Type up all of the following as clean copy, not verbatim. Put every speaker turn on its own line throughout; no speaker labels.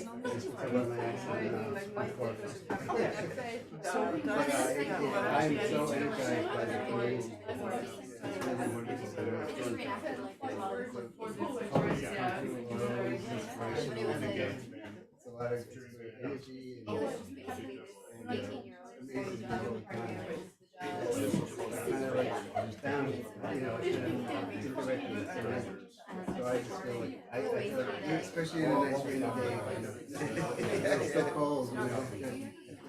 about my accent before. But I'm so energized by the community. It's really wonderful. And it's fun. Always inspirational. It's a lot of energy and amazing people. Kind of like down, indirectly. So I just feel like I feel like, especially in a nice rainy day, it's so cold,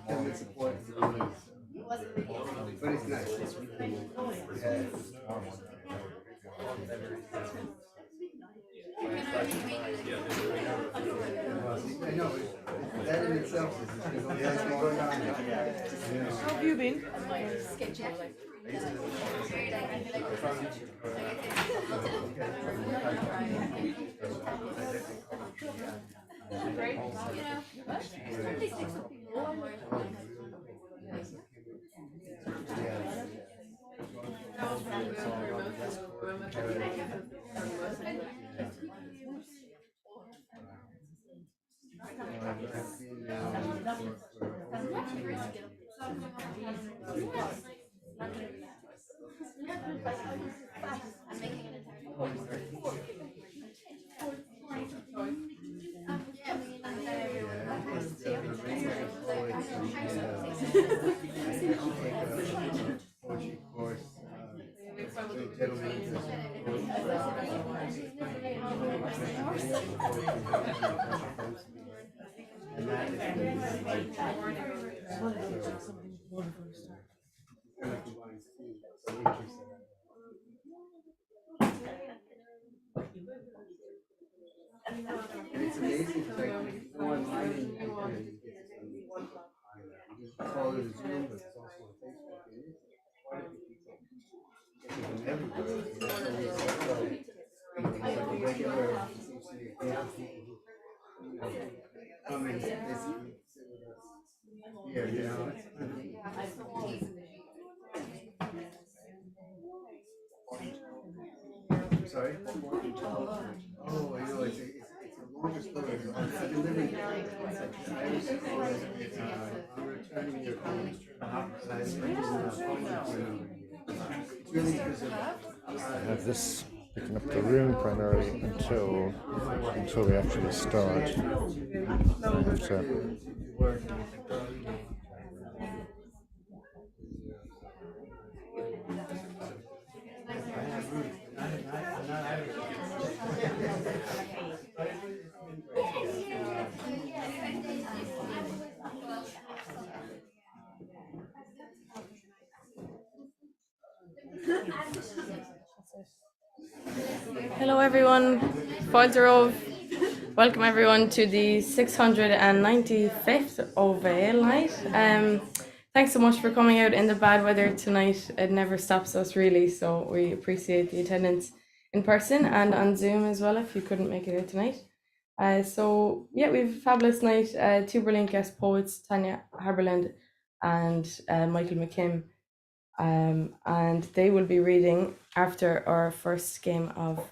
government support is really, but it's nice. It's really, I know, but that in itself is that's going on.
How have you been?
Poetry course, the gentleman and that is like kind of combines two natures and it's amazing because like you go online and you get just follow the Zoom, but it's also on Facebook and it's quite a few people from everywhere. So it's like a regular seems to be a group of people who come and basically sit with us here, I'm sorry? Oh, I know, it's a longer story. I've been living I'm returning your phone. It's really because of
I have this picking up the room primarily until we actually start. So,
Hello everyone, Fáiltear. Welcome everyone to the 695th Ovail night. Thanks so much for coming out in the bad weather tonight. It never stops us really, so we appreciate the attendance in person and on Zoom as well if you couldn't make it out tonight. So yeah, we have a fabulous night. Two brilliant guest poets, Tania Haberland and Michael McKimm. And they will be reading after our first game of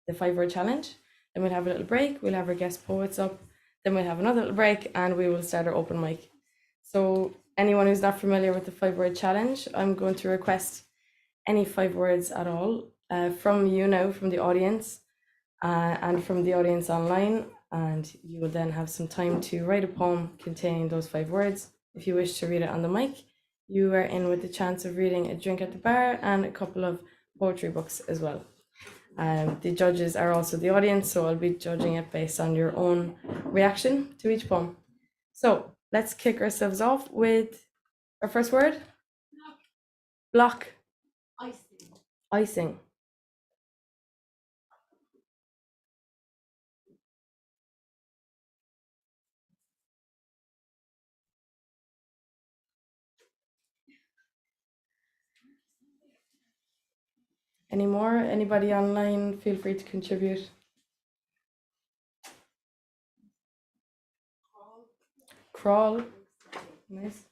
the 5-word challenge. Then we'll have a little break, we'll have our guest poets up, then we'll have another little break and we will start our open mic. So anyone who's not familiar with the 5-word challenge, I'm going to request any 5 words at all from you now, from the audience and from the audience online, and you will then have some time to write a poem containing those 5 words. If you wish to read it on the mic, you are in with the chance of reading a drink at the bar and a couple of poetry books as well. The judges are also the audience, so I'll be judging it based on your own reaction to each poem. So let's kick ourselves off with our first word. Block. Icing. Any more? Anybody online? Feel free to contribute. Crawl. Nice.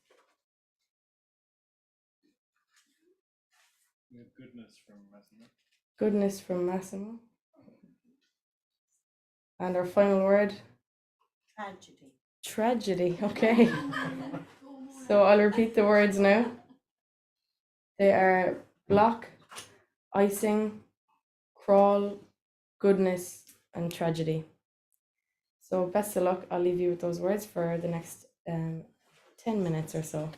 goodness from Massimo.
Goodness from Massimo. And our final word. Tragedy, okay. So I'll repeat the words now. They are block, icing, crawl, goodness, and tragedy. So best of luck. I'll leave you with those words for the next 10 minutes or so.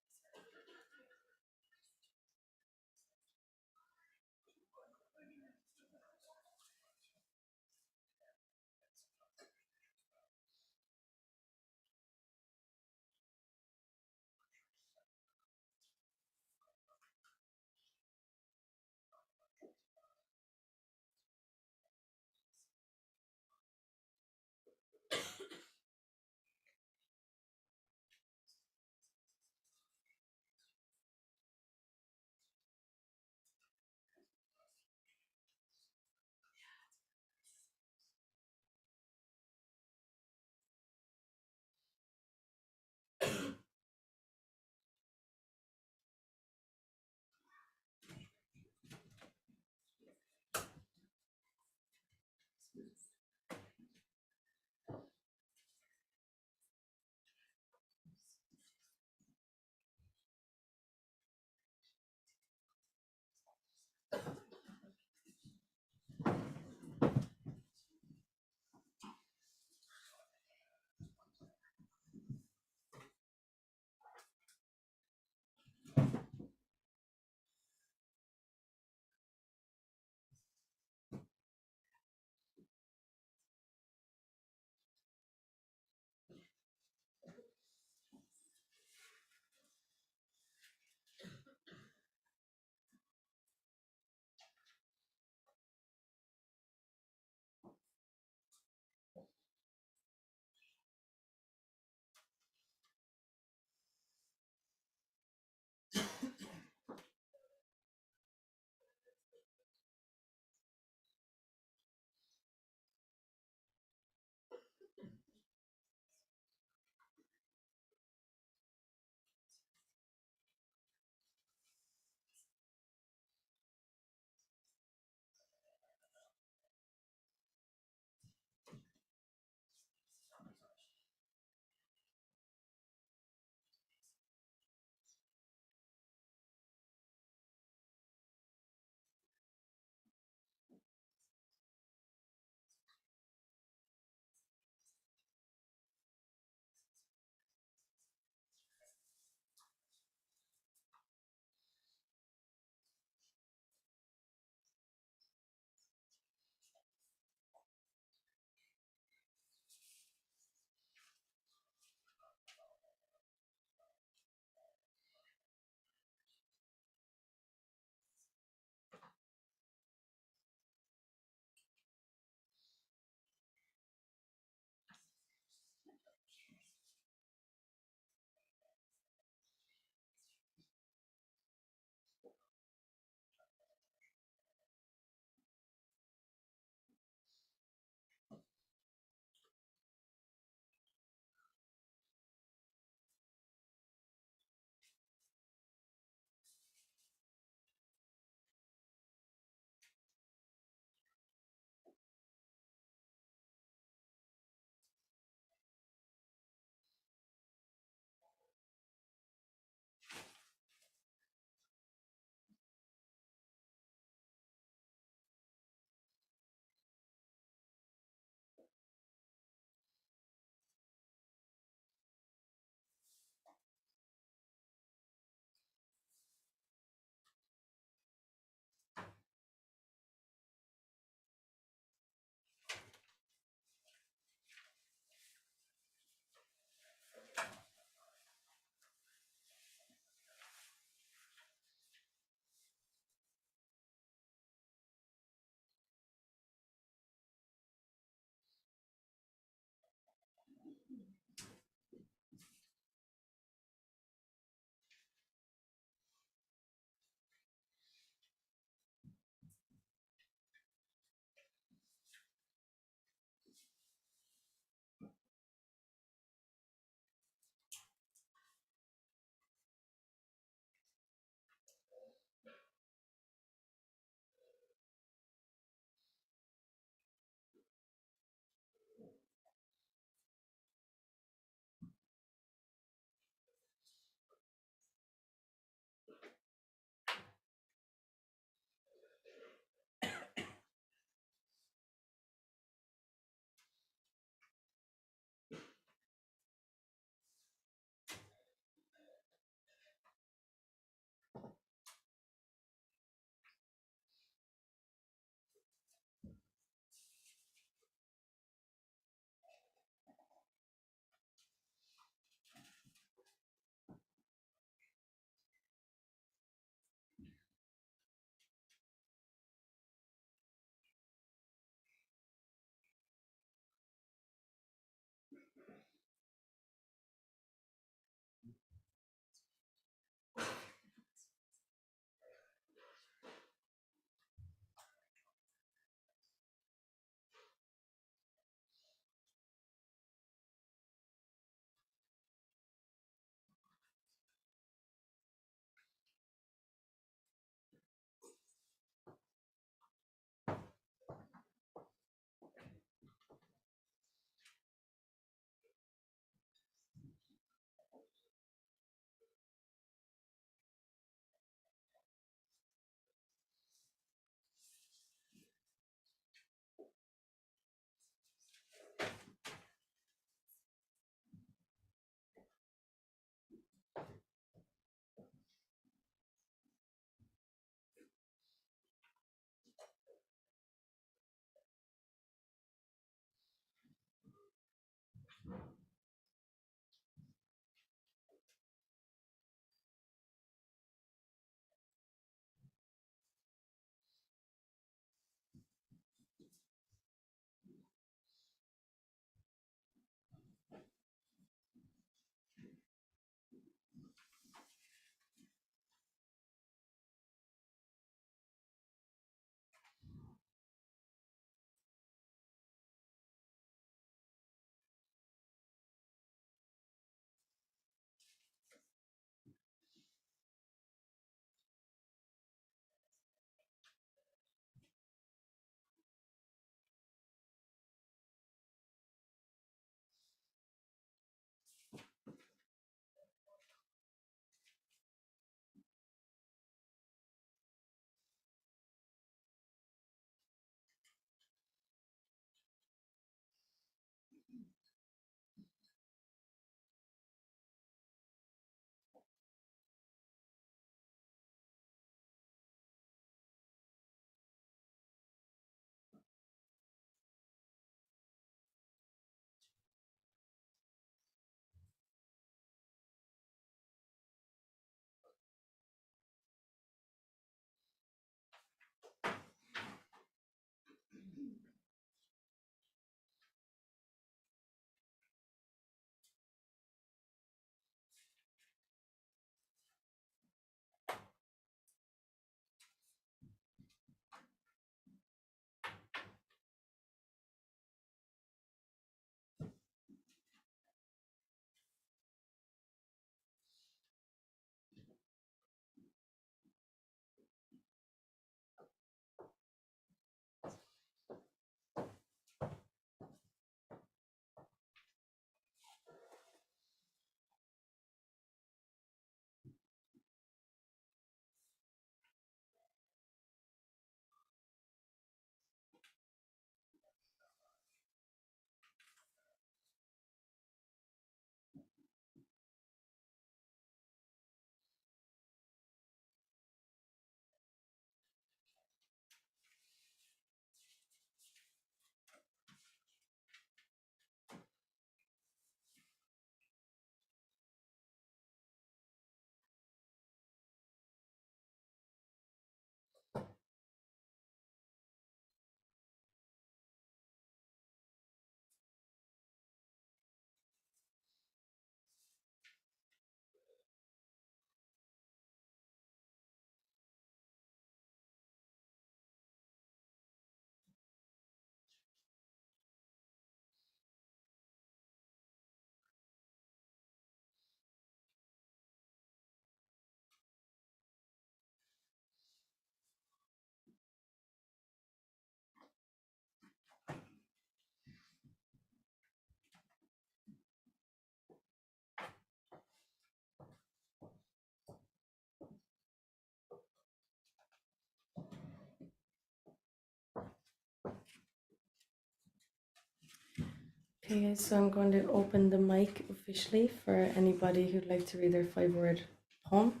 Okay, guys, so I'm going to open the mic officially for anybody who'd like to read their 5-word poem.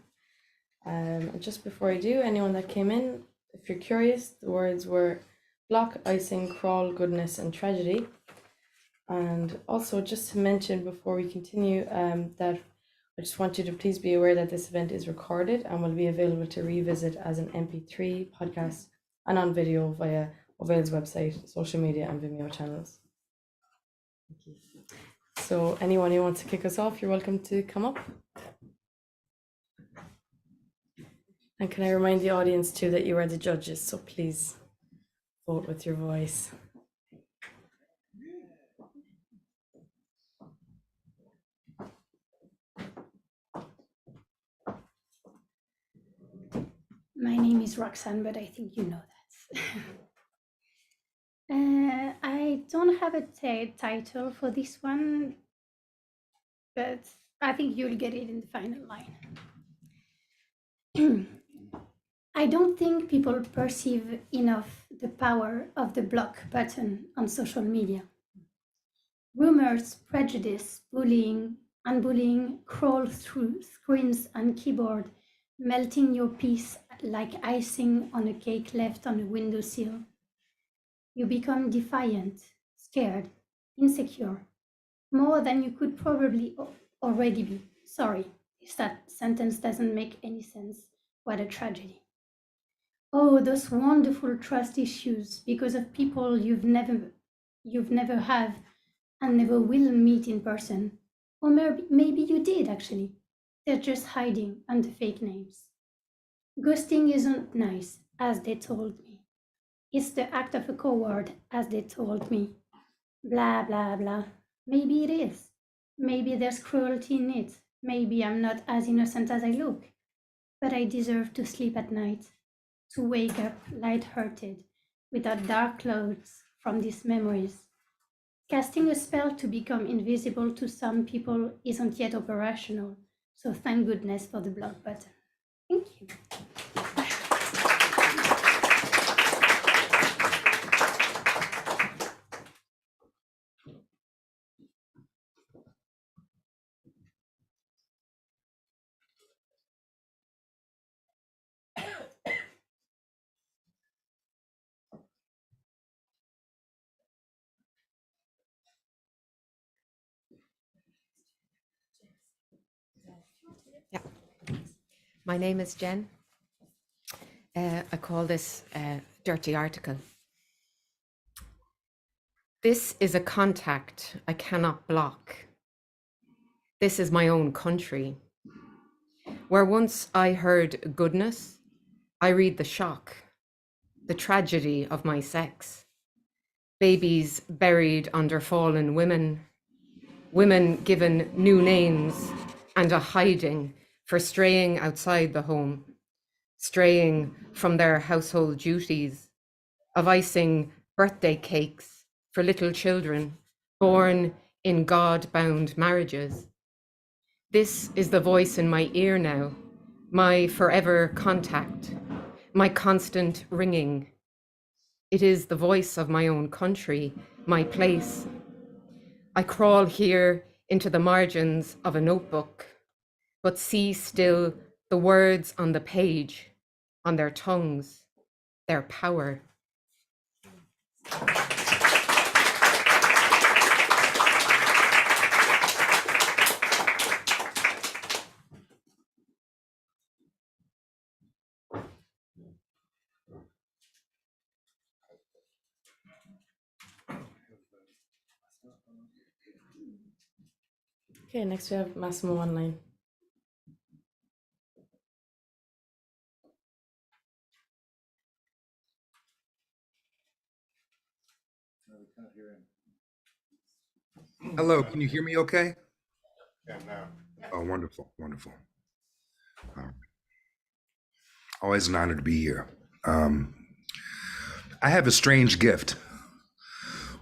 And just before I do, anyone that came in, if you're curious, the words were block, icing, crawl, goodness, and tragedy. And also, just to mention before we continue, that I just want you to please be aware that this event is recorded and will be available to revisit as an MP3 podcast and on video via Ovail's website, social media, and Vimeo channels. Thank you. So anyone who wants to kick us off, you're welcome to come up. And can I remind the audience too that you are the judges, so please vote with your voice.
My name is Roxanne, but I think you know that. I don't have a title for this one, but I think you'll get it in the final line. I don't think people perceive enough the power of the block button on social media. Rumors, prejudice, bullying, and bullying crawl through screens and keyboard, melting your peace like icing on a cake left on a windowsill. You become defiant, scared, insecure, more than you could probably already be. Sorry if that sentence doesn't make any sense. What a tragedy. Oh, those wonderful trust issues because of people you've never have and never will meet in person. Or maybe you did actually. They're just hiding under fake names. Ghosting isn't nice, as they told me. It's the act of a coward, as they told me. Blah, blah, blah. Maybe it is. Maybe there's cruelty in it. Maybe I'm not as innocent as I look. But I deserve to sleep at night, to wake up light-hearted, without dark clouds from these memories. Casting a spell to become invisible to some people isn't yet operational, so thank goodness for the block button. Thank you.
Yeah. My name is Jen. I call this a dirty article. This is a contact I cannot block. This is my own country. Where once I heard goodness, I read the shock, the tragedy of my sex. Babies buried under fallen women, women given new names and a hiding for straying outside the home, straying from their household duties, of icing birthday cakes for little children born in God-bound marriages. This is the voice in my ear now, my forever contact, my constant ringing. It is the voice of my own country, my place. I crawl here into the margins of a notebook, but see still the words on the page, on their tongues, their power.
Okay, next we have Massimo online.
Hello, can you hear me okay?
Yeah, now.
Oh, wonderful, wonderful. Always an honor to be here. I have a strange gift.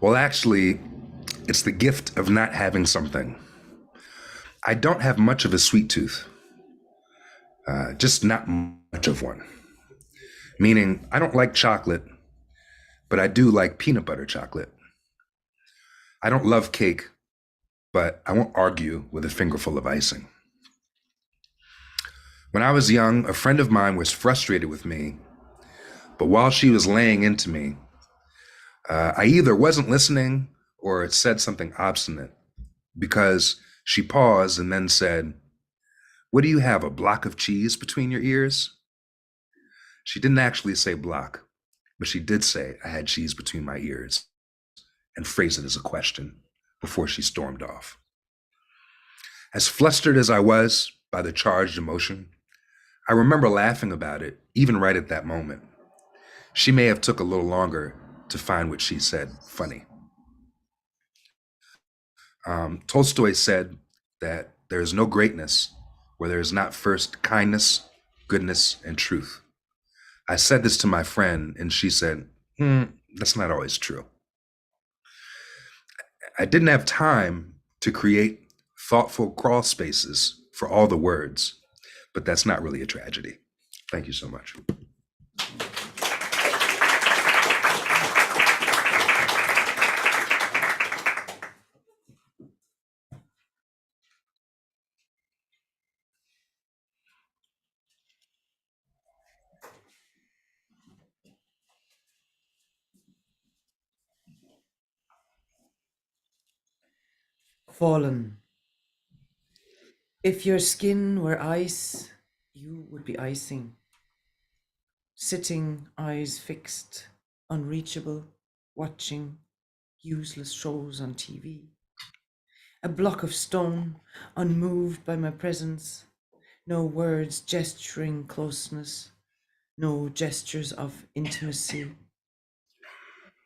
Well, actually, it's the gift of not having something. I don't have much of a sweet tooth, just not much of one. Meaning, I don't like chocolate, but I do like peanut butter chocolate. I don't love cake, but I won't argue with a fingerful of icing. When I was young, a friend of mine was frustrated with me, but while she was laying into me, I either wasn't listening or it said something obstinate because she paused and then said, "What do you have, a block of cheese between your ears?" She didn't actually say block, but she did say I had cheese between my ears and phrased it as a question before she stormed off. As flustered as I was by the charged emotion, I remember laughing about it, even right at that moment. She may have took a little longer to find what she said funny. Tolstoy said that there is no greatness where there is not first kindness, goodness, and truth. I said this to my friend, and she said, that's not always true. I didn't have time to create thoughtful crawl spaces for all the words, but that's not really a tragedy. Thank you so much.
Fallen. If your skin were ice, you would be icing. Sitting, eyes fixed, unreachable, watching useless shows on TV. A block of stone, unmoved by my presence. No words gesturing closeness, no gestures of intimacy.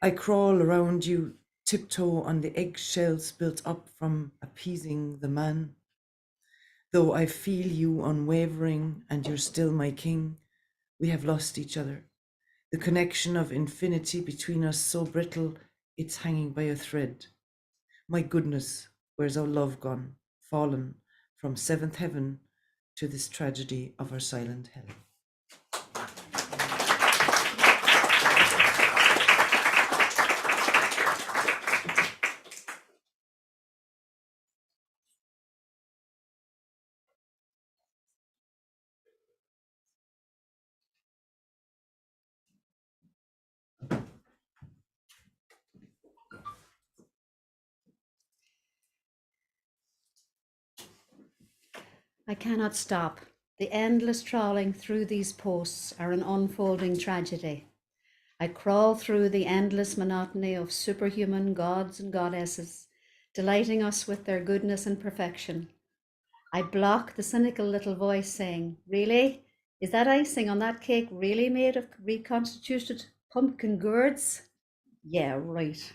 I crawl around you, tiptoe on the eggshells built up from appeasing the man. Though I feel you unwavering and you're still my king, we have lost each other. The connection of infinity between us so brittle, it's hanging by a thread. My goodness, where's our love gone, fallen from seventh heaven to this tragedy of our silent hell?
I cannot stop. The endless trawling through these posts are an unfolding tragedy. I crawl through the endless monotony of superhuman gods and goddesses, delighting us with their goodness and perfection. I block the cynical little voice saying, "Really? Is that icing on that cake really made of reconstituted pumpkin gourds?" Yeah, right.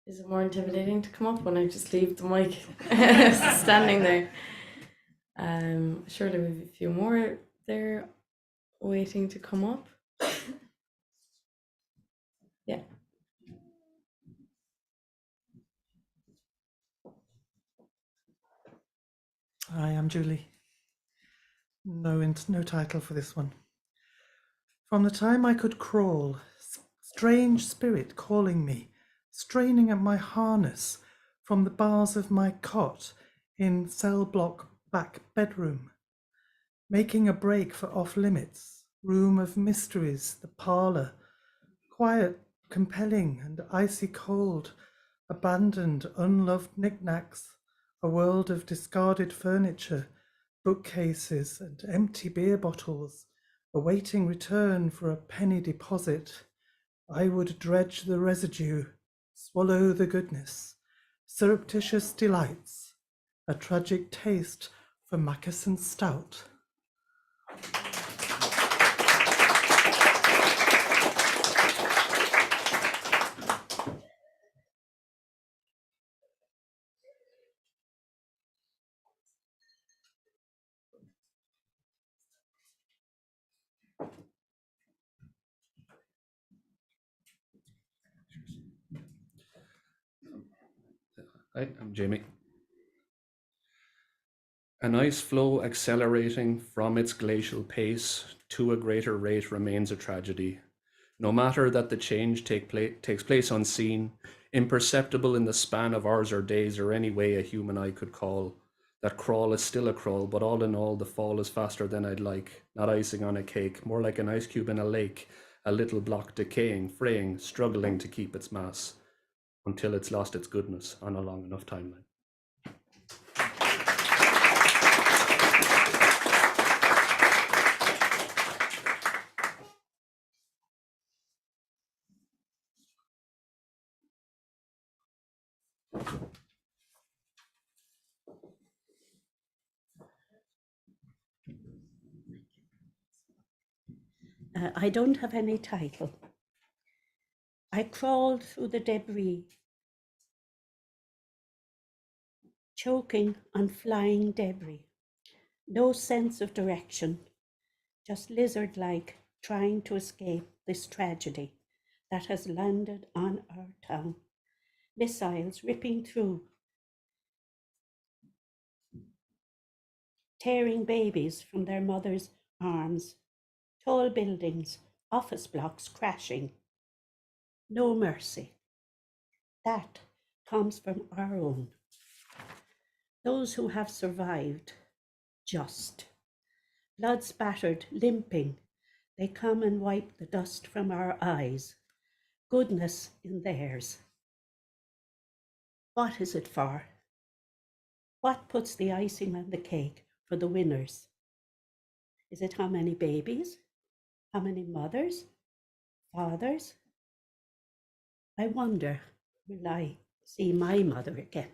Is it more intimidating to come up when I just leave the mic standing there? Surely we have a few more there waiting to come up. Yeah.
Hi, I'm Julie. No title for this one. From the time I could crawl, strange spirit calling me, straining at my harness from the bars of my cot in cell block back bedroom, making a break for off limits, room of mysteries, the parlor, quiet, compelling and icy cold, abandoned, unloved knickknacks, a world of discarded furniture, bookcases and empty beer bottles, awaiting return for a penny deposit. I would dredge the residue, swallow the goodness, surreptitious delights, a tragic taste for Mackerson stout.
Hi, I'm Jamie. An ice flow accelerating from its glacial pace to a greater rate remains a tragedy. No matter that the change takes place unseen, imperceptible in the span of hours or days or any way a human eye could call, that crawl is still a crawl, but all in all, the fall is faster than I'd like. Not icing on a cake, more like an ice cube in a lake, a little block decaying, fraying, struggling to keep its mass, until it's lost its goodness on a long enough timeline.
I don't have any title. I crawled through the debris, choking on flying debris. No sense of direction, just lizard-like trying to escape this tragedy that has landed on our town. Missiles ripping through, tearing babies from their mothers' arms, tall buildings, office blocks crashing. No mercy. That comes from our own. Those who have survived, just. Blood spattered, limping, they come and wipe the dust from our eyes. Goodness in theirs. What is it for? What puts the icing on the cake for the winners? Is it how many babies? How many mothers? Fathers? I wonder, will I see my mother again?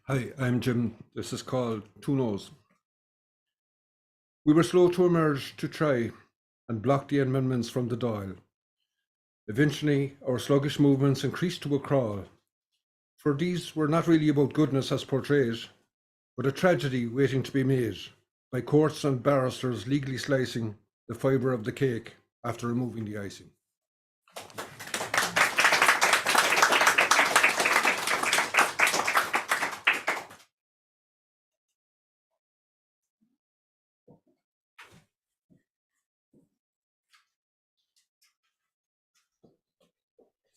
Hi, I'm Jim. This is called Two Nose. We were slow to emerge to try and block the amendments from the Dáil. Eventually, our sluggish movements increased to a crawl, for these were not really about goodness as portrayed, but a tragedy waiting to be made by courts and barristers legally slicing the fibre of the cake after removing the icing.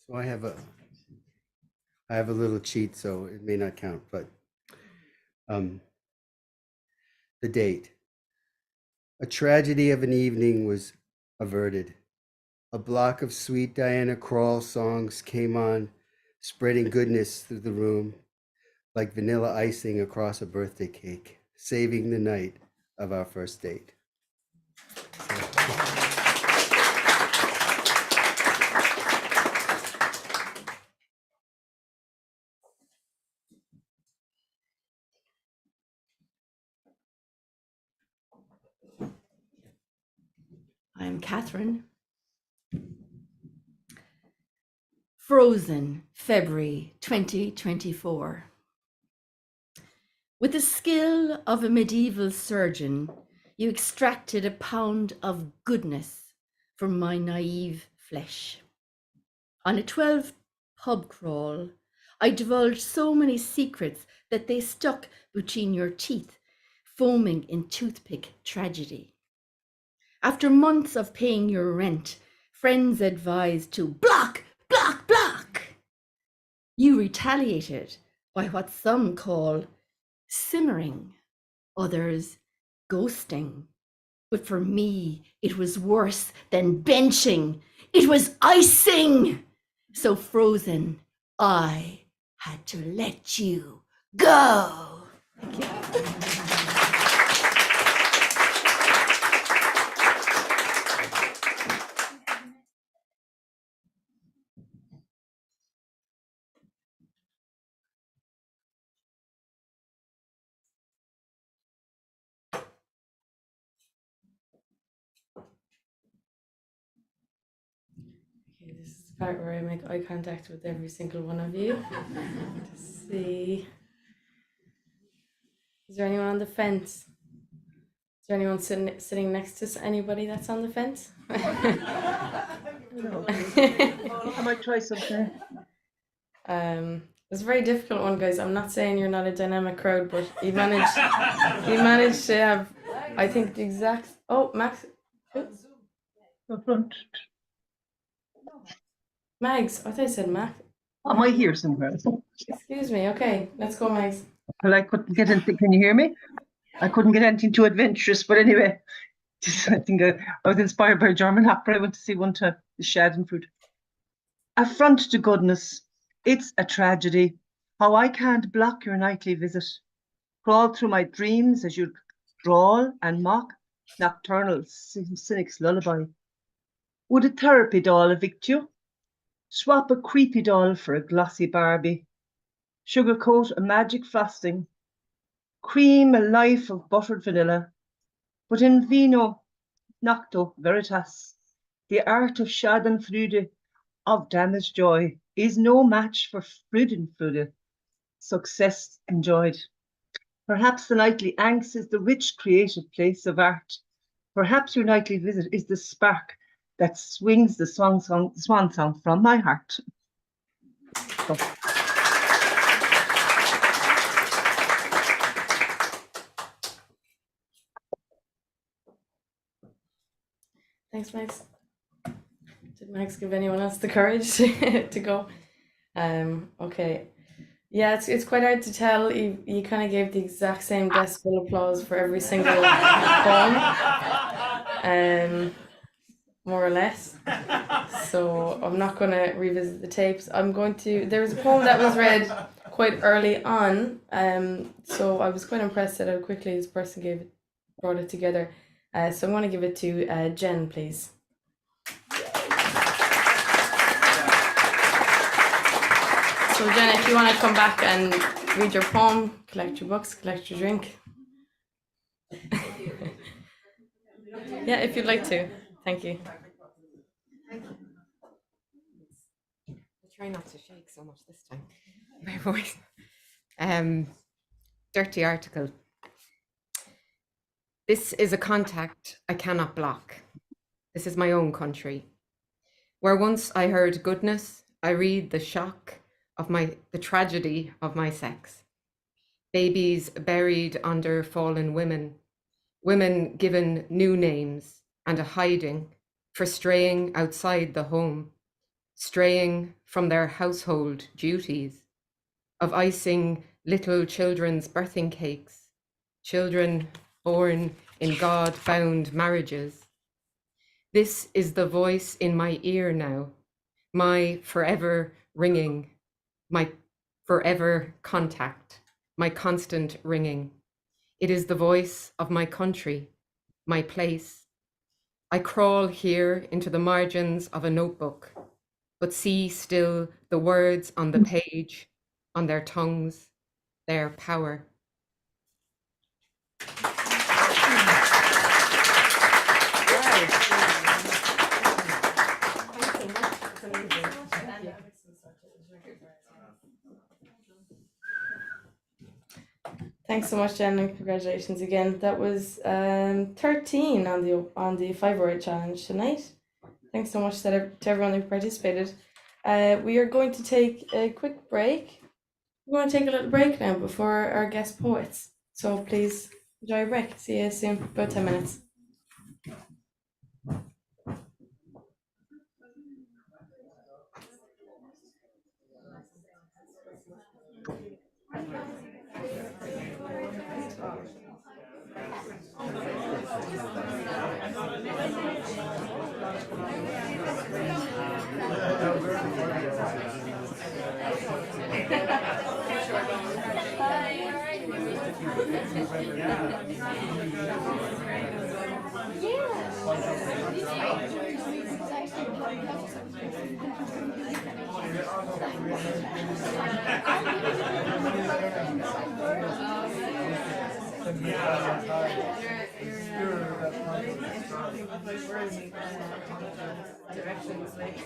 So I have a little cheat, so it may not count, but the date. A tragedy of an evening was averted. A block of sweet Diana Krall songs came on, spreading goodness through the room like vanilla icing across a birthday cake, saving the night of our first date.
I'm Catherine. Frozen, February 2024. With the skill of a medieval surgeon, you extracted a pound of goodness from my naive flesh. On a 12 pub crawl, I divulged so many secrets that they stuck between your teeth, foaming in toothpick tragedy. After months of paying your rent, friends advised to block. You retaliated by what some call simmering, others ghosting. But for me, it was worse than benching. It was icing. So frozen, I had to let you go. Thank you. Okay, this is
part where I make eye contact with every single one of you to see. Is there anyone on the fence? Is there anyone sitting next to anybody that's on the fence?
I might try something.
It's a very difficult one, guys. I'm not saying you're not a dynamic crowd, but you managed to have, I think, the exact. Oh, Max.
The front.
Mags. I thought I said Max.
Am I here somewhere?
Excuse me. Okay, let's go, Mags.
Well, I couldn't get anything. Can you hear me? I couldn't get anything too adventurous, but anyway, I think I was inspired by a German opera. I went to see one to the Schadenfreude. Affront to goodness, it's a tragedy. How I can't block your nightly visit. Crawl through my dreams as you drawl and mock nocturnal cynic's lullaby. Would a therapy doll evict you? Swap a creepy doll for a glossy Barbie. Sugarcoat a magic frosting. Cream a life of buttered vanilla. But in vino nocto veritas, the art of Schadenfreude, of damaged joy, is no match for Freudenfreude, success enjoyed. Perhaps the nightly angst is the rich creative place of art. Perhaps your nightly visit is the spark that swings the swan song from my heart. So.
Thanks, Max. Did Max give anyone else the courage to go? Okay. Yeah, it's quite hard to tell. You kind of gave the exact same decibel applause for every single poem, more or less. So I'm not going to revisit the tapes. There was a poem that was read quite early on, so I was quite impressed at how quickly this person brought it together. So I'm going to give it to Jen, please. So Jen, if you want to come back and read your poem, collect your books, collect your drink. Yeah, if you'd like to. Thank you.
I'll try not to shake so much this time. My voice. Dirty article. This is a contact I cannot block. This is my own country. Where once I heard goodness, I read the shock of the tragedy of my sex. Babies buried under fallen women, women given new names and a hiding for straying outside the home, straying from their household duties, of icing little children's birthing cakes, children born in God-bound marriages. This is the voice in my ear now, my forever ringing, my forever contact, my constant ringing. It is the voice of my country, my place. I crawl here into the margins of a notebook, but see still the words on the page, on their tongues, their power.
Thanks so much, Jen, and congratulations again. That was 13 on the 5-word challenge tonight. Thanks so much to everyone who participated. We are going to take a quick break. We're going to take a little break now before our guest poets. So please enjoy a break. See you soon, about 10 minutes. directions, like.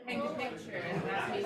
Paint a picture and that means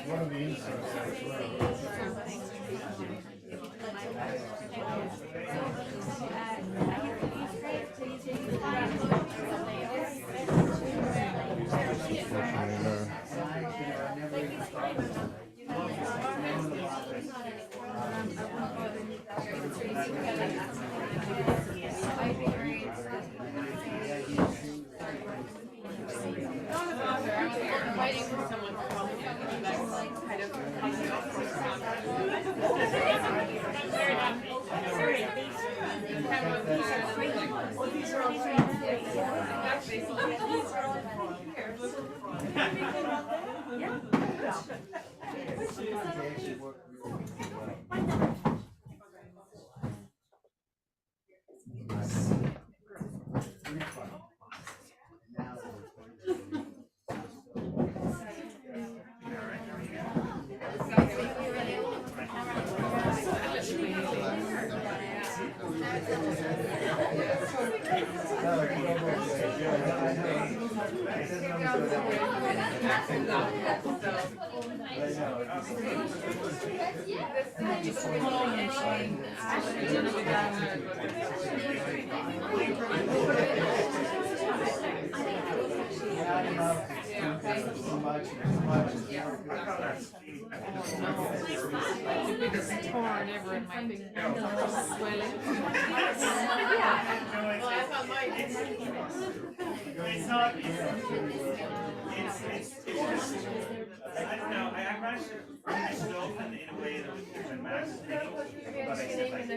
One of the insights as well.
Waiting for someone to call me, that's kind of the biggest torn ever in my finger, swelling.
It's not. I don't know. I managed to finish it off in a way that was different mass. But I said like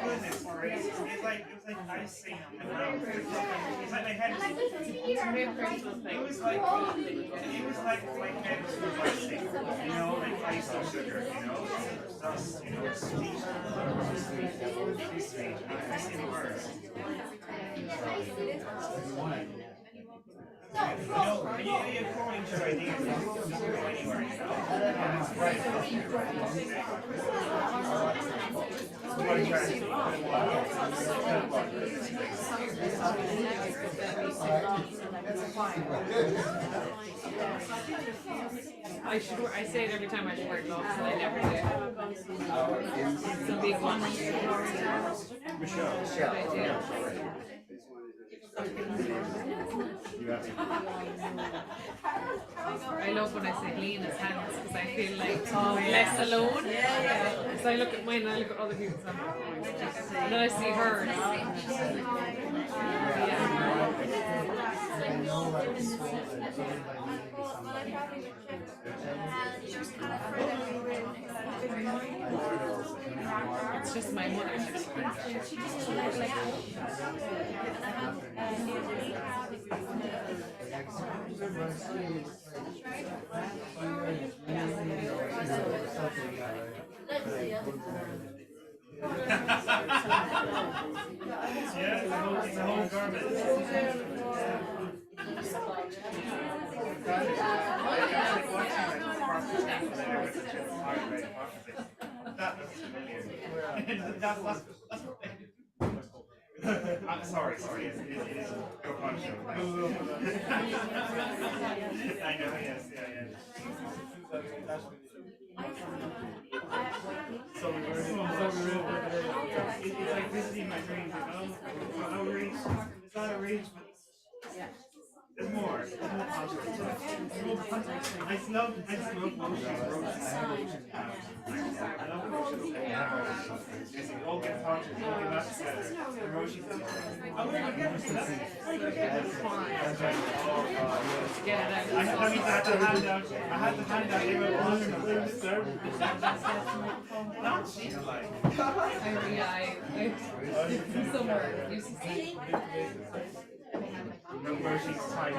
goodness gracious, it was like icing on my mouth. It's like my head was, it was like my head was icing, you know, like icing sugar, you know, dust, you know, sweet, sweet, I see the words. You know, you according to ideas, you can go anywhere, you
I say it every time I should wear gloves, and I never do. It's a big one. Michelle. I love when I say lean as hands because I feel like less alone. Because I look at mine and I look at other people's hands. And then I see hers. It's just my mother.
Yeah, it's a whole garment. That looks familiar. I'm sorry, it is your poncho. I know, yes, yeah. It's like visiting my dreams, you know? It's outreach. It's not outreach, but there's more. I smoke motion. I love motion. Yes, it all gets hot. It all gets together. Motion. I had the handout. They were on the service. Not cheap, like. Somewhere. Where she's tied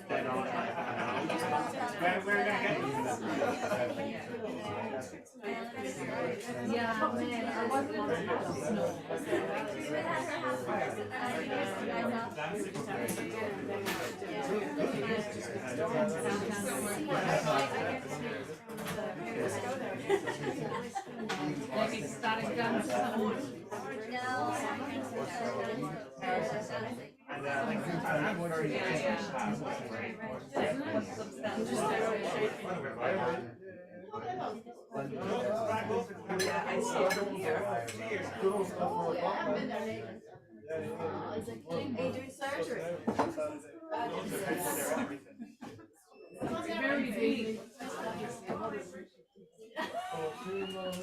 dead on. Where are we gonna get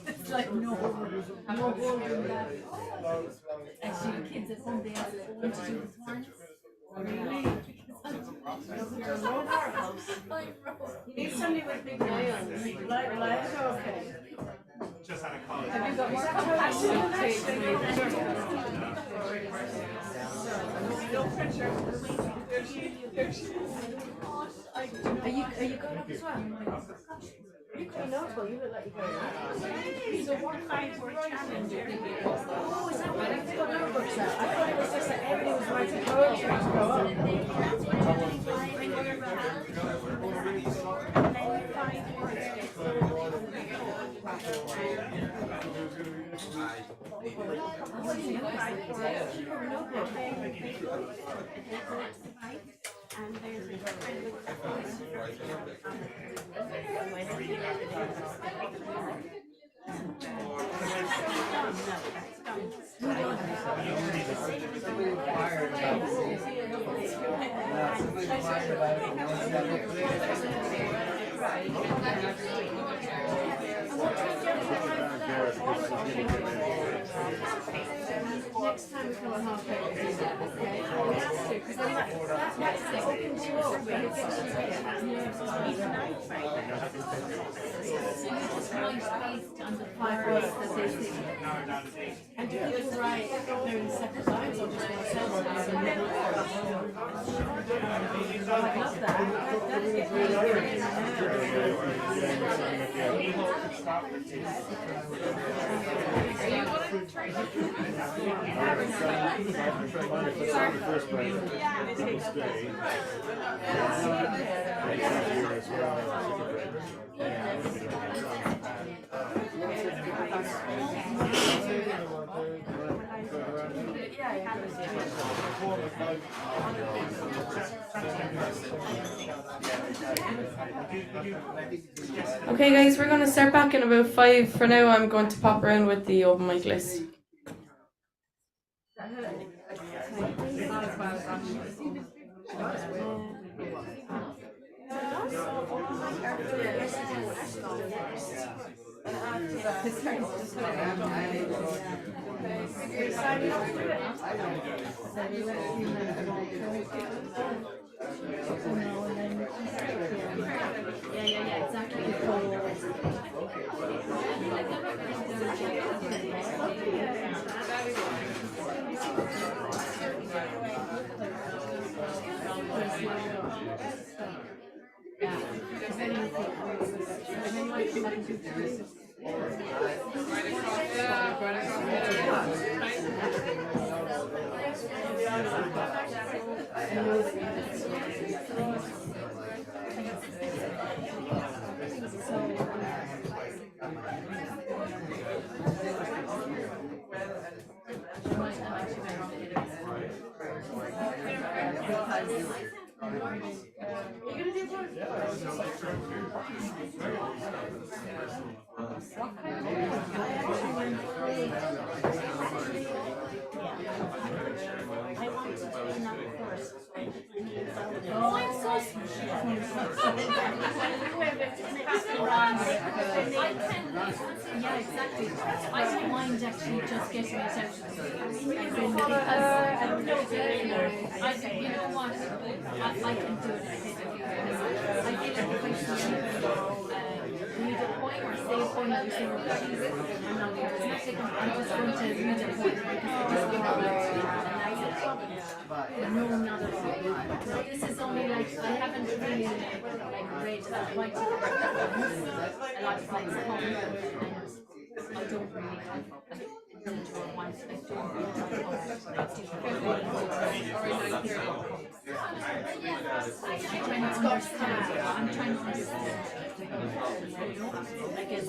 It's like no actually, kids at home, they have to do this once. Really? You need somebody with big nails. Like, okay.
Just out of college.
Have you got more compassion than Are you going up as well? You could not go, you look like you're going. So what kind for challenge? Oh, is that what I got notebooks out? I thought it was just that everybody was writing poetry to grow up.
And there's next time we come on half day, we do that, okay? We have to, because then that opens you up, but it gets you nerves so you just write based on the 5 words that they think. And do people write their separate lines or just themselves? I love that. That is
Okay guys, we're going to start back in about 5. For now I'm going to pop around with the open mic list.
Yeah, exactly.
Yeah, exactly. I don't mind actually just getting it out. I don't know. You know what? I can do it ahead of you. I feel like if I see read a poem or say a poem that you say, I'm not going to I'm just going to read a poem because I just don't know no, not at all. No, this is only like, I haven't really read quite a lot of like poems, and I don't really have I'm trying to understand. I guess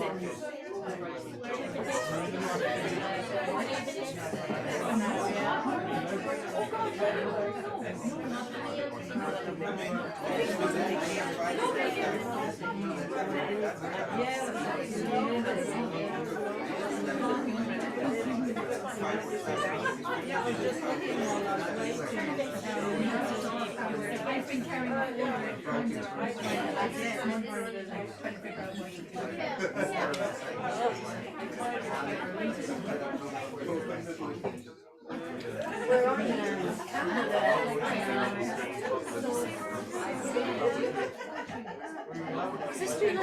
I've been carrying my water trying to figure out what to Where are you? Is this doing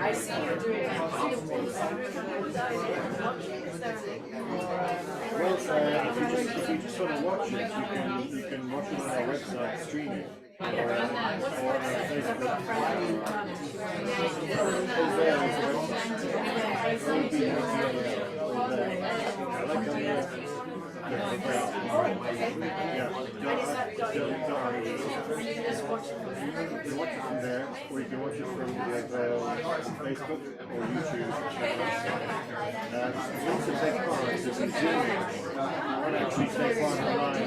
I see you doing it.
Well, if you just want to watch it, you can watch it on our website streaming. Or you can watch it from there, or you can watch it from Facebook or YouTube. You also take part, if you Zoom, you want to actually take part online.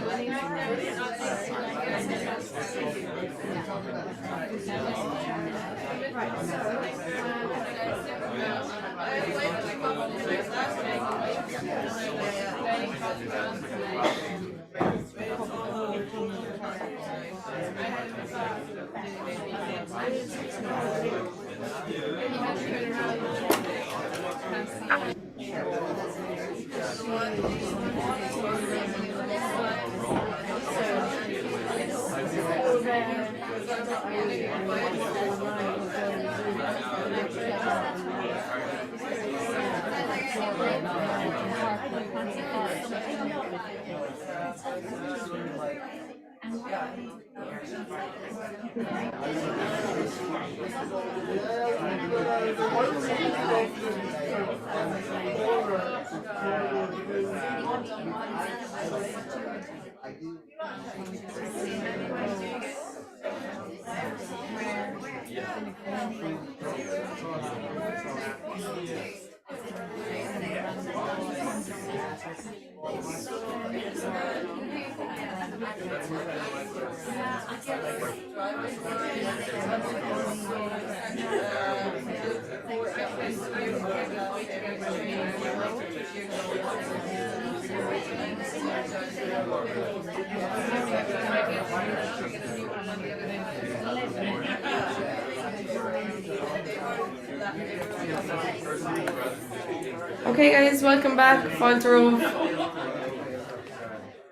Okay, guys, welcome back. Fáilte.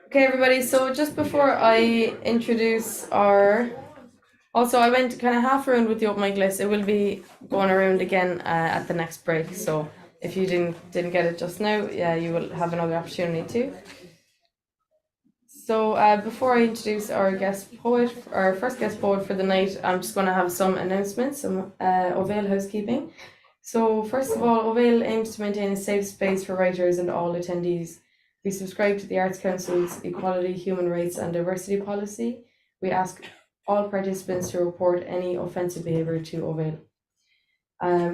Okay, everybody. So just before I introduce our, also I went kind of half around with the open mic list. It will be going around again at the next break. So if you didn't get it just now, yeah, you will have another opportunity too. So before I introduce our guest poet, our first guest poet for the night, I'm just going to have some announcements, some Ovale housekeeping. So first of all, Ovale aims to maintain a safe space for writers and all attendees. We subscribe to the Arts Council's Equality, Human Rights and Diversity policy. We ask all participants to report any offensive behaviour to Ovale.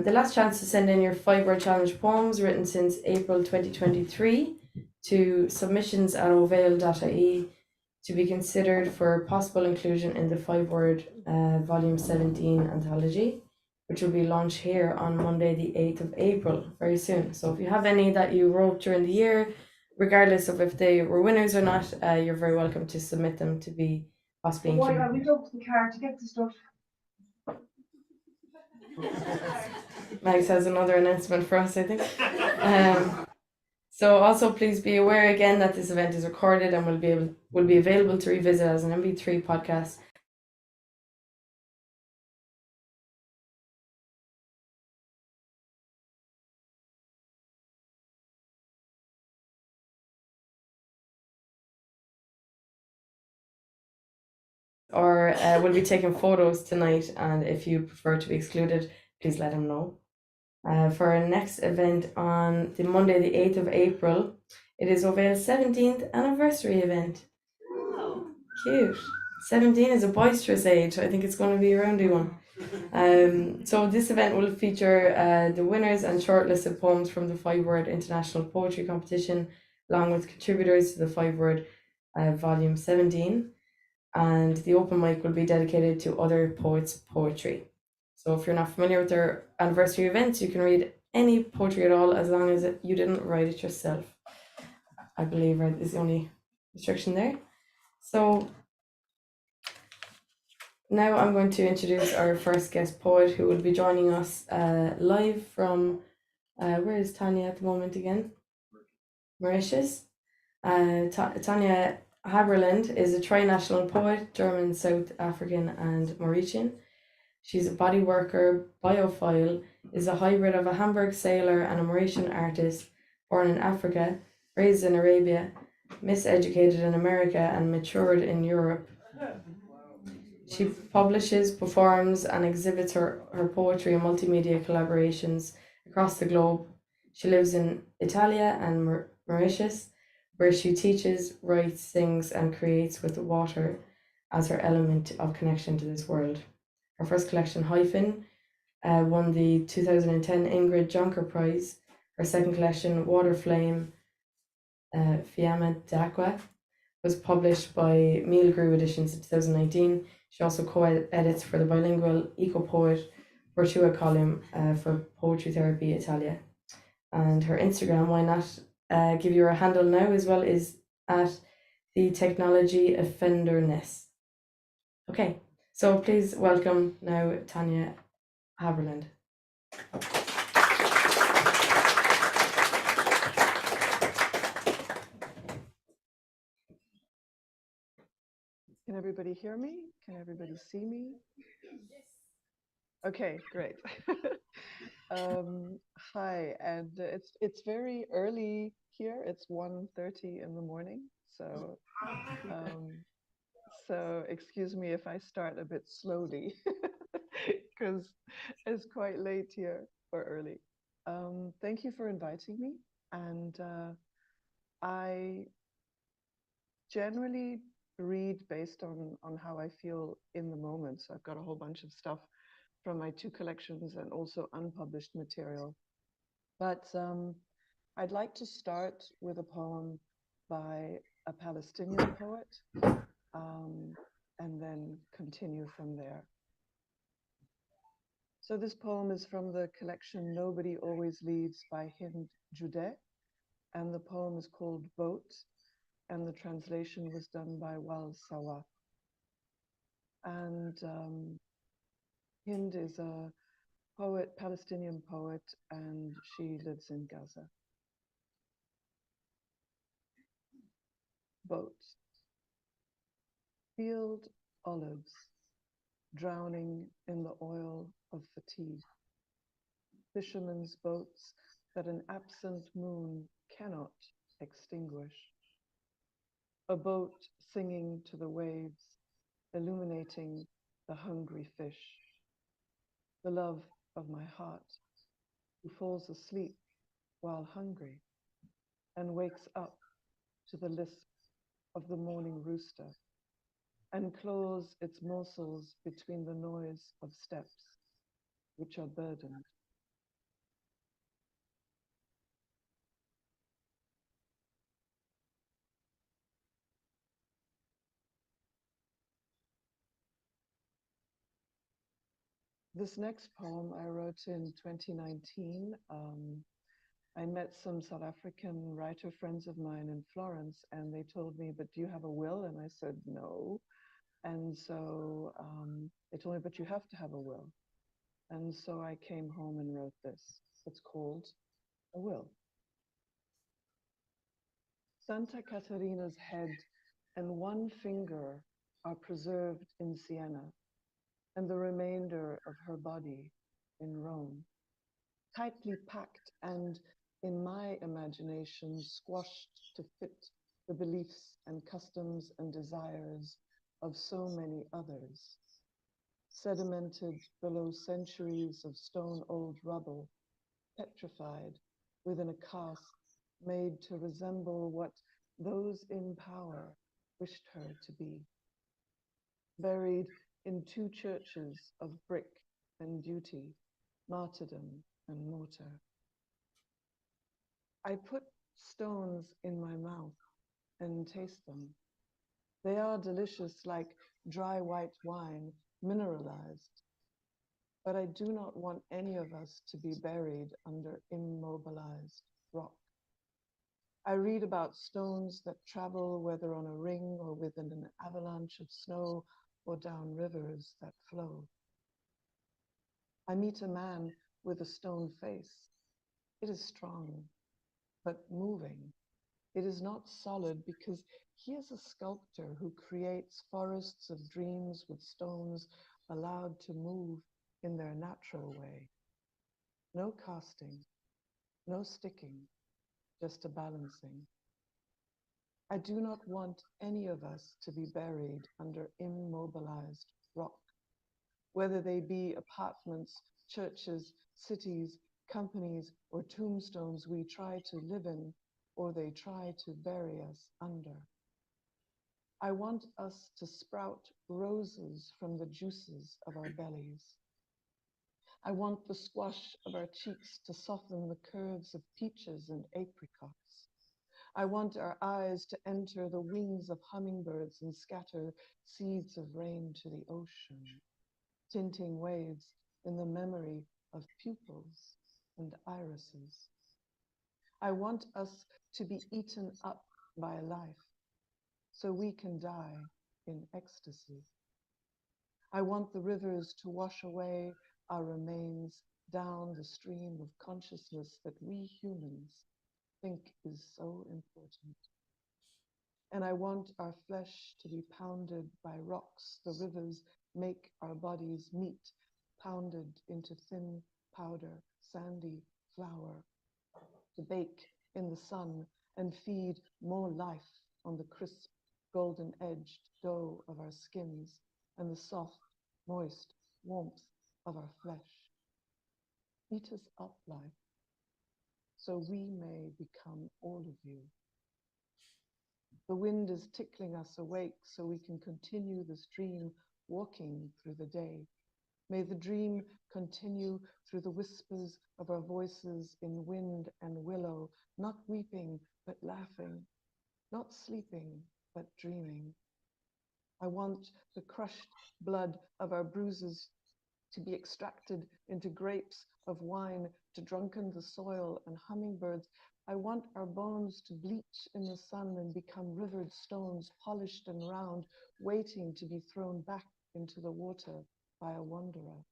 The last chance to send in your 5-word challenge poems written since April 2023 to submissions@ovale.ie to be considered for possible inclusion in the 5-word volume 17 anthology, which will be launched here on Monday the 8th of April, very soon. So if you have any that you wrote during the year, regardless of if they were winners or not, you're very welcome to submit them to be possibly included.
Why are we drove to the car to get the stuff?
Max has another announcement for us, I think. So also please be aware again that this event is recorded and will be available to revisit as an MP3 podcast. Or will be taking photos tonight, and if you prefer to be excluded, please let him know. For our next event on the Monday the 8th of April, it is Ovale's 17th anniversary event. Cute. 17 is a boisterous age. I think it's going to be a roundy one. So this event will feature the winners and shortlisted poems from the 5-word international poetry competition, along with contributors to the 5-word volume 17. And the open mic will be dedicated to other poets' poetry. So if you're not familiar with their anniversary events, you can read any poetry at all as long as you didn't write it yourself. I believe is the only restriction there. So now I'm going to introduce our first guest poet who will be joining us live from, where is Tania at the moment again? Mauritius. Tania Haberland is a tri-national poet, German, South African and Mauritian. She's a body worker, biophile, is a hybrid of a Hamburg sailor and a Mauritian artist, born in Africa, raised in Arabia, miseducated in America and matured in Europe. She publishes, performs and exhibits her poetry in multimedia collaborations across the globe. She lives in Italia and Mauritius, where she teaches, writes, sings and creates with water as her element of connection to this world. Her first collection, Hyphen, won the 2010 Ingrid Jonker Prize. Her second collection, Water Flame, Fiamma d'Aqua, was published by Mealgrew Editions in 2019. She also co-edits for the bilingual eco-poet Virtua column for Poetry Therapy Italia. And her Instagram, why not give you her handle now as well, is at the Technology Offenderness. Okay, so please welcome now Tania Haberland.
Can everybody hear me? Can everybody see me? Okay, great. Hi, and it's very early here. It's 1:30 in the morning, so so excuse me if I start a bit slowly because it's quite late here or early. Thank you for inviting me, and I generally read based on how I feel in the moment. So I've got a whole bunch of stuff from my 2 collections and also unpublished material. But I'd like to start with a poem by a Palestinian poet and then continue from there. So this poem is from the collection Nobody Always Leaves by Hind Jude, and the poem is called Boat, and the translation was done by Wal Sawa. And Hind is a poet, Palestinian poet, and she lives in Gaza. Boats. Field olives drowning in the oil of fatigue. Fishermen's boats that an absent moon cannot extinguish. A boat singing to the waves, illuminating the hungry fish. The love of my heart, who falls asleep while hungry and wakes up to the lisp of the morning rooster and claws its morsels between the noise of steps which are burdened. This next poem I wrote in 2019. I met some South African writer friends of mine in Florence, and they told me, but do you have a will? And I said, no. And so they told me, but you have to have a will. And so I came home and wrote this. It's called A Will. Santa Caterina's head and one finger are preserved in Siena, and the remainder of her body in Rome, tightly packed and, in my imagination, squashed to fit the beliefs and customs and desires of so many others, sedimented below centuries of stone-old rubble, petrified within a caste made to resemble what those in power wished her to be, buried in two churches of brick and duty, martyrdom and mortar. I put stones in my mouth and taste them. They are delicious, like dry white wine, mineralized. But I do not want any of us to be buried under immobilized rock. I read about stones that travel, whether on a ring or within an avalanche of snow or down rivers that flow. I meet a man with a stone face. It is strong, but moving. It is not solid because he is a sculptor who creates forests of dreams with stones allowed to move in their natural way. No casting, no sticking, just a balancing. I do not want any of us to be buried under immobilized rock, whether they be apartments, churches, cities, companies, or tombstones we try to live in, or they try to bury us under. I want us to sprout roses from the juices of our bellies. I want the squash of our cheeks to soften the curves of peaches and apricots. I want our eyes to enter the wings of hummingbirds and scatter seeds of rain to the ocean, tinting waves in the memory of pupils and irises. I want us to be eaten up by life so we can die in ecstasy. I want the rivers to wash away our remains down the stream of consciousness that we humans think is so important. And I want our flesh to be pounded by rocks the rivers make our bodies meet, pounded into thin powder, sandy flour, to bake in the sun and feed more life on the crisp, golden-edged dough of our skins and the soft, moist warmth of our flesh. Eat us up, life, so we may become all of you. The wind is tickling us awake so we can continue this dream walking through the day. May the dream continue through the whispers of our voices in wind and willow, not weeping, but laughing, not sleeping, but dreaming. I want the crushed blood of our bruises to be extracted into grapes of wine to drunken the soil and hummingbirds. I want our bones to bleach in the sun and become rivered stones, polished and round, waiting to be thrown back into the water by a wanderer.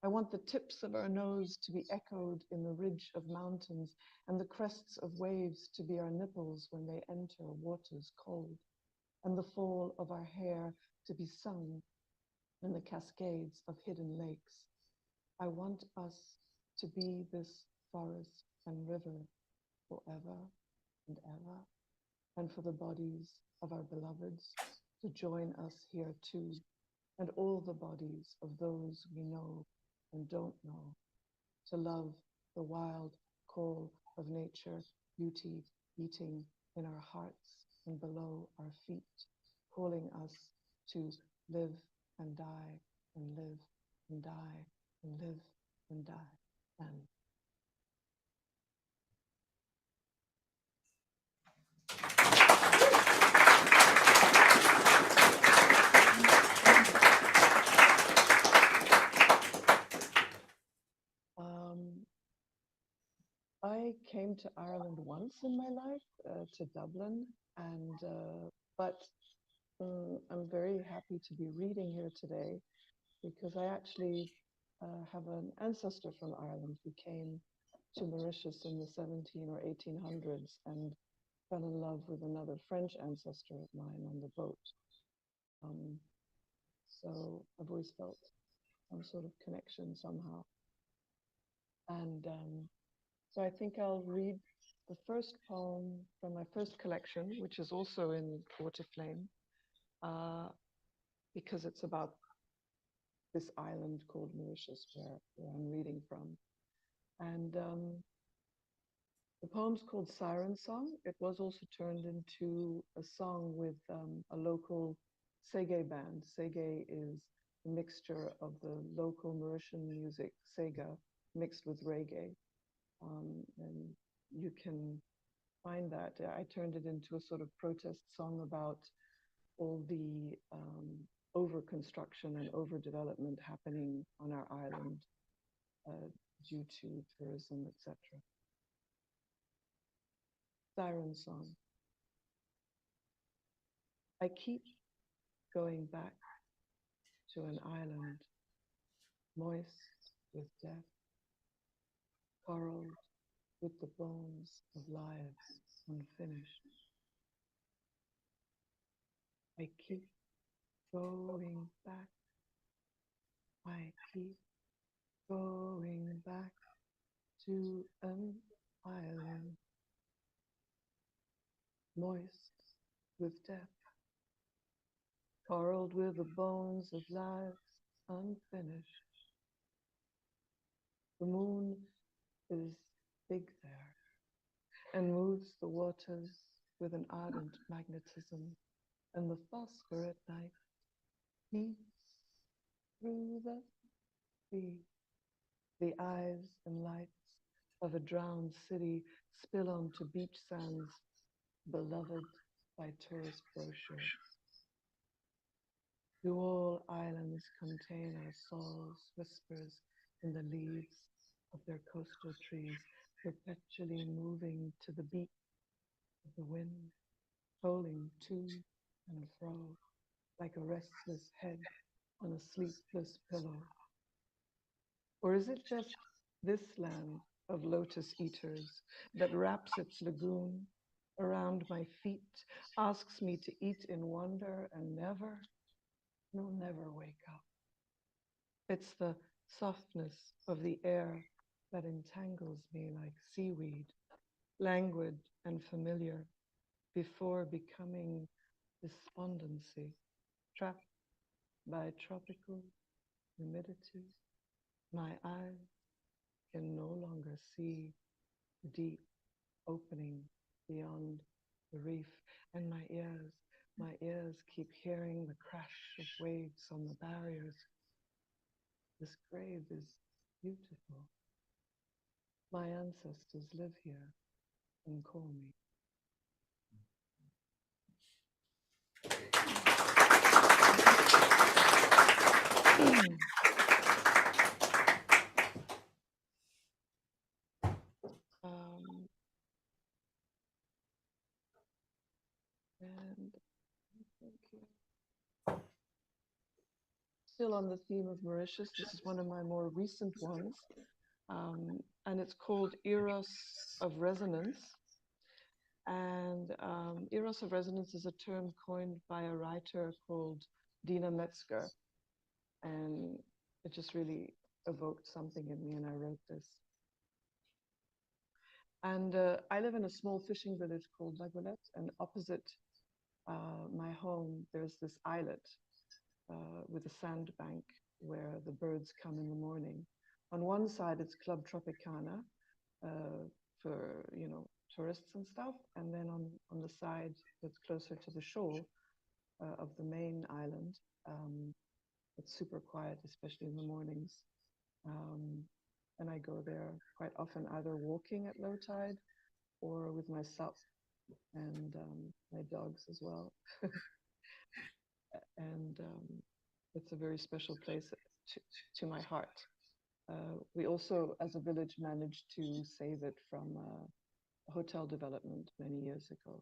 I want the tips of our nose to be echoed in the ridge of mountains, and the crests of waves to be our nipples when they enter waters cold, and the fall of our hair to be sung in the cascades of hidden lakes. I want us to be this forest and river forever and ever, and for the bodies of our beloveds to join us here too, and all the bodies of those we know and don't know, to love the wild call of nature, beauty beating in our hearts and below our feet, calling us to live and die and live and die and live and die and I came to Ireland once in my life, to Dublin, and but I'm very happy to be reading here today because I actually have an ancestor from Ireland who came to Mauritius in the 17 or 1800s and fell in love with another French ancestor of mine on the boat. So I've always felt some sort of connection somehow. And so I think I'll read the first poem from my first collection, which is also in Waterflame, because it's about this island called Mauritius where I'm reading from. And the poem's called Siren Song. It was also turned into a song with a local Sege band. Sege is a mixture of the local Mauritian music, Sega, mixed with reggae. And you can find that. I turned it into a sort of protest song about all the over-construction and overdevelopment happening on our island due to tourism, etc. Siren Song. I keep going back to an island moist with death, coralled with the bones of lives unfinished. I keep going back. I keep going back to an island moist with death, coralled with the bones of lives unfinished. The moon is big there and moves the waters with an ardent magnetism, and the phosphor at night beats through the sea. The eyes and lights of a drowned city spill onto beach sands, beloved by tourist brochures. Do all islands contain our souls' whispers in the leaves of their coastal trees, perpetually moving to the beat of the wind, rolling to and fro like a restless head on a sleepless pillow? Or is it just this land of lotus eaters that wraps its lagoon around my feet, asks me to eat in wonder and never, no, never wake up? It's the softness of the air that entangles me like seaweed, languid and familiar, before becoming despondency, trapped by tropical humidity. My eyes can no longer see the deep opening beyond the reef, and my ears keep hearing the crash of waves on the barriers. This grave is beautiful. My ancestors live here and call me. And thank you. still on the theme of Mauritius. This is one of my more recent ones, and it's called Eros of Resonance. And Eros of Resonance is a term coined by a writer called Dina Metzger, and it just really evoked something in me, and I wrote this. And I live in a small fishing village called La Golette, and opposite my home, there's this islet with a sandbank where the birds come in the morning. On one side, it's Club Tropicana for, you know, tourists and stuff. And then on the side that's closer to the shore of the main island, it's super quiet, especially in the mornings. And I go there quite often, either walking at low tide or with my sup and my dogs as well. And it's a very special place to my heart. We also, as a village, managed to save it from a hotel development many years ago.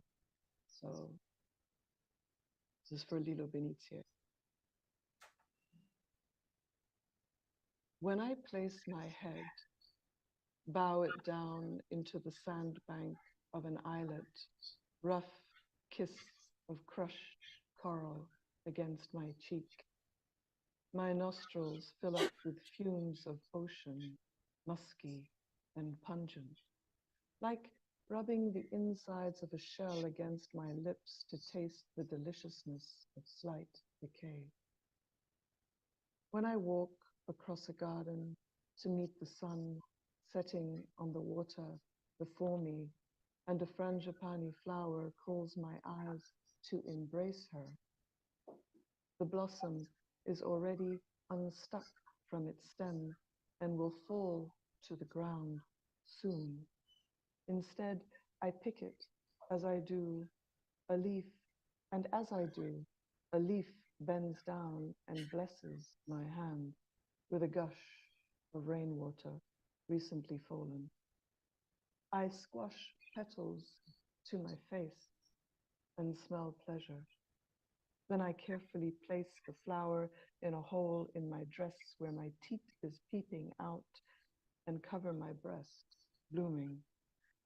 So this is for Lilo Benizie. When I place my head, bow it down into the sandbank of an islet, rough kiss of crushed coral against my cheek. My nostrils fill up with fumes of ocean, musky and pungent, like rubbing the insides of a shell against my lips to taste the deliciousness of slight decay. When I walk across a garden to meet the sun setting on the water before me, and a frangipani flower calls my eyes to embrace her, the blossom is already unstuck from its stem and will fall to the ground soon. Instead, I pick it as I do a leaf, and as I do, a leaf bends down and blesses my hand with a gush of rainwater recently fallen. I squash petals to my face and smell pleasure. Then I carefully place the flower in a hole in my dress where my teat is peeping out and cover my breast, blooming,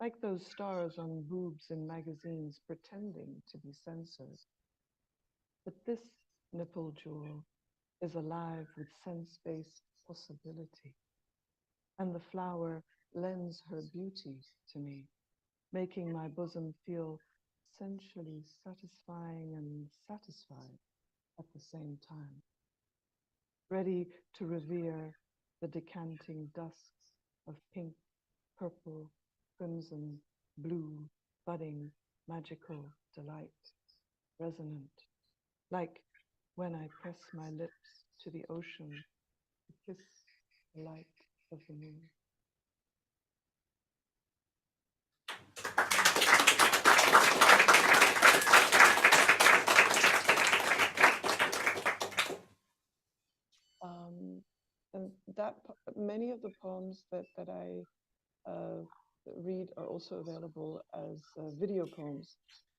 like those stars on boobs in magazines pretending to be censored. But this nipple jewel is alive with sense-based possibility, and the flower lends her beauty to me, making my bosom feel sensually satisfying and satisfied at the same time, ready to revere the decanting dusks of pink, purple, crimson, blue, budding, magical delight, resonant, like when I press my lips to the ocean to kiss the light of the moon. And that many of the poems that I read are also available as video poems,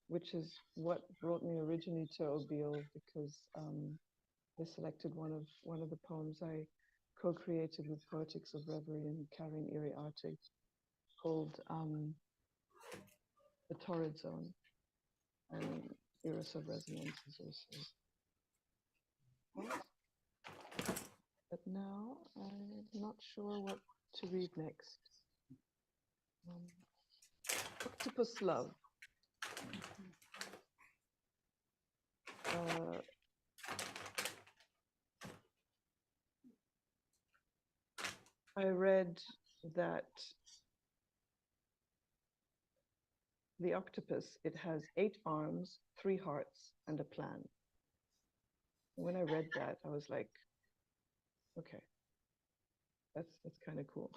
which is what brought me originally to Obeel, because they selected one of the poems I co-created with Poetics of Reverie and Karine Iriarte, called The Torrid Zone, and Eros of Resonance is also. But now I'm not sure what to read next. Octopus Love. I read that the octopus, it has 8 arms, 3 hearts, and a plan. When I read that, I was like, okay, that's kind of cool.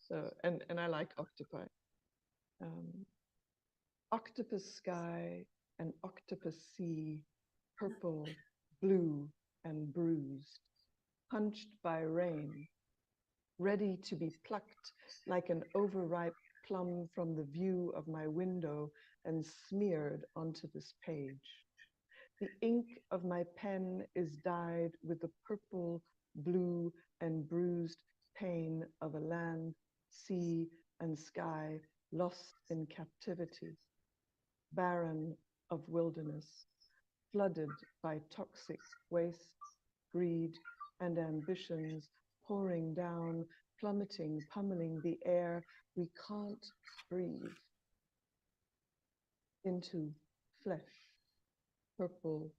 So, and I like octopi. Octopus sky and octopus sea, purple, blue, and bruised, punched by rain, ready to be plucked like an overripe plum from the view of my window and smeared onto this page. The ink of my pen is dyed with the purple, blue, and bruised pain of a land, sea, and sky lost in captivity, barren of wilderness, flooded by toxic waste, greed, and ambitions pouring down, plummeting, pummeling the air we can't breathe, into flesh, purple,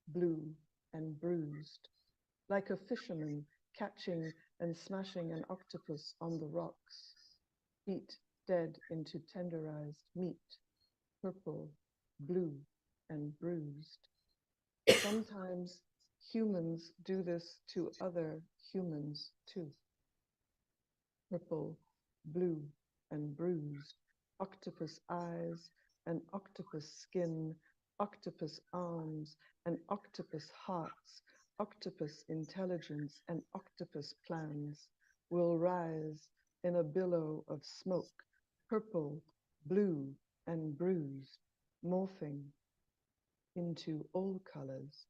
blue, and bruised, like a fisherman catching and smashing an octopus on the rocks, beat dead into tenderized meat, purple, blue, and bruised. Sometimes humans do this to other humans too. Purple, blue, and bruised, octopus eyes and octopus skin, octopus arms and octopus hearts, octopus intelligence and octopus plans will rise in a billow of smoke, purple, blue, and bruised, morphing into all colors,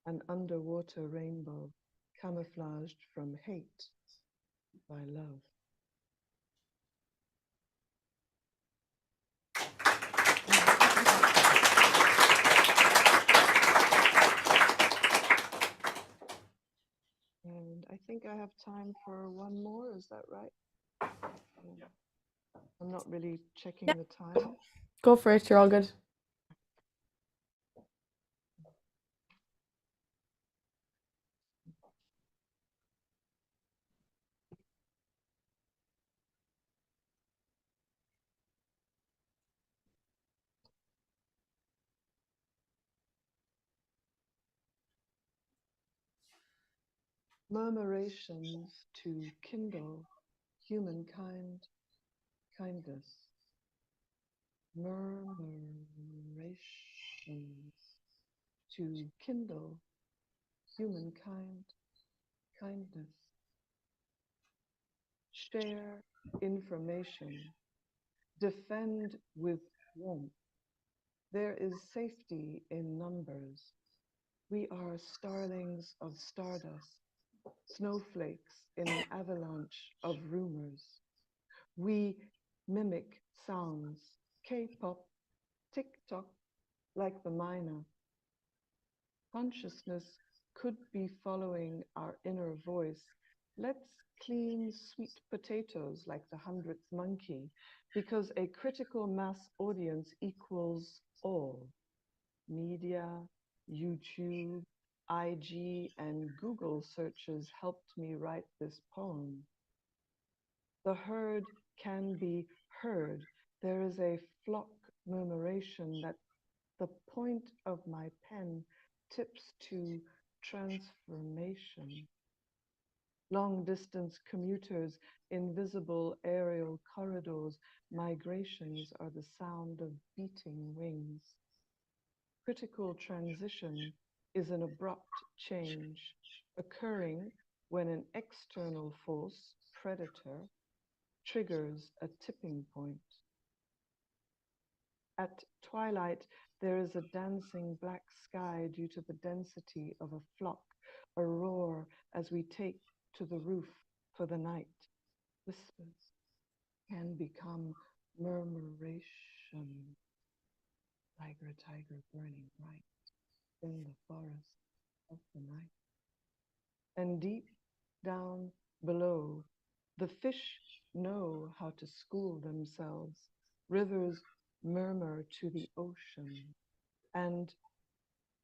an underwater rainbow camouflaged from hate by love. And I think I have time for one more, is that right? I'm not really checking the time.
Go for it, you're all good.
Murmurations to kindle humankind kindness. Murmurations to kindle humankind kindness. Share information. Defend with warmth. There is safety in numbers. We are starlings of stardust, snowflakes in an avalanche of rumors. We mimic sounds, K-pop, TikTok, like the miner. Consciousness could be following our inner voice. Let's clean sweet potatoes like the 100th monkey, because a critical mass audience equals all. Media, YouTube, IG, and Google searches helped me write this poem. The herd can be heard. There is a flock murmuration that the point of my pen tips to transformation. Long distance commuters, invisible aerial corridors, migrations are the sound of beating wings. Critical transition is an abrupt change occurring when an external force, predator, triggers a tipping point. At twilight, there is a dancing black sky due to the density of a flock, a roar as we take to the roof for the night. Whispers can become murmuration. Tiger, tiger, burning bright in the forest of the night. And deep down below, the fish know how to school themselves. Rivers murmur to the ocean. And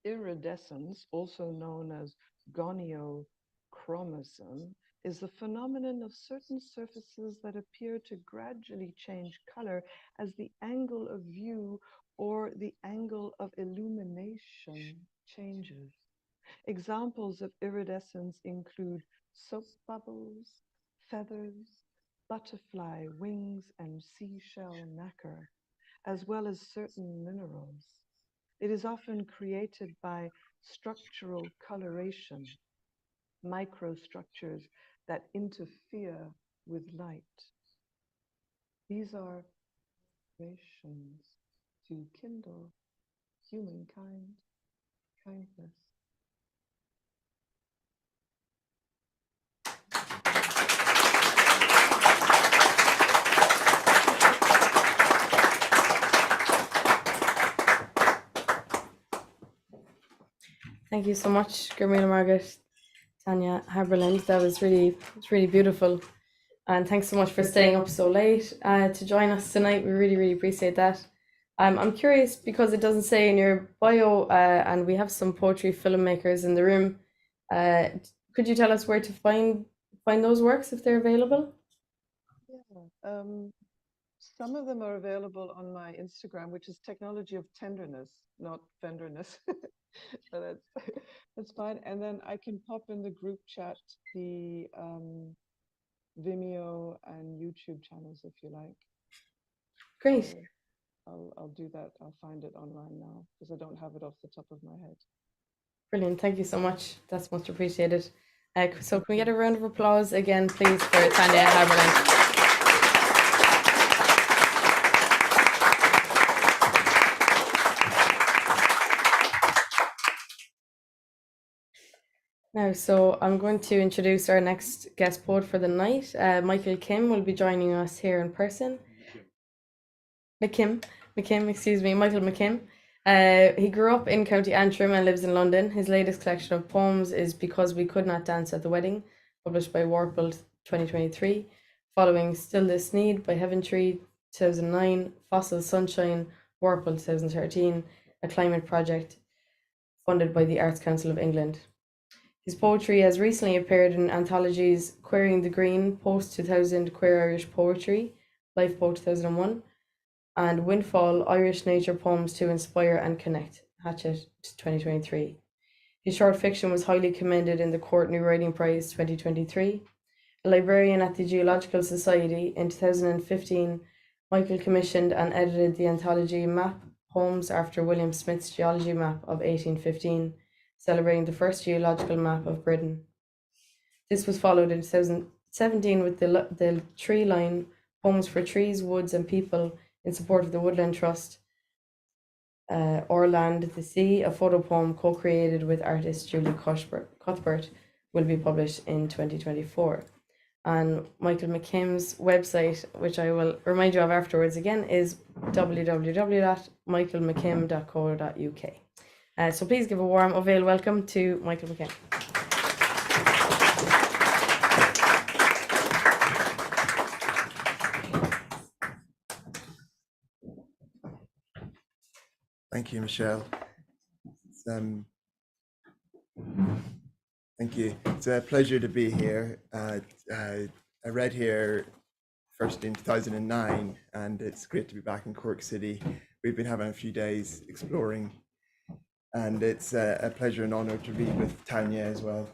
iridescence, also known as goniochromism, is the phenomenon of certain surfaces that appear to gradually change color as the angle of view or the angle of illumination changes. Examples of iridescence include soap bubbles, feathers, butterfly wings, and seashell nacre, as well as certain minerals. It is often created by structural coloration, microstructures that interfere with light. These are creations to kindle humankind kindness.
Thank you so much, Gurmila Margaret, Tania Haberland. That was really beautiful. And thanks so much for staying up so late to join us tonight. We really appreciate that. I'm curious because it doesn't say in your bio, and we have some poetry filmmakers in the room. Could you tell us where to find those works if they're available?
Yeah, some of them are available on my Instagram, which is Technology of Tenderness, not Fenderness. But that's fine. And then I can pop in the group chat the Vimeo and YouTube channels if you like.
Great.
So I'll do that. I'll find it online now because I don't have it off the top of my head.
Brilliant. Thank you so much. That's much appreciated. So can we get a round of applause again, please, for Tania Haberland? Now, so I'm going to introduce our next guest poet for the night. McKimm will be joining us here in person. McKimm, Michael McKimm. He grew up in County Antrim and lives in London. His latest collection of poems is Because We Could Not Dance at the Wedding, published by Warple 2023, following Still This Need by Heaven Tree 2009, Fossil Sunshine, Warple 2013, a climate project funded by the Arts Council of England. His poetry has recently appeared in anthologies Queering the Green, Post 2000 Queer Irish Poetry, Life Poet 2001, and Windfall, Irish Nature Poems to Inspire and Connect, Hatchet 2023. His short fiction was highly commended in the Court New Writing Prize 2023. A librarian at the Geological Society, in 2015, Michael commissioned and edited the anthology Map Poems after William Smith's geology map of 1815, celebrating the first geological map of Britain. This was followed in 2017 with the Tree Line, Poems for Trees, Woods and People in support of the Woodland Trust, Or Land, the Sea, a photo poem co-created with artist Julie Cuthbert, will be published in 2024. And Michael McKimm's website, which I will remind you of afterwards again, is www.michaelmckimm.co.uk. So please give a warm Avail welcome to Michael McKimm.
Thank you, Michelle. Thank you. It's a pleasure to be here. I read here first in 2009, and it's great to be back in Cork City. We've been having a few days exploring, and it's a pleasure and honor to read with Tania as well.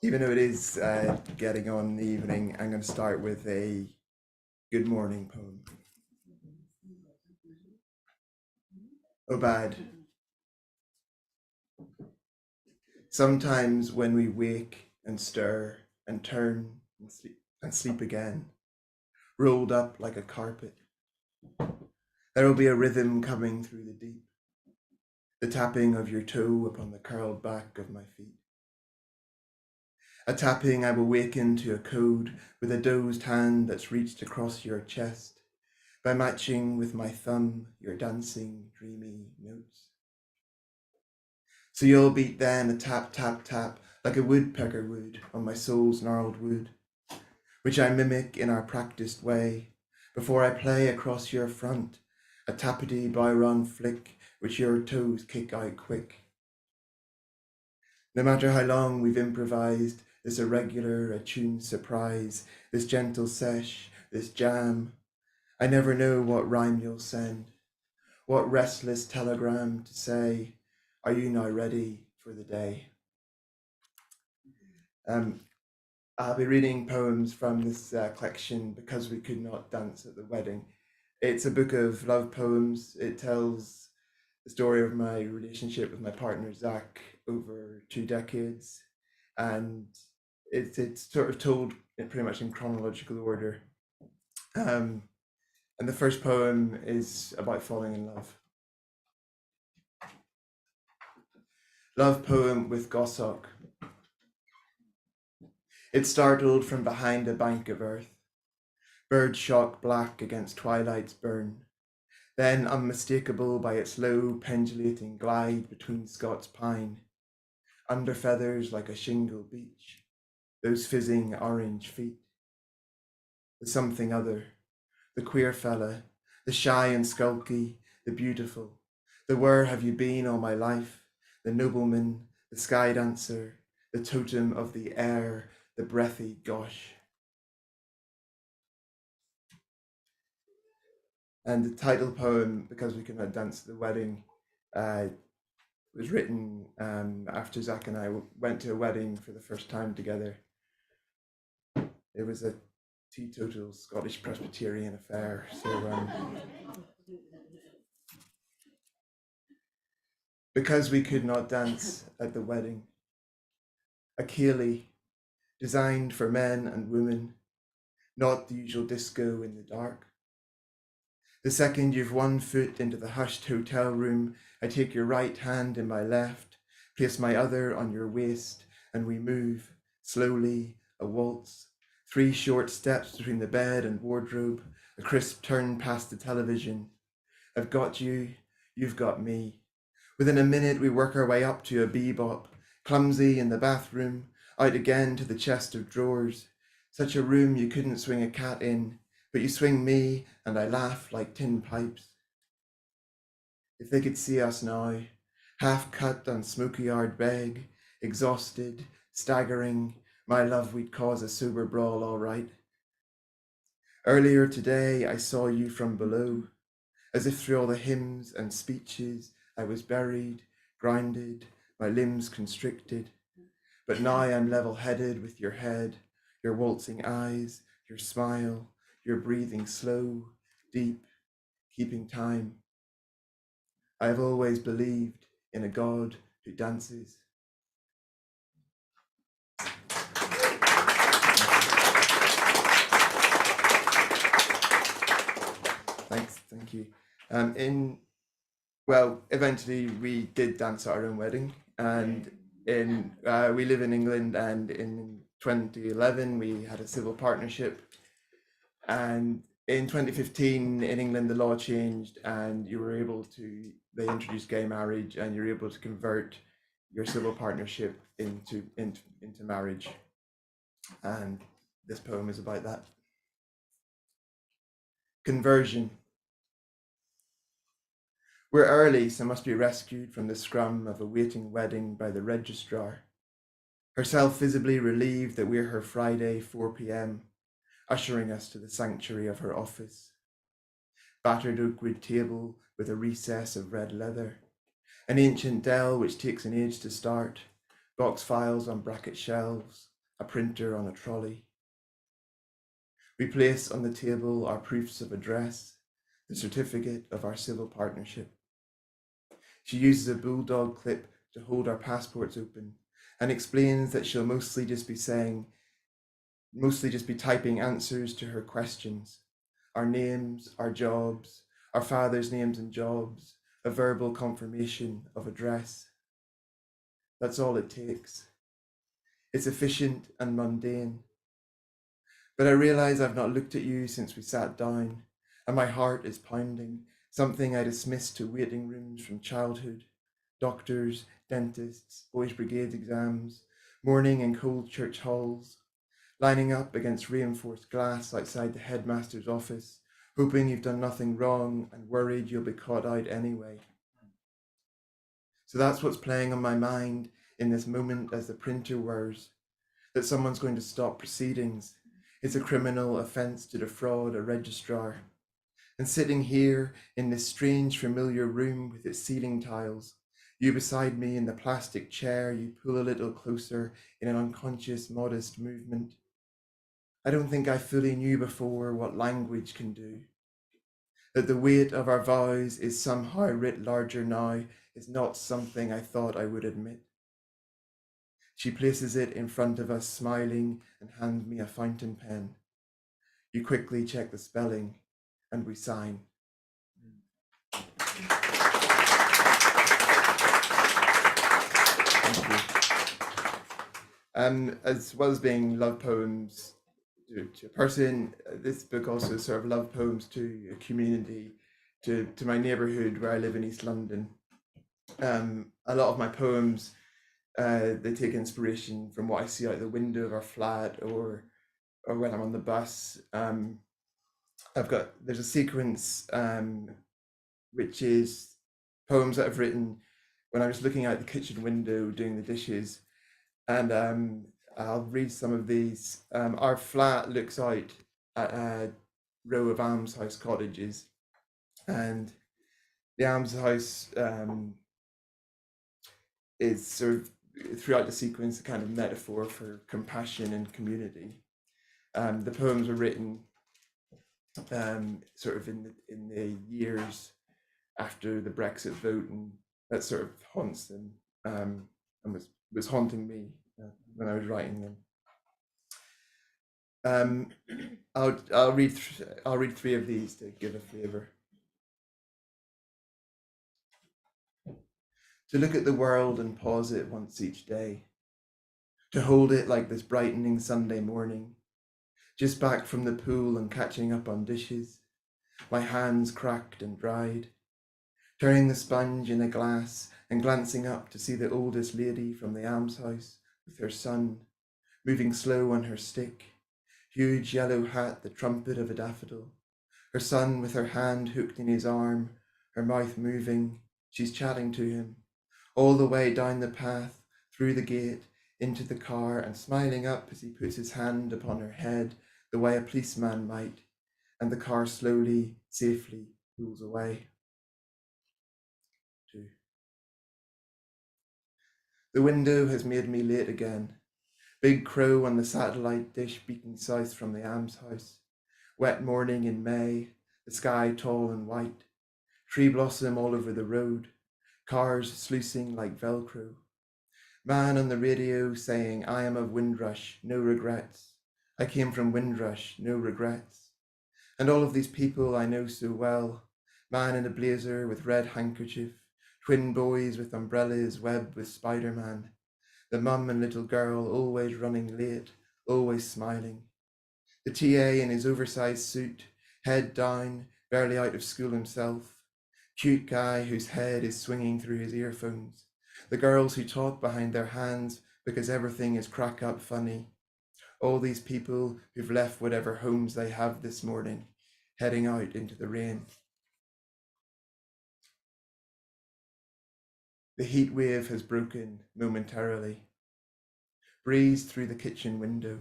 Even though it is getting on in the evening, I'm going to start with a good morning poem. Obad. Sometimes when we wake and stir and turn and sleep again, rolled up like a carpet, there will be a rhythm coming through the deep, the tapping of your toe upon the curled back of my feet. A tapping I will waken to a code with a dozed hand that's reached across your chest by matching with my thumb your dancing, dreamy notes. So you'll beat then a tap, tap, tap, like a woodpecker would on my soul's gnarled wood, which I mimic in our practiced way, before I play across your front, a tappity by-run flick, which your toes kick out quick. No matter how long we've improvised, this irregular, attuned surprise, this gentle sesh, this jam, I never know what rhyme you'll send, what restless telegram to say, are you now ready for the day? I'll be reading poems from this collection, Because We Could Not Dance at the Wedding. It's a book of love poems. It tells the story of my relationship with my partner, Zach, over 2 decades. And it's sort of told pretty much in chronological order. And the first poem is about falling in love. Love poem with Goshawk. It startled from behind a bank of earth. Bird shock black against twilight's burn. Then unmistakable by its low pendulating glide between Scots pine. Under feathers like a shingle beach. Those fizzing orange feet. The something other. The queer fella. The shy and skulky. The beautiful. The where have you been all my life? The nobleman. The sky dancer. The totem of the air. The breathy gosh. And the title poem, Because We Could Not Dance at the Wedding, was written after Zach and I went to a wedding for the first time together. It was a teetotal Scottish Presbyterian affair. So, because we could not dance at the wedding, a ceilidh designed for men and women, not the usual disco in the dark. The second you've one foot into the hushed hotel room, I take your right hand in my left, place my other on your waist, and we move, slowly, a waltz, 3 short steps between the bed and wardrobe, a crisp turn past the television. I've got you, you've got me. Within a minute we work our way up to a bebop, clumsy in the bathroom, out again to the chest of drawers. Such a room you couldn't swing a cat in, but you swing me and I laugh like tin pipes. If they could see us now, half cut on smoky yard beg, exhausted, staggering, my love, we'd cause a sober brawl, all right. Earlier today I saw you from below, as if through all the hymns and speeches I was buried, grounded, my limbs constricted. But now I'm level-headed with your head, your waltzing eyes, your smile, your breathing slow, deep, keeping time. I have always believed in a God who dances. Thanks, thank you. Eventually we did dance at our own wedding, and we live in England, and in 2011 we had a civil partnership, and in 2015 in England the law changed and they introduced gay marriage, and you're able to convert your civil partnership into marriage, and this poem is about that. Conversion. We're early, so must be rescued from the scrum of a waiting wedding by the registrar, herself visibly relieved that we're her Friday 4 p.m, ushering us to the sanctuary of her office. Battered oakwood table with a recess of red leather, an ancient Dell which takes an age to start, box files on bracket shelves, a printer on a trolley. We place on the table our proofs of address, the certificate of our civil partnership. She uses a bulldog clip to hold our passports open and explains that she'll mostly just be typing answers to her questions, our names, our jobs, our father's names and jobs, a verbal confirmation of address. That's all it takes. It's efficient and mundane. But I realize I've not looked at you since we sat down, and my heart is pounding, something I dismissed to waiting rooms from childhood, doctors, dentists, boys' brigade exams, morning in cold church halls, lining up against reinforced glass outside the headmaster's office, hoping you've done nothing wrong and worried you'll be caught out anyway. So that's what's playing on my mind in this moment as the printer whirs, that someone's going to stop proceedings. It's a criminal offence to defraud a registrar. And sitting here in this strange familiar room with its ceiling tiles, you beside me in the plastic chair, you pull a little closer in an unconscious, modest movement. I don't think I fully knew before what language can do. That the weight of our vows is somehow writ larger now is not something I thought I would admit. She places it in front of us, smiling, and hands me a fountain pen. You quickly check the spelling, and we sign. As well as being love poems to a person, this book also sort of love poems to a community, to my neighbourhood where I live in East London. A lot of my poems, they take inspiration from what I see out the window of our flat or when I'm on the bus. There's a sequence which is poems that I've written when I was looking out the kitchen window doing the dishes, and I'll read some of these. Our flat looks out at a row of almshouse cottages, and the almshouse is sort of throughout the sequence a kind of metaphor for compassion and community. The poems were written sort of in the years after the Brexit vote, and that sort of haunts them, and was haunting me when I was writing them. I'll read 3 of these to give a flavour. To look at the world and pause it once each day, to hold it like this brightening Sunday morning, just back from the pool and catching up on dishes, my hands cracked and dried, turning the sponge in a glass and glancing up to see the oldest lady from the almshouse with her son, moving slow on her stick, huge yellow hat the trumpet of a daffodil, her son with her hand hooked in his arm, her mouth moving, she's chatting to him, all the way down the path, through the gate, into the car, and smiling up as he puts his hand upon her head the way a policeman might, and the car slowly, safely pulls away. 2. The window has made me late again. Big crow on the satellite dish beating south from the almshouse. Wet morning in May, the sky tall and white. Tree blossom all over the road. Cars sluicing like Velcro. Man on the radio saying, I am of Windrush, no regrets. I came from Windrush, no regrets. And all of these people I know so well. Man in a blazer with red handkerchief. Twin boys with umbrellas webbed with Spider-Man. The mum and little girl always running late, always smiling. The TA in his oversized suit, head down, barely out of school himself. Cute guy whose head is swinging through his earphones. The girls who talk behind their hands because everything is crack up funny. All these people who've left whatever homes they have this morning, heading out into the rain. The heat wave has broken momentarily. Breeze through the kitchen window.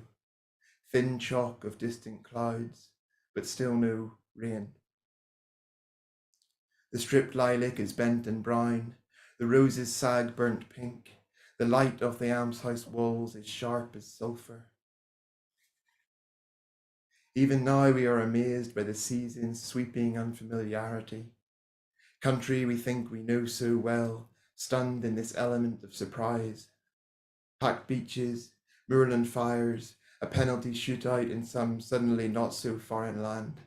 Thin chalk of distant clouds, but still no rain. The stripped lilac is bent and brown. The roses sag burnt pink. The light of the almshouse walls is sharp as sulphur. Even now we are amazed by the season's sweeping unfamiliarity. Country we think we know so well, stunned in this element of surprise. Packed beaches, moorland fires, a penalty shootout in some suddenly not so foreign land.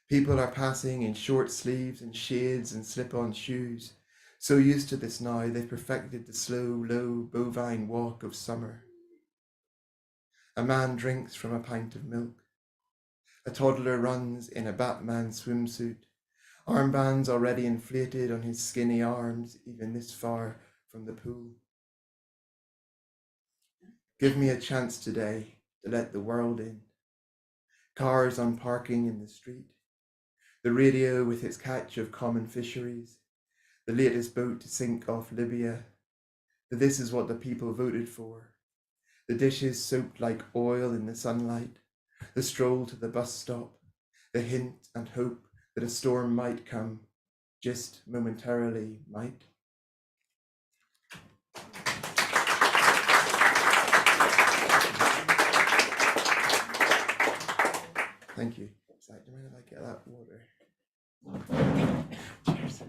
People are passing in short sleeves and shades and slip-on shoes. So used to this now, they've perfected the slow, low, bovine walk of summer. A man drinks from a pint of milk. A toddler runs in a Batman swimsuit, armbands already inflated on his skinny arms, even this far from the pool. Give me a chance today to let the world in. Cars on parking in the street. The radio with its catch of common fisheries. The latest boat to sink off Libya. This is what the people voted for. The dishes soaked like oil in the sunlight. The stroll to the bus stop. The hint and hope that a storm might come, just momentarily might. Thank you. Zach, do you mind if I get that water? Cheers.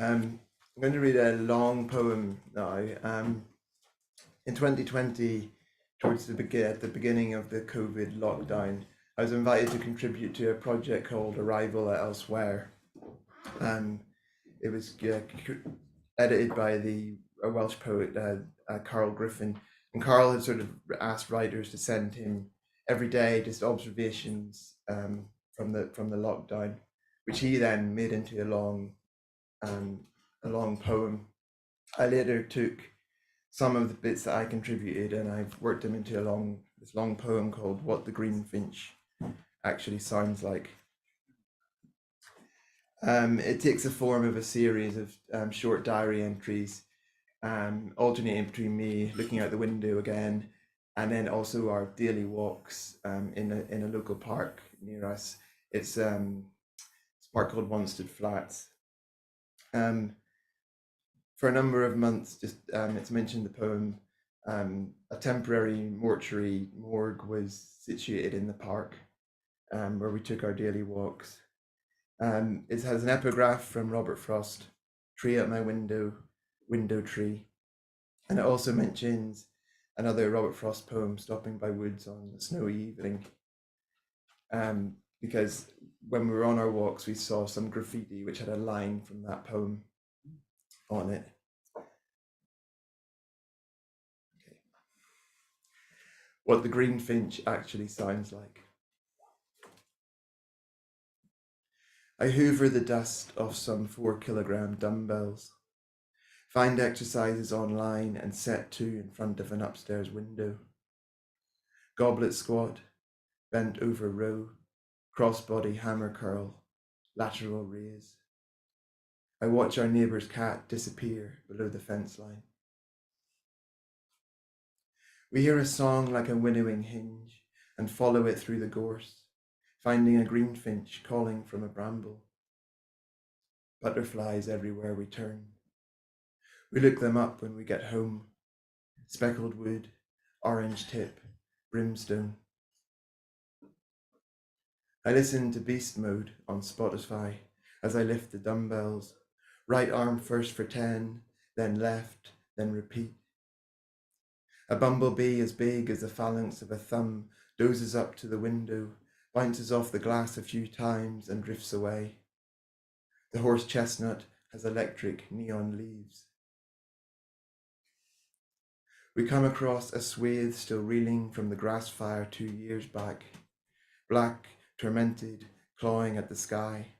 I'm going to read a long poem now. In 2020, at the beginning of the COVID lockdown, I was invited to contribute to a project called Arrival at Elsewhere. It was edited by a Welsh poet, Carl Griffin, and Carl had sort of asked writers to send him every day just observations from the lockdown, which he then made into a long poem. I later took some of the bits that I contributed and I've worked them into this long poem called What the Greenfinch Actually Sounds Like. It takes the form of a series of short diary entries, alternating between me looking out the window again, and then also our daily walks in a local park near us. It's a park called Wanstead Flats. For a number of months, just it's mentioned in the poem, a temporary morgue was situated in the park where we took our daily walks. It has an epigraph from Robert Frost, "Tree at my window, window tree." And it also mentions another Robert Frost poem, "Stopping by woods on a snowy evening." Because when we were on our walks, we saw some graffiti which had a line from that poem on it. Okay. What the greenfinch actually sounds like. I hoover the dust off some 4-kilogram dumbbells, find exercises online and set 2 in front of an upstairs window. Goblet squat, bent over row, crossbody hammer curl, lateral raise. I watch our neighbour's cat disappear below the fence line. We hear a song like a winnowing hinge and follow it through the gorse, finding a greenfinch calling from a bramble. Butterflies everywhere we turn. We look them up when we get home. Speckled wood, orange tip, brimstone. I listen to Beast Mode on Spotify as I lift the dumbbells. Right arm first for 10, then left, then repeat. A bumblebee as big as the phalanx of a thumb dozes up to the window, bounces off the glass a few times and drifts away. The horse chestnut has electric neon leaves. We come across a swathe still reeling from the grass fire 2 years back, black, tormented, clawing at the sky.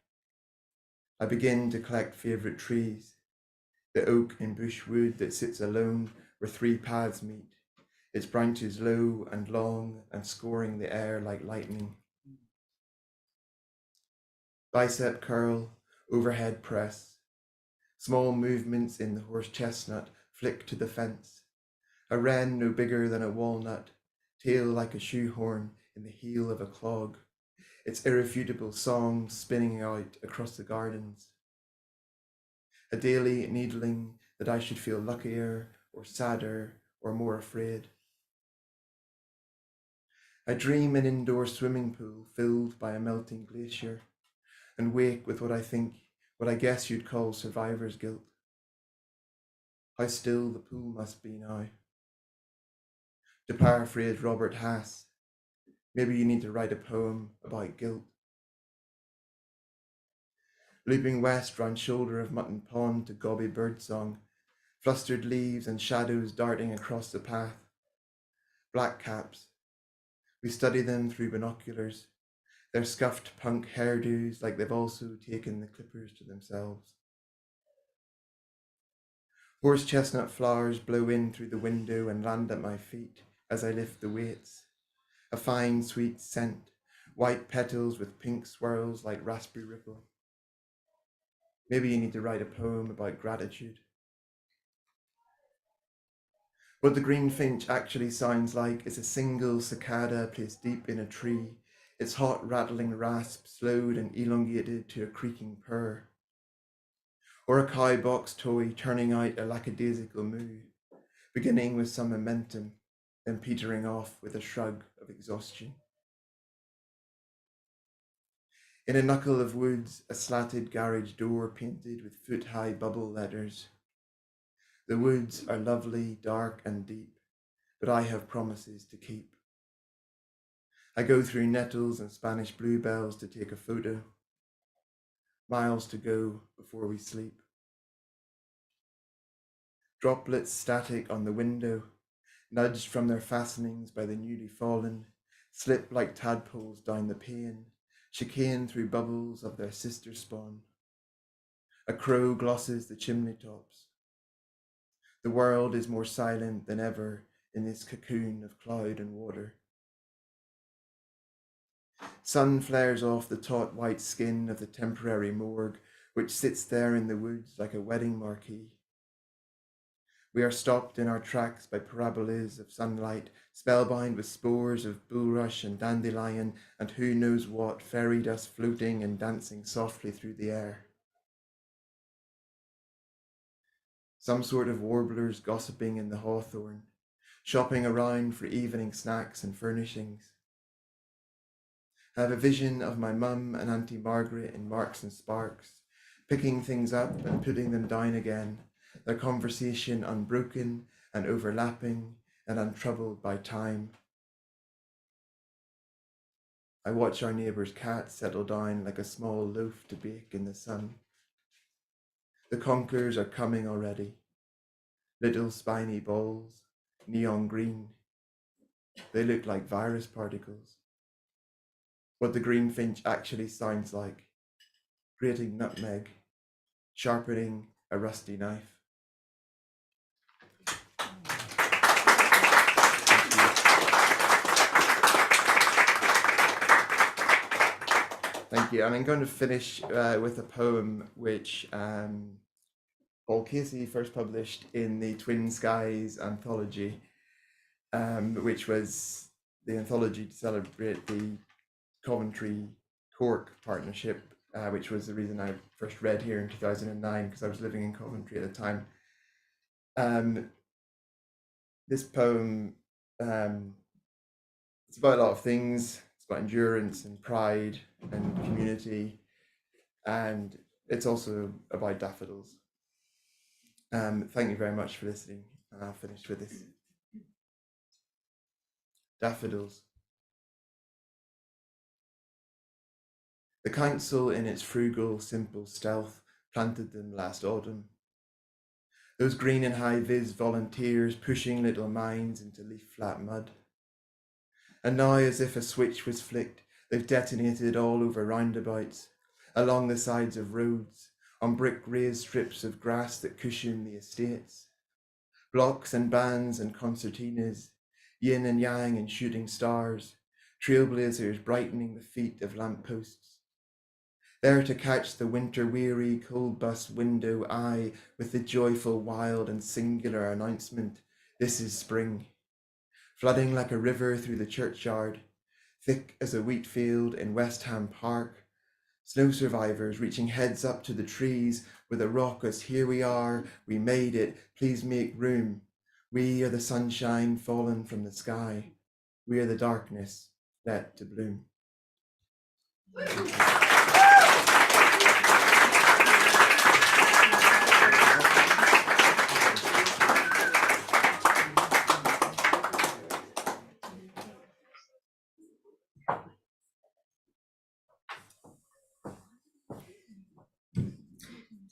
I begin to collect favourite trees, the oak in bush wood that sits alone where 3 paths meet, its branches low and long and scoring the air like lightning. Bicep curl, overhead press, small movements in the horse chestnut flick to the fence, a wren no bigger than a walnut, tail like a shoehorn in the heel of a clog, its irrefutable song spinning out across the gardens. A daily needling that I should feel luckier or sadder or more afraid. I dream an indoor swimming pool filled by a melting glacier and wake with what I guess you'd call survivor's guilt. How still the pool must be now. To paraphrase Robert Hass, maybe you need to write a poem about guilt. Looping west round shoulder of Mutton Pond to gobby birdsong, flustered leaves and shadows darting across the path. Black caps. We study them through binoculars, their scuffed punk hairdos like they've also taken the clippers to themselves. Horse chestnut flowers blow in through the window and land at my feet as I lift the weights. A fine, sweet scent, white petals with pink swirls like raspberry ripple. Maybe you need to write a poem about gratitude. What the greenfinch actually sounds like is a single cicada placed deep in a tree, its hot rattling rasp slowed and elongated to a creaking purr. Or a cowbox toy turning out a lackadaisical moo, beginning with some momentum, then petering off with a shrug of exhaustion. In a knuckle of woods, a slatted garage door painted with foot-high bubble letters. The woods are lovely, dark and deep, but I have promises to keep. I go through nettles and Spanish bluebells to take a photo. Miles to go before we sleep. Droplets static on the window, nudged from their fastenings by the newly fallen, slip like tadpoles down the pane, chicane through bubbles of their sister spawn. A crow glosses the chimney tops. The world is more silent than ever in this cocoon of cloud and water. Sun flares off the taut white skin of the temporary morgue, which sits there in the woods like a wedding marquee. We are stopped in our tracks by parabolas of sunlight, spellbound with spores of bulrush and dandelion, and who knows what fairy dust floating and dancing softly through the air. Some sort of warblers gossiping in the hawthorn, shopping around for evening snacks and furnishings. I have a vision of my mum and Auntie Margaret in Marks and Sparks, picking things up and putting them down again, their conversation unbroken and overlapping and untroubled by time. I watch our neighbour's cat settle down like a small loaf to bake in the sun. The conkers are coming already. Little spiny balls, neon green. They look like virus particles. What the greenfinch actually sounds like. Grating nutmeg, sharpening a rusty knife. Thank you. And I'm going to finish with a poem which Paul Casey first published in the Twin Skies anthology, which was the anthology to celebrate the Coventry-Cork partnership, which was the reason I first read here in 2009, because I was living in Coventry at the time. This poem, it's about a lot of things. It's about endurance and pride and community, and it's also about daffodils. Thank you very much for listening, and I'll finish with this. Daffodils. The council, in its frugal, simple stealth, planted them last autumn. Those green and high-vis volunteers pushing little minds into leaf-flat mud. And now, as if a switch was flicked, they've detonated all over roundabouts, along the sides of roads, on brick-raised strips of grass that cushion the estates. Blocks and bands and concertinas, yin and yang and shooting stars, trailblazers brightening the feet of lampposts. There to catch the winter-weary, cold-bus window eye with the joyful, wild and singular announcement, this is spring. Flooding like a river through the churchyard, thick as a wheat field in West Ham Park. Snow survivors reaching heads up to the trees with a raucous, here we are, we made it, please make room. We are the sunshine fallen from the sky. We are the darkness let to bloom.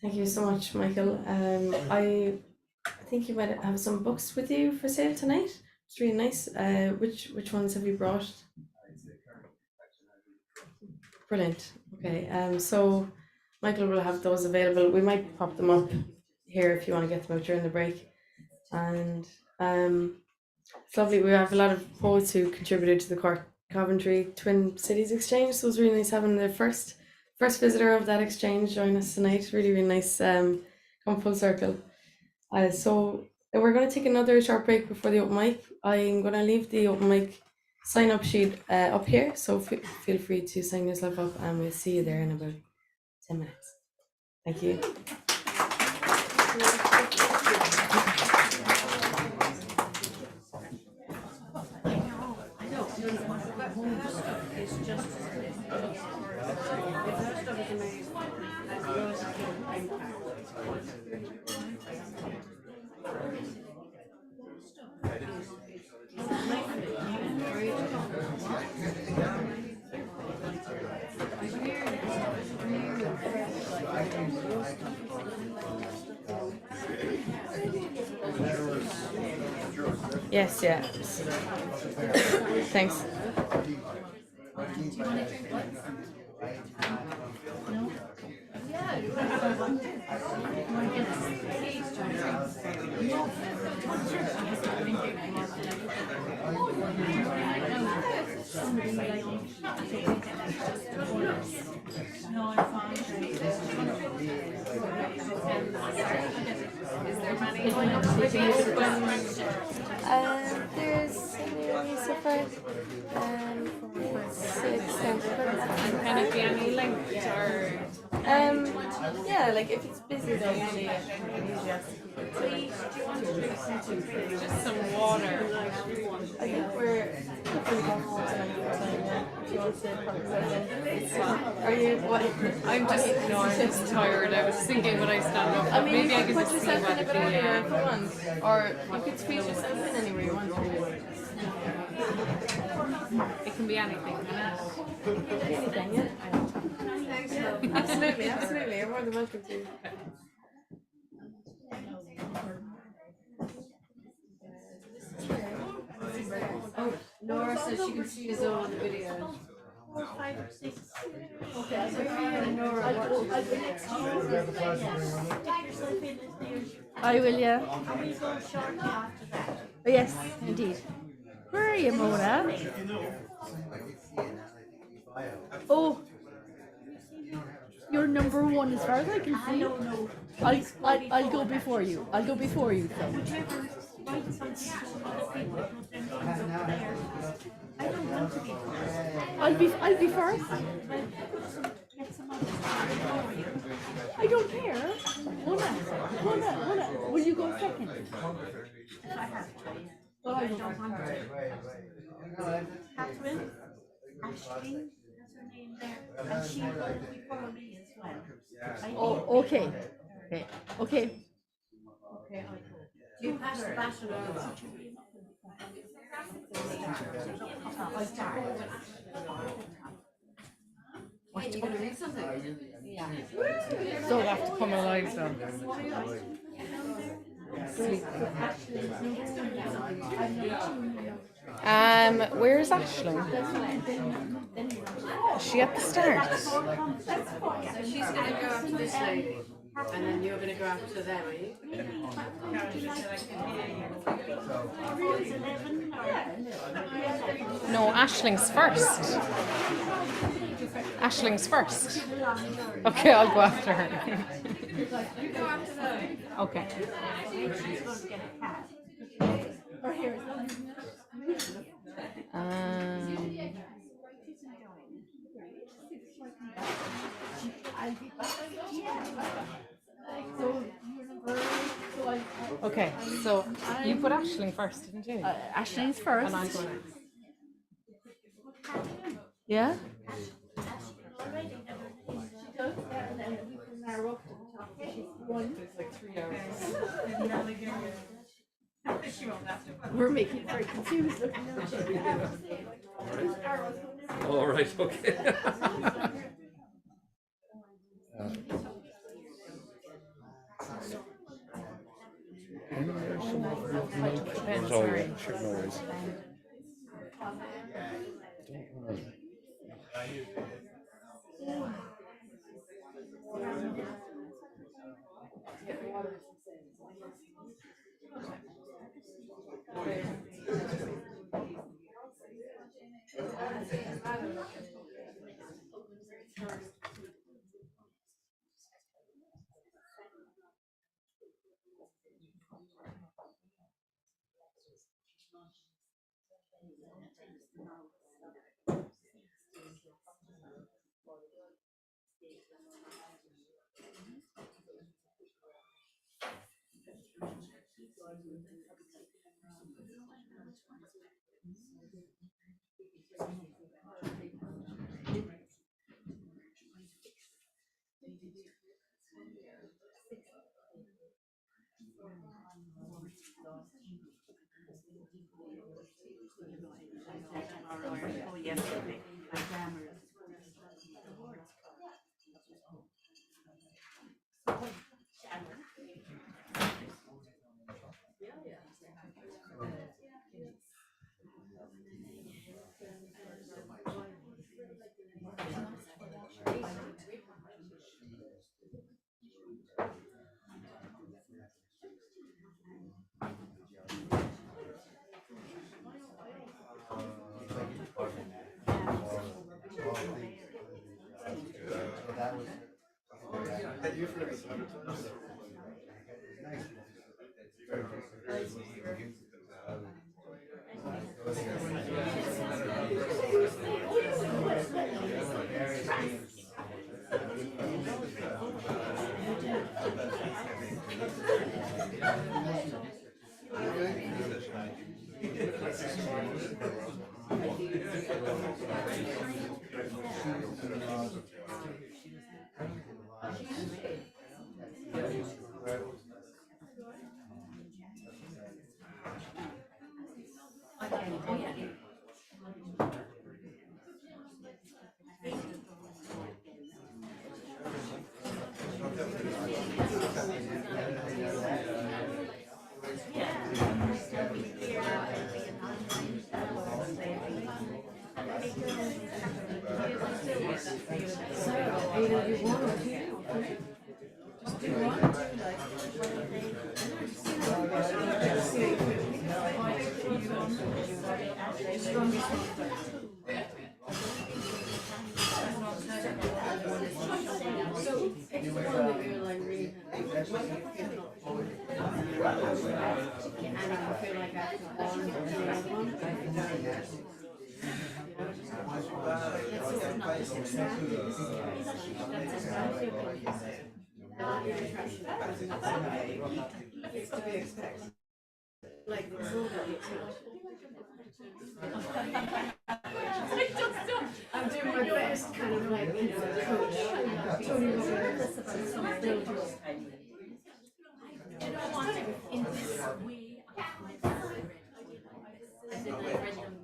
Thank you so much, Michael. I think you might have some books with you for sale tonight. It's really nice. Which ones have you brought? Brilliant. Okay. So Michael will have those available. We might pop them up here if you want to get them out during the break. And it's lovely. We have a lot of poets who contributed to the Cork Coventry Twin Cities Exchange. So it was really nice having the first visitor of that exchange join us tonight. Really, really nice. Come full circle. So we're going to take another short break before the open mic. I'm going to leave the open mic sign up sheet up here. So feel free to sign yourself up, and we'll see you there in about 10 minutes. Thank you. Yes, yeah. Thanks. There's so far 6, 7.
Can it be any length or?
Yeah, like if it's busy, then usually ask to keep it.
Just some water.
I think we're going home tonight. If you want to participate. Are you what?
I'm just tired. I was thinking when I stand up.
I mean,
maybe
you
I
could
can
put
just see
yourself
what
in a
the
bit earlier if you want, or you could squeeze yourself in anywhere you want.
It can be anything, can it?
Anything, yeah. Absolutely, absolutely. You're more than welcome to.
Oh, Laura says she can see us all on the video.
4, 5, 6.
Okay, I'll bring you and Nora watching the video.
I will, yeah.
And we go shortly after that.
Oh, yes, indeed. Where are you, Mona? Oh, you're number 1 as far as I can see. I'll go before you. I'll go before you. So.
I don't want to be first.
I'll be first. I don't care. Mona. Will you go second?
If I have to. Well, I don't want to. Catherine, Ashley, has her name there, and she will before me as well.
Oh, okay. Okay.
Okay, I'll go. You pass the baton on. I'll start.
What, you going to read something?
Yeah.
So we'll have to come alive then.
Where's Aisling? Is she at the start?
So she's going to go after this lady, and then you're going to go after them, are you?
No, Aisling's first. Aisling's first. Okay, I'll go after her. Okay. Okay, so you put Aisling first, didn't you?
Aisling's first.
And I'm going next.
Yeah?
It's like 3 hours.
We're making it very confused.
All right, okay.
Sorry, sure, no worries.
I'm doing my best, kind of like, you know, coach. Tony Robbins, some builders. You don't want it in this way. As in, I read them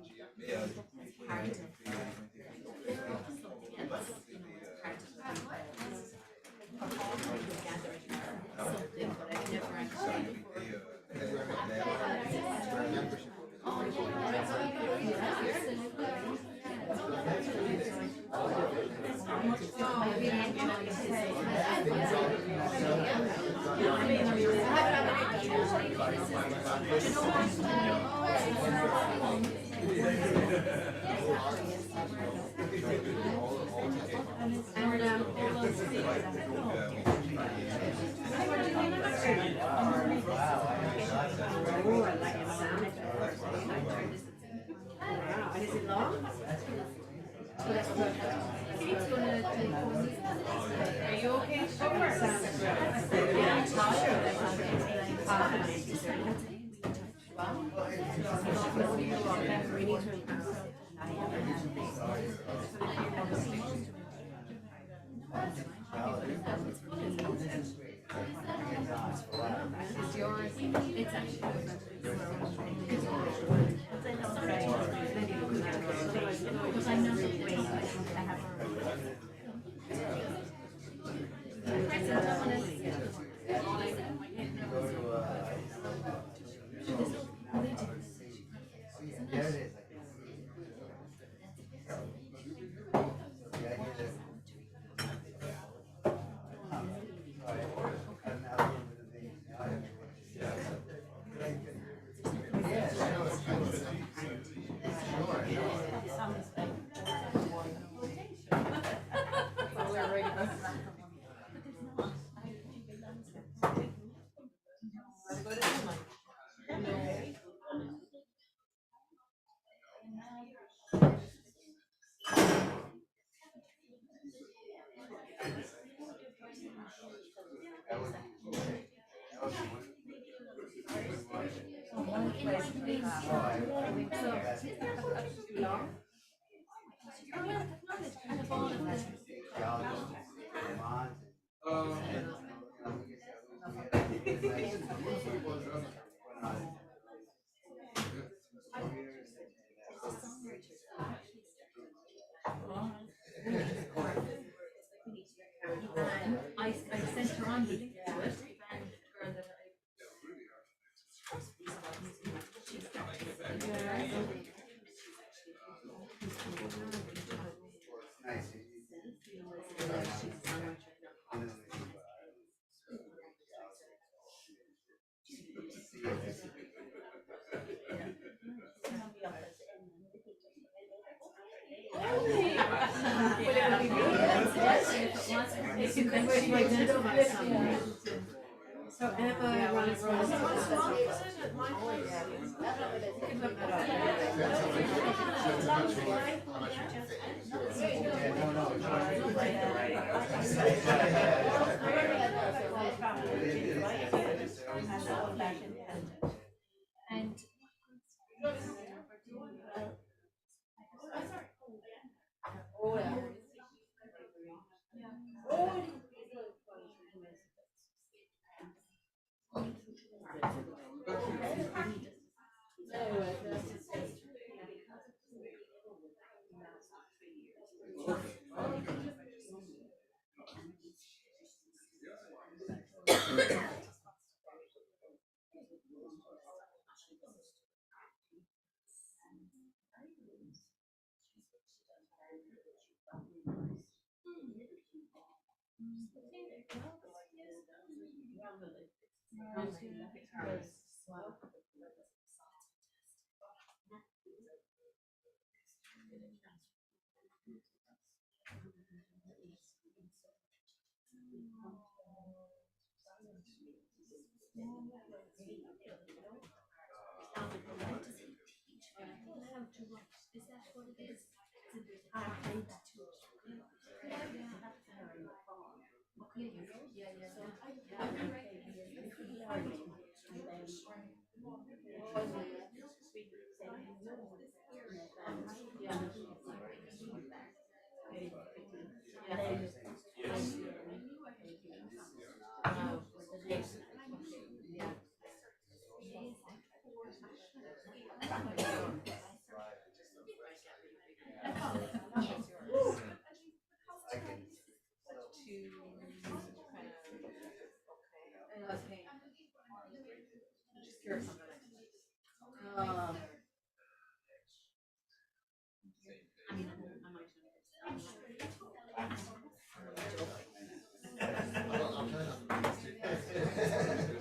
as part of something else. Something, but I never actually. And is it long? Are you okay? It's yours. It's actually because I know the way I have And I sent her on the link to it, and the girl that So Emma runs and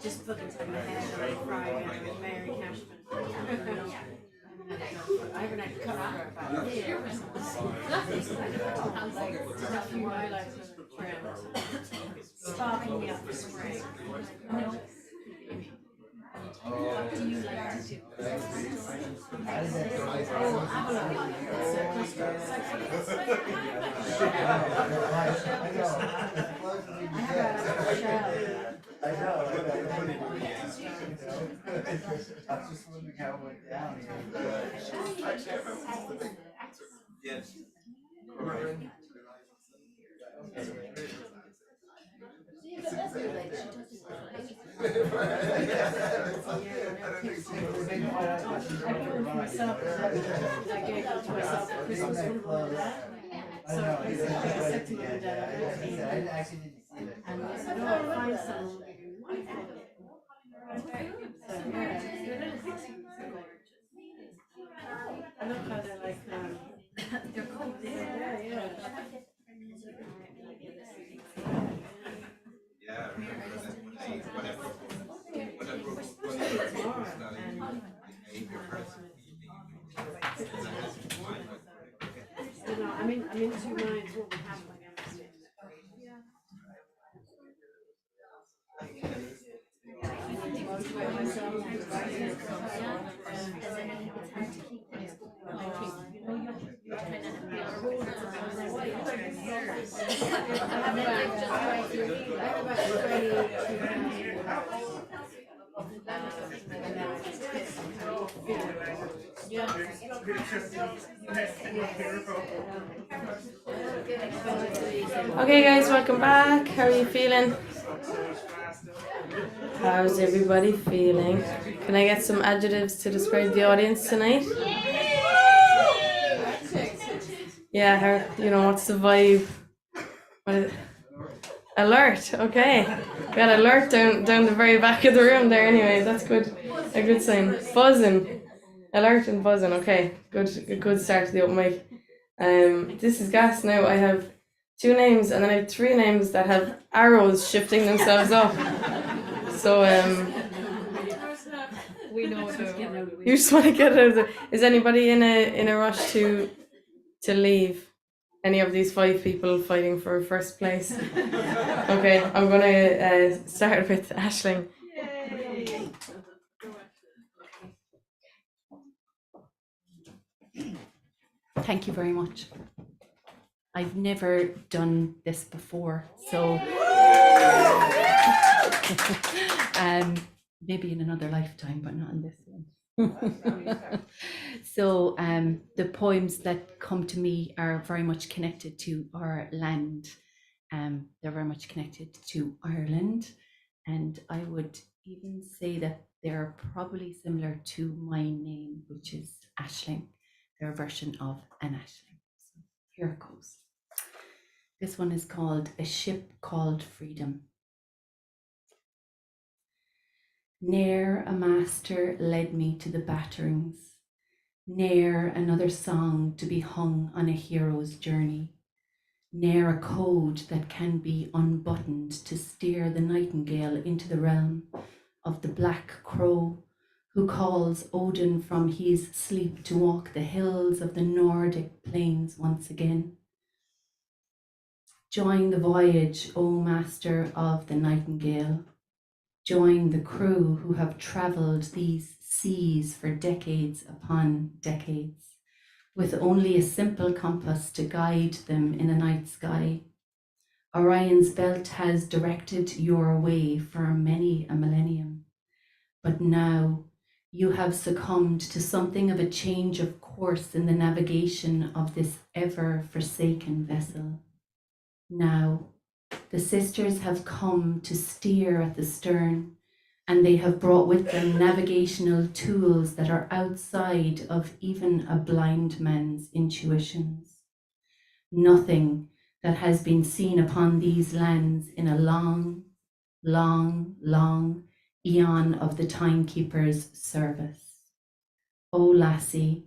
just put it in my head on Friday with Mary Cashman. I haven't had to cut her about a year or something. I was like, a few highlights of the trend. Sparking me up for spring. What do you like to do? Oh, Haberland. It's a cluster. I have a shell.
I know. I was just wondering how it went down. Yes.
I gave them to myself for Christmas. So I said to them that I actually didn't see it. And I said, oh, I'll find some. So yeah, I love how they're like, they're cool. Yeah, yeah. I'm in two minds what would happen.
Okay guys, welcome back. How are you feeling? How's everybody feeling? Can I get some adjectives to describe the audience tonight? Yeah, how, you know, what's the vibe? Alert. Okay. We got alert down the very back of the room there. Anyway, that's good. A good sign. Buzzing. Alert and buzzing. Okay. Good. A good start to the open mic. This is gas now. I have 2 names and then I have 3 names that have arrows shifting themselves up. So
We know what just getting out of the way.
you just want to get out of the. Is anybody in a rush to leave? Any of these 5 people fighting for first place? Okay, I'm gonna start with Aisling.
Thank you very much. I've never done this before, so maybe in another lifetime, but not in this one. So the poems that come to me are very much connected to our land. They're very much connected to Ireland, and I would even say that they're probably similar to my name, which is Aisling. They're a version of an Aisling. So here it goes. This one is called A Ship Called Freedom. Ne'er a master led me to the batterings, ne'er another song to be hung on a hero's journey, ne'er a code that can be unbuttoned to steer the nightingale into the realm of the black crow who calls Odin from his sleep to walk the hills of the Nordic plains once again. Join the voyage, O master of the nightingale. Join the crew who have travelled these seas for decades upon decades, with only a simple compass to guide them in the night sky. Orion's belt has directed your way for many a millennium, but now you have succumbed to something of a change of course in the navigation of this ever-forsaken vessel. Now, the sisters have come to steer at the stern, and they have brought with them navigational tools that are outside of even a blind man's intuitions. Nothing that has been seen upon these lands in a long, long, long eon of the timekeeper's service. O lassie,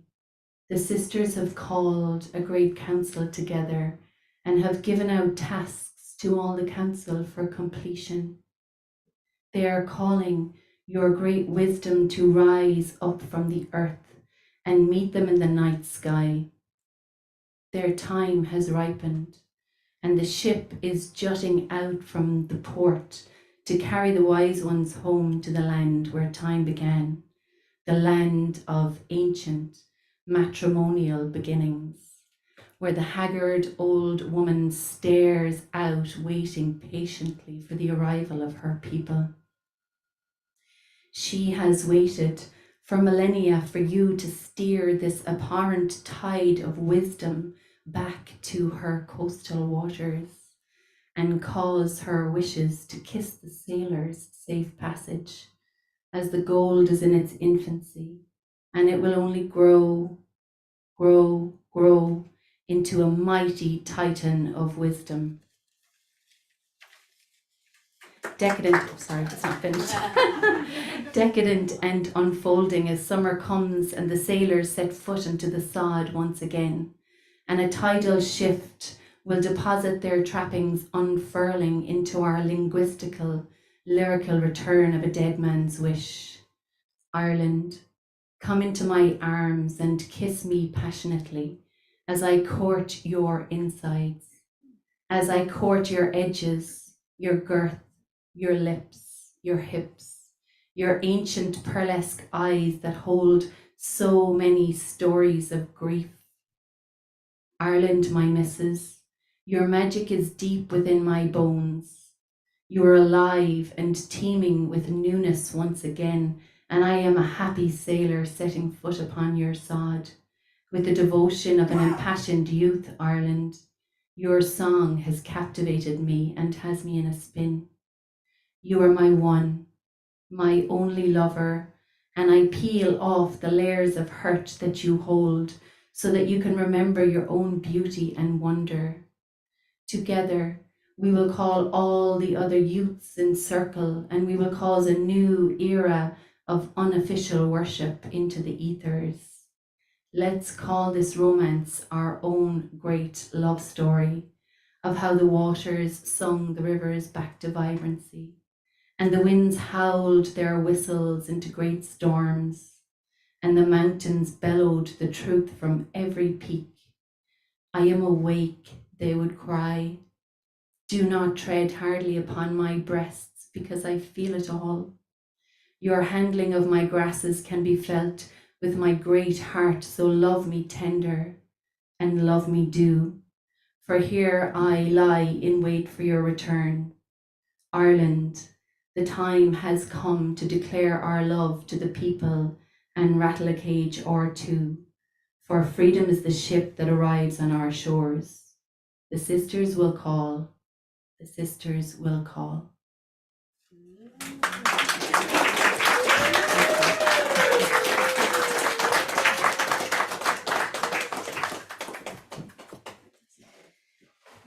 the sisters have called a great council together and have given out tasks to all the council for completion. They are calling your great wisdom to rise up from the earth and meet them in the night sky. Their time has ripened, and the ship is jutting out from the port to carry the wise ones home to the land where time began, the land of ancient matrimonial beginnings, where the haggard old woman stares out, waiting patiently for the arrival of her people. She has waited for millennia for you to steer this apparent tide of wisdom back to her coastal waters and cause her wishes to kiss the sailors' safe passage, as the gold is in its infancy, and it will only grow, grow, grow into a mighty titan of wisdom. Decadent and unfolding as summer comes and the sailors set foot into the sod once again, and a tidal shift will deposit their trappings unfurling into our linguistical, lyrical return of a dead man's wish. Ireland, come into my arms and kiss me passionately as I court your insides, as I court your edges, your girth, your lips, your hips, your ancient pearlesque eyes that hold so many stories of grief. Ireland, my missus, your magic is deep within my bones. You are alive and teeming with newness once again, and I am a happy sailor setting foot upon your sod. With the devotion of an impassioned youth, Ireland, your song has captivated me and has me in a spin. You are my one, my only lover, and I peel off the layers of hurt that you hold so that you can remember your own beauty and wonder. Together,
We will call all the other youths in circle, and we will cause a new era of unofficial worship into the ethers. Let's call this romance our own great love story of how the waters sung the rivers back to vibrancy, and the winds howled their whistles into great storms, and the mountains bellowed the truth from every peak. I am awake, they would cry. Do not tread hardly upon my breasts, because I feel it all. Your handling of my grasses can be felt with my great heart, so love me tender, and love me do. For here I lie in wait for your return. Ireland, the time has come to declare our love to the people and rattle a cage or two. For freedom is the ship that arrives on our shores. The sisters will call, the sisters will call.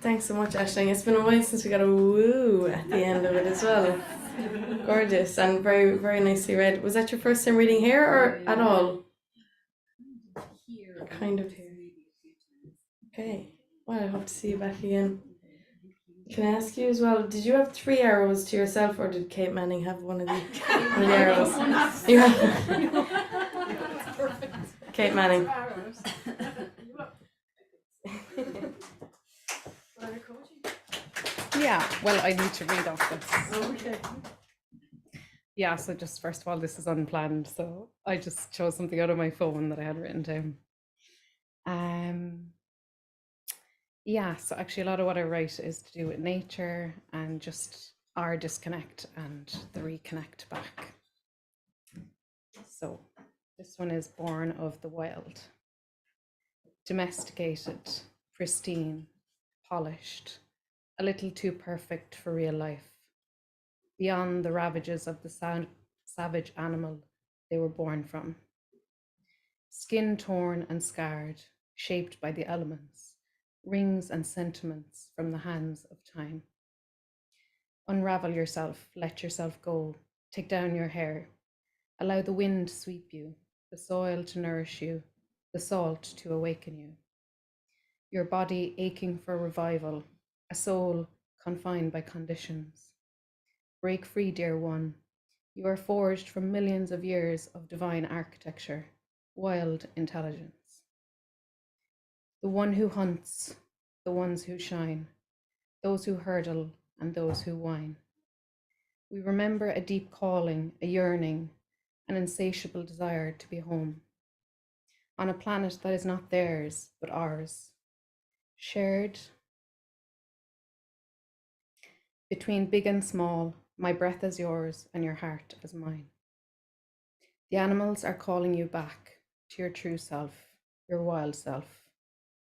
Thanks so much, Aisling. It's been a while since we got a woo at the end of it as well. Gorgeous and very, very nicely read. Was that your first time reading here or at all? Kind of here. Okay. Well, I hope to see you back again. Can I ask you as well, did you have 3 arrows to yourself, or did Kate Manning have one of the arrows? You have Kate Manning.
Yeah, well, I need to read off this.
Okay.
Yeah, so just first of all, this is unplanned, so I just chose something out of my phone that I had written down. Yeah, so actually a lot of what I write is to do with nature and just our disconnect and the reconnect back. So this one is born of the wild. Domesticated, pristine, polished, a little too perfect for real life. Beyond the ravages of the savage animal they were born from. Skin torn and scarred, shaped by the elements, rings and sentiments from the hands of time. Unravel yourself, let yourself go, take down your hair, allow the wind to sweep you, the soil to nourish you, the salt to awaken you. Your body aching for revival, a soul confined by conditions. Break free, dear one. You are forged from millions of years of divine architecture, wild intelligence. The one who hunts, the ones who shine, those who hurdle and those who whine. We remember a deep calling, a yearning, an insatiable desire to be home. On a planet that is not theirs, but ours. Shared between big and small, my breath is yours and your heart is mine. The animals are calling you back to your true self, your wild self.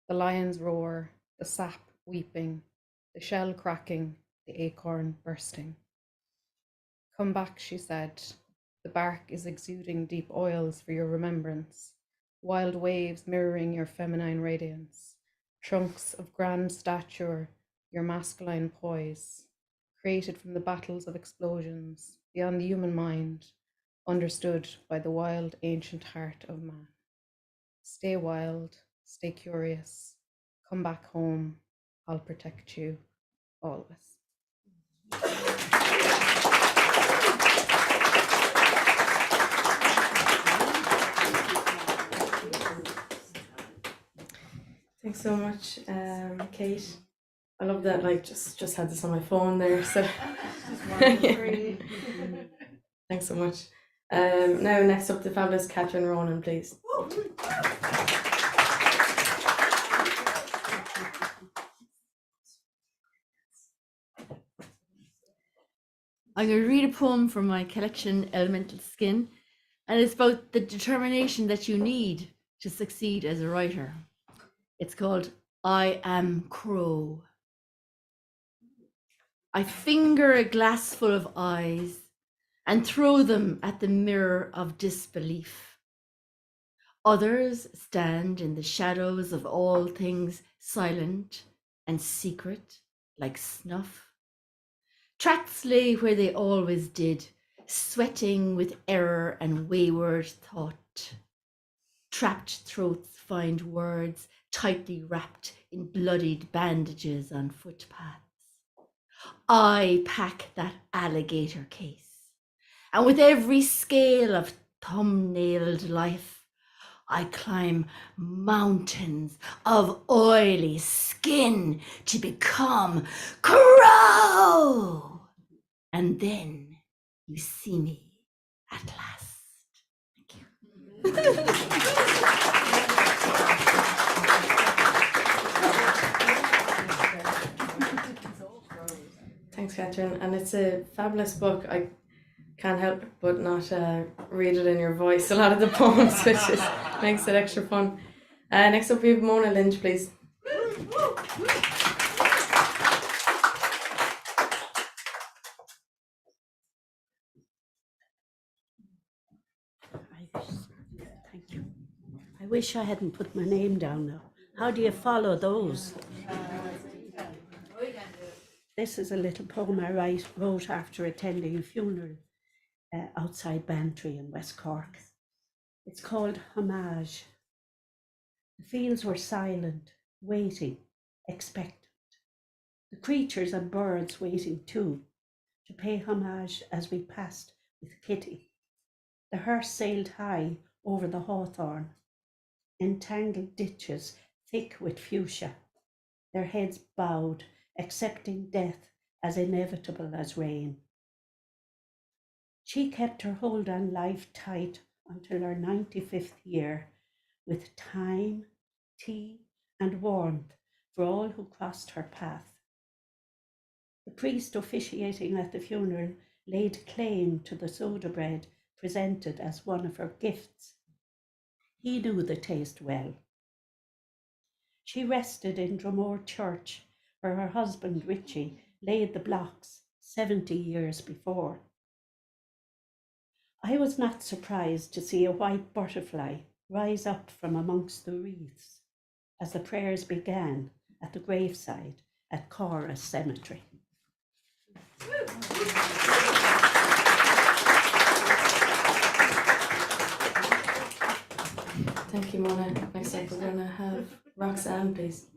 The lions roar, the sap weeping, the shell cracking, the acorn bursting. Come back, she said. The bark is exuding deep oils for your remembrance, wild waves mirroring your feminine radiance, trunks of grand stature, your masculine poise, created from the battles of explosions, beyond the human mind, understood by the wild ancient heart of man. Stay wild, stay curious, come back home, I'll protect you always.
Thanks so much, Kate. I love that. Like, just had this on my phone there. So, thanks so much. Now, next up, the fabulous Catherine Ronan, please.
I'm going to read a poem from my collection, Elemental Skin, and it's about the determination that you need to succeed as a writer. It's called I Am Crow. I finger a glass full of eyes and throw them at the mirror of disbelief. Others stand in the shadows of all things silent and secret like snuff. Tracks lay where they always did, sweating with error and wayward thought. Trapped throats find words tightly wrapped in bloodied bandages on footpaths. I pack that alligator case, and with every scale of thumbnailed life, I climb mountains of oily skin to become Crow. And then you see me at last.
Thanks, Catherine. And it's a fabulous book. I can't help but not read it in your voice, a lot of the poems, which makes it extra fun. Next up, we have Mona Lynch, please.
Thank you. I wish I hadn't put my name down now. How do you follow those? This is a little poem I wrote after attending a funeral outside Bantry in West Cork. It's called Homage. The fields were silent, waiting, expectant. The creatures and birds waiting too, to pay homage as we passed with Kitty. The hearse sailed high over the hawthorn, entangled ditches thick with fuchsia, their heads bowed, accepting death as inevitable as rain. She kept her hold on life tight until her 95th year, with time, tea, and warmth for all who crossed her path. The priest officiating at the funeral laid claim to the soda bread presented as one of her gifts. He knew the taste well. She rested in Dromore Church, where her husband Richie laid the blocks 70 years before. I was not surprised to see a white butterfly rise up from amongst the wreaths as the prayers began at the graveside at Cora Cemetery.
Thank you, Mona. Next up, we're going to have Roxanne, please.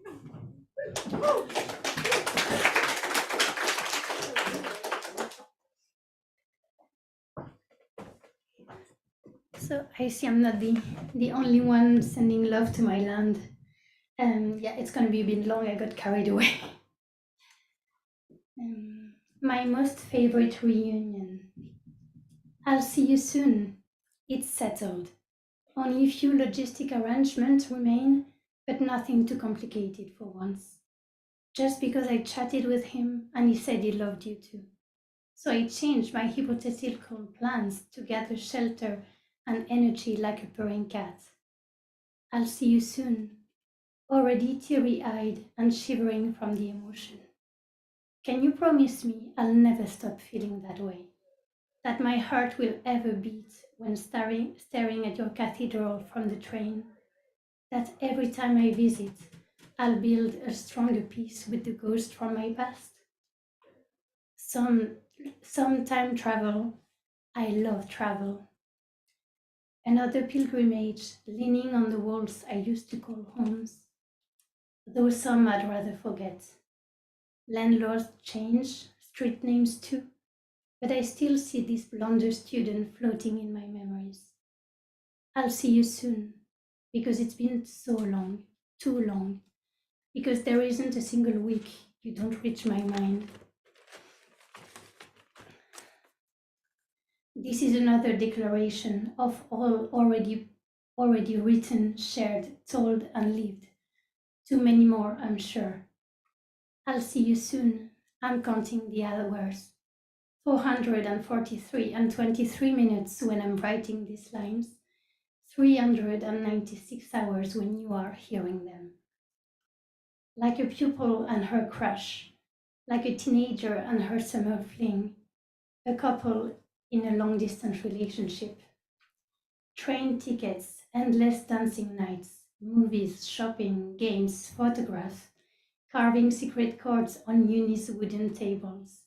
So I see I'm not the only one sending love to my land. Yeah, it's gonna be a bit long. I got carried away. My most favorite reunion. I'll see you soon. It's settled. Only a few logistic arrangements remain, but nothing too complicated for once. Just because I chatted with him and he said he loved you too. So I changed my hypothetical plans to gather shelter and energy like a purring cat. I'll see you soon, already teary-eyed and shivering from the emotion. Can you promise me I'll never stop feeling that way? That my heart will ever beat when staring at your cathedral from the train? That every time I visit, I'll build a stronger peace with the ghost from my past? Some time travel. I love travel. Another pilgrimage, leaning on the walls I used to call homes, though some I'd rather forget. Landlords change, street names too, but I still see this blonder student floating in my memories. I'll see you soon, because it's been so long, too long, because there isn't a single week you don't reach my mind. This is another declaration of all already written, shared, told, and lived. Too many more, I'm sure. I'll see you soon. I'm counting the hours. 443 and 23 minutes when I'm writing these lines. 396 hours when you are hearing them. Like a pupil and her crush, like a teenager and her summer fling, a couple in a long-distance relationship. Train tickets, endless dancing nights, movies, shopping, games, photographs, carving secret chords on Uni's wooden tables.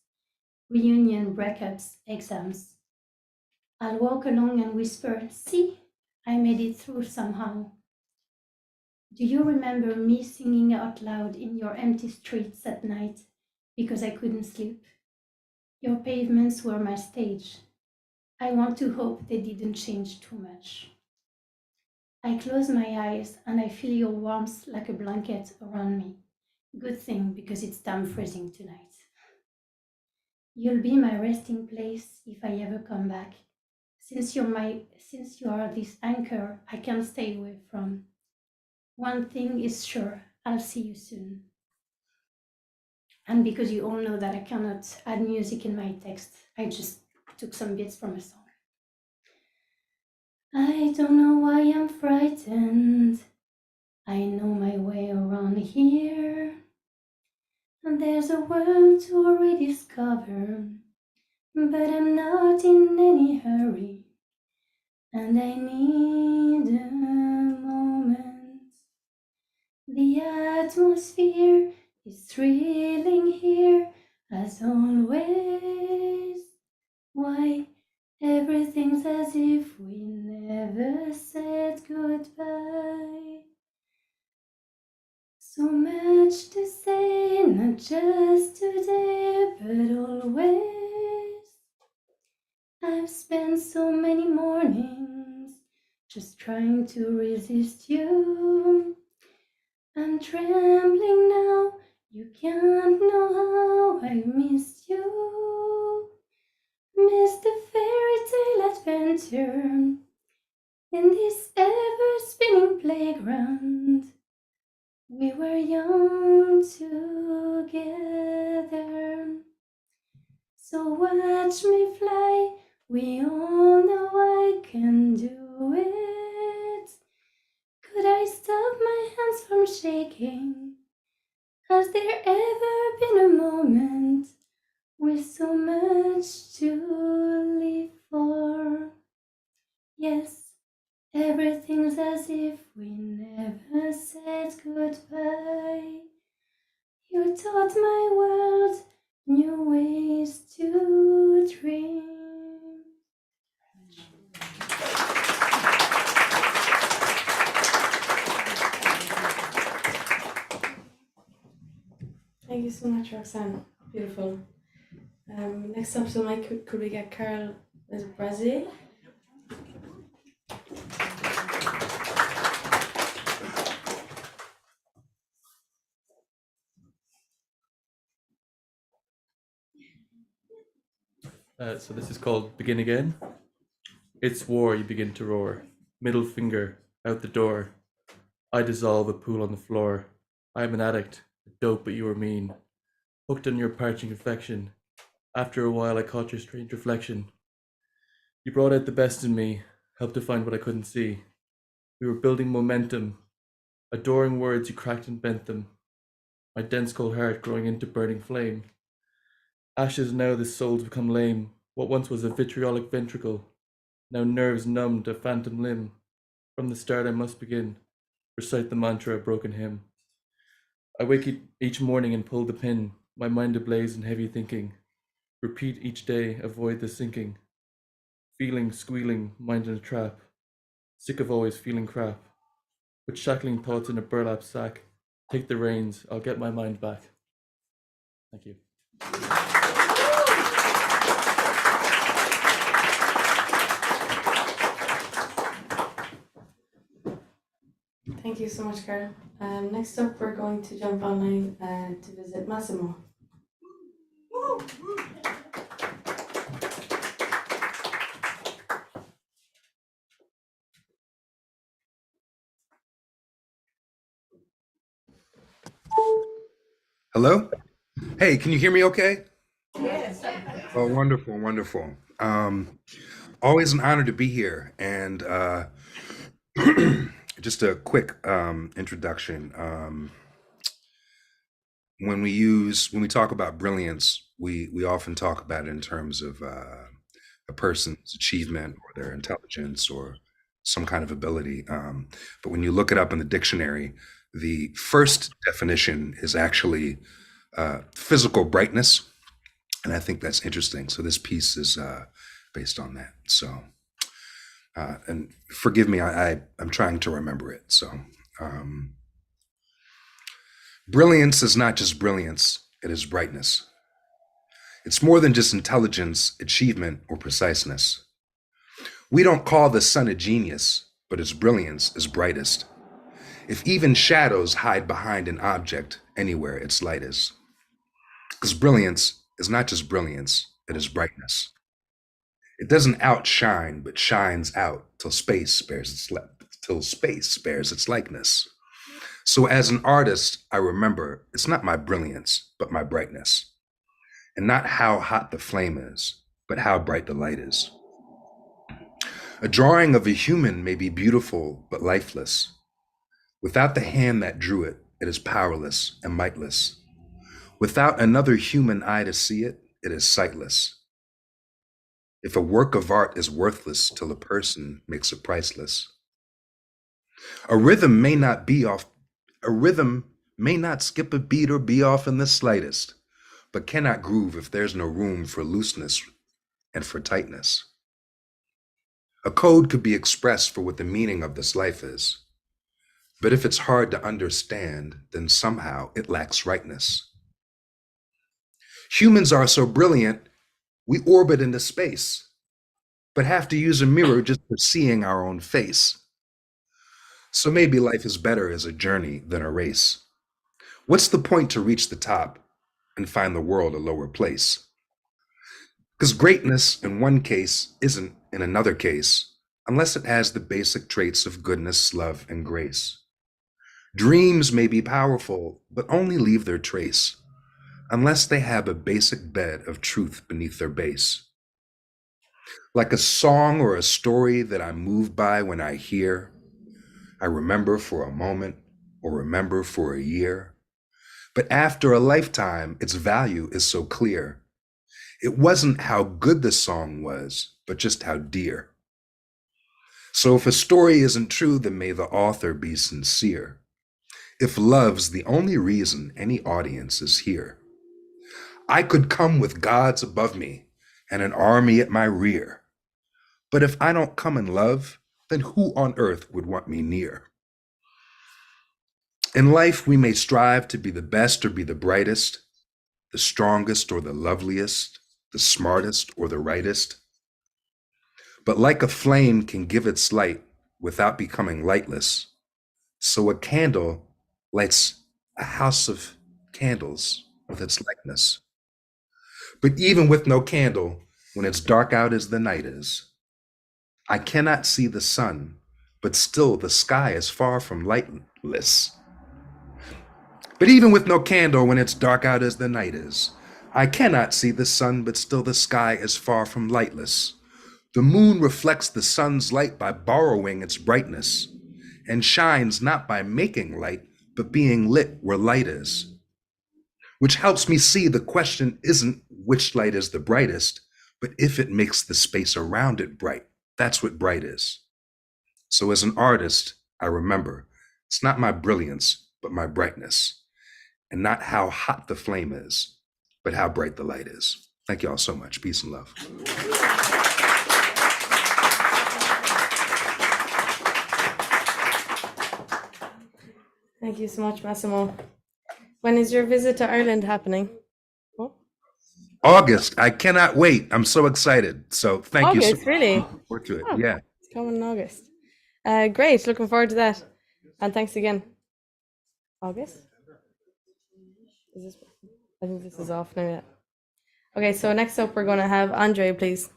Reunion, breakups, exams. I'll walk along and whisper, "See, I made it through somehow." Do you remember me singing out loud in your empty streets at night because I couldn't sleep? Your pavements were my stage. I want to hope they didn't change too much. I close my eyes and I feel your warmth like a blanket around me. Good thing, because it's damn freezing tonight. You'll be my resting place if I ever come back. Since you are this anchor I can't stay away from. One thing is sure, I'll see you soon. And because you all know that I cannot add music in my text, I just took some bits from a song. I don't know why I'm frightened. I know my way around here. And there's a world to rediscover, but I'm not in any hurry. And I need a moment. The atmosphere is thrilling here, as always. Why, everything's as if we never said goodbye. So much to say, not just today, but always. I've spent so many mornings just trying to resist you. I'm trembling now, you can't know how I missed you. Missed the fairy tale adventure in this ever-spinning playground. We were young together. So watch me fly, we all know I can do it. Could I stop my hands from shaking? Has there ever been a moment with so much to live for? Yes, everything's as if we never said goodbye. You taught my world new ways to dream.
Thank you so much, Roxanne. Beautiful. Next up, so Mike, could we get Carol as Brazil?
So this is called Begin Again. It's war, you begin to roar. Middle finger, out the door. I dissolve a pool on the floor. I am an addict, a dope, but you were mean. Hooked on your parching affection. After a while I caught your strange reflection. You brought out the best in me, helped to find what I couldn't see. We were building momentum. Adoring words, you cracked and bent them. My dense cold heart growing into burning flame. Ashes now, this soul's become lame. What once was a vitriolic ventricle, now nerves numbed, a phantom limb. From the start I must begin, recite the mantra, a broken hymn. I wake each morning and pull the pin, my mind ablaze in heavy thinking. Repeat each day, avoid the sinking. Feeling, squealing, mind in a trap. Sick of always feeling crap. With shackling thoughts in a burlap sack. Take the reins, I'll get my mind back. Thank you.
Thank you so much, Carol. Next up, we're going to jump online to visit Massimo.
Hello? Hey, can you hear me okay?
Yes.
Oh, wonderful, wonderful. Always an honor to be here. And just a quick introduction. When we talk about brilliance, we often talk about it in terms of a person's achievement or their intelligence or some kind of ability. But when you look it up in the dictionary, The first definition is actually physical brightness, and I think that's interesting. So this piece is based on that. So, and forgive me, I'm trying to remember it. So, brilliance is not just brilliance, it is brightness. It's more than just intelligence, achievement, or preciseness. We don't call the sun a genius, but its brilliance is brightest. If even shadows hide behind an object, anywhere its light is. Because brilliance is not just brilliance, it is brightness. It doesn't outshine, but shines out till space bears its likeness. So as an artist, I remember it's not my brilliance, but my brightness. And not how hot the flame is, but how bright the light is. A drawing of a human may be beautiful, but lifeless. Without the hand that drew it, it is powerless and mightless. Without another human eye to see it, it is sightless. If a work of art is worthless till a person makes it priceless. A rhythm may not skip a beat or be off in the slightest, but cannot groove if there's no room for looseness and for tightness. A code could be expressed for what the meaning of this life is, but if it's hard to understand, then somehow it lacks rightness. Humans are so brilliant, we orbit into space, but have to use a mirror just for seeing our own face. So maybe life is better as a journey than a race. What's the point to reach the top and find the world a lower place? Because greatness in one case isn't in another case, unless it has the basic traits of goodness, love, and grace. Dreams may be powerful, but only leave their trace, unless they have a basic bed of truth beneath their base. Like a song or a story that I'm moved by when I hear, I remember for a moment or remember for a year. But after a lifetime, its value is so clear. It wasn't how good the song was, but just how dear. So if a story isn't true, then may the author be sincere. If love's the only reason any audience is here. I could come with gods above me and an army at my rear. But if I don't come in love, then who on earth would want me near? In life, we may strive to be the best or be the brightest, the strongest or the loveliest, the smartest or the rightest. But like a flame can give its light without becoming lightless, so a candle lights a house of candles with its likeness. But even with no candle, when it's dark out as the night is, I cannot see the sun, but still the sky is far from lightless. But even with no candle, when it's dark out as the night is, I cannot see the sun, but still the sky is far from lightless. The moon reflects the sun's light by borrowing its brightness, and shines not by making light, but being lit where light is. Which helps me see the question isn't which light is the brightest, but if it makes the space around it bright. That's what bright is. So as an artist, I remember, it's not my brilliance, but my brightness. And not how hot the flame is, but how bright the light is. Thank you all so much. Peace and love.
Thank you so much, Massimo. When is your visit to Ireland happening? Oh.
August. I cannot wait. I'm so excited. So thank you so
August, really?
much. Forward to it.
Oh,
Yeah.
it's coming in August. Great. Looking forward to that. And thanks again. August? Is this? I think this is off now. Yeah. Okay, so next up we're going to have Andre, please.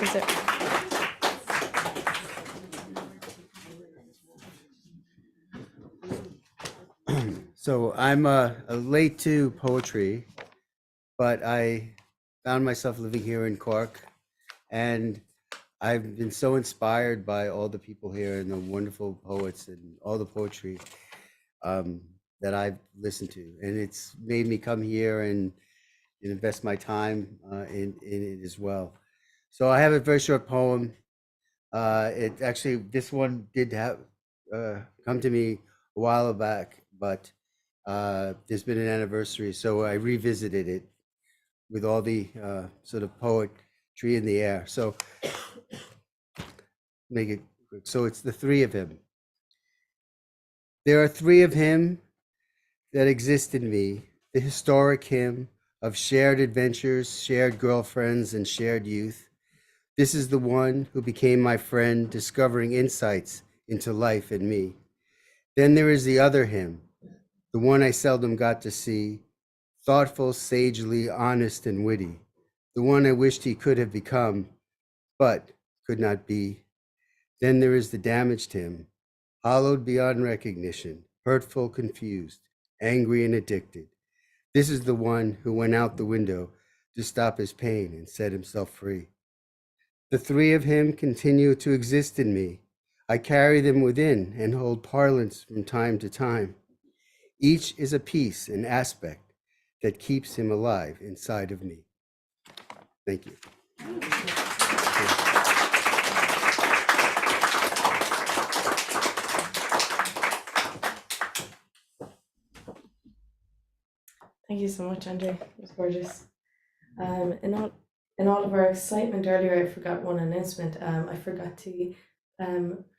Is it?
So I'm late to poetry, but I found myself living here in Cork, and I've been so inspired by all the people here and the wonderful poets and all the poetry that I've listened to, and it's made me come here and invest my time in it as well. So I have a very short poem. It actually, this one did have come to me a while back, but there's been an anniversary, so I revisited it with all the sort of poetry in the air. So make it quick. So it's the three of him. There are three of him that exist in me, the historic him of shared adventures, shared girlfriends, and shared youth. This is the one who became my friend, discovering insights into life and me. Then there is the other him, the one I seldom got to see, thoughtful, sagely, honest, and witty, the one I wished he could have become, but could not be. Then there is the damaged him, hollowed beyond recognition, hurtful, confused, angry, and addicted. This is the one who went out the window to stop his pain and set himself free. The three of him continue to exist in me. I carry them within and hold parlance from time to time. Each is a piece, an aspect that keeps him alive inside of me. Thank you.
Thank you so much, Andre. It was gorgeous. In all of our excitement earlier, I forgot one announcement. I forgot to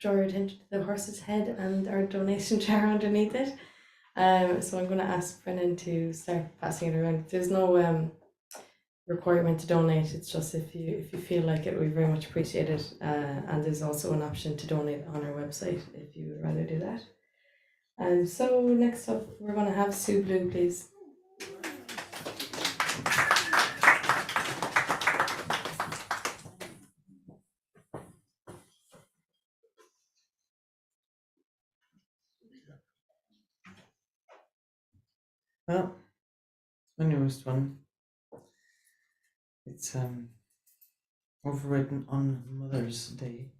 draw your attention to the horse's head and our donation jar underneath it. So I'm going to ask Brennan to start passing it around. There's no requirement to donate. It's just if you feel like it, we very much appreciate it. And there's also an option to donate on our website if you would rather do that. So next up, we're going to have Sue Blue, please.
Well, my newest one. It's overwritten on Mother's Day.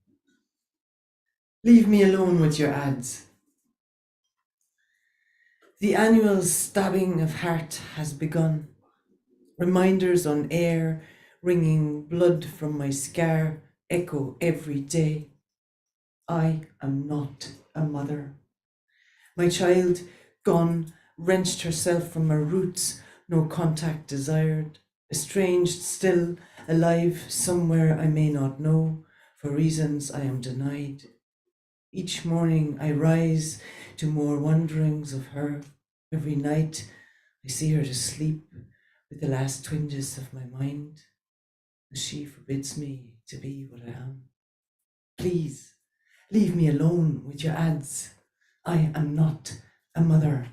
Leave me alone with your ads. The annual stabbing of heart has begun. Reminders on air, ringing blood from my scar, echo every day. I am not a mother. My child, gone, wrenched herself from her roots, no contact desired, estranged still, alive somewhere I may not know, for reasons I am denied. Each morning I rise to more wanderings of her. Every night I see her to sleep with the last twinges of my mind, as she forbids me to be what I am. Please, leave me alone with your ads. I am not a mother.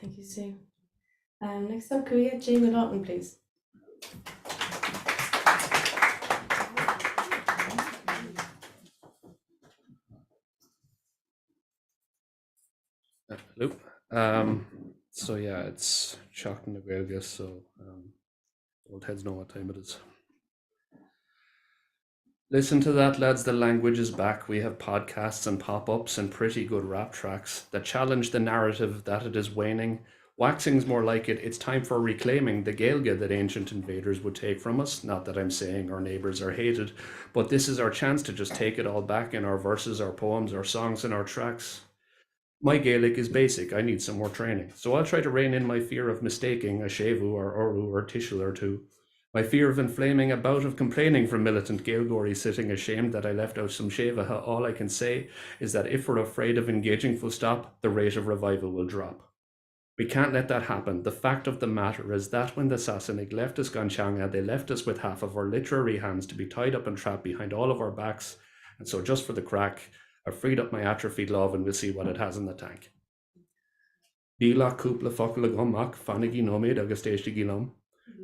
Thank you, Sue. Next up, can we get Jamie Lawton, please?
Hello. So yeah, it's Seach na Gaeilge, so old heads know what time it is. Listen to that, lads. The language is back. We have podcasts and pop-ups and pretty good rap tracks that challenge the narrative that it is waning. Waxing's more like it. It's time for reclaiming the Gaeilge that ancient invaders would take from us. Not that I'm saying our neighbours are hated, but this is our chance to just take it all back in our verses, our poems, our songs, and our tracks. My Gaelic is basic. I need some more training. So I'll try to rein in my fear of mistaking a Shevu or Oru or Tishel or two. My fear of inflaming a bout of complaining from militant Gaelgory sitting ashamed that I left out some Shevaha. All I can say is that if we're afraid of engaging full stop, the rate of revival will drop. We can't let that happen. The fact of the matter is that when the Sassanid left us Ganchanga, they left us with half of our literary hands to be tied up and trapped behind all of our backs. And so just for the crack, I've freed up my atrophied love and we'll see what it has in the tank. Bílach cúpla focail gomach fanigi nóméid agus téiste gilom.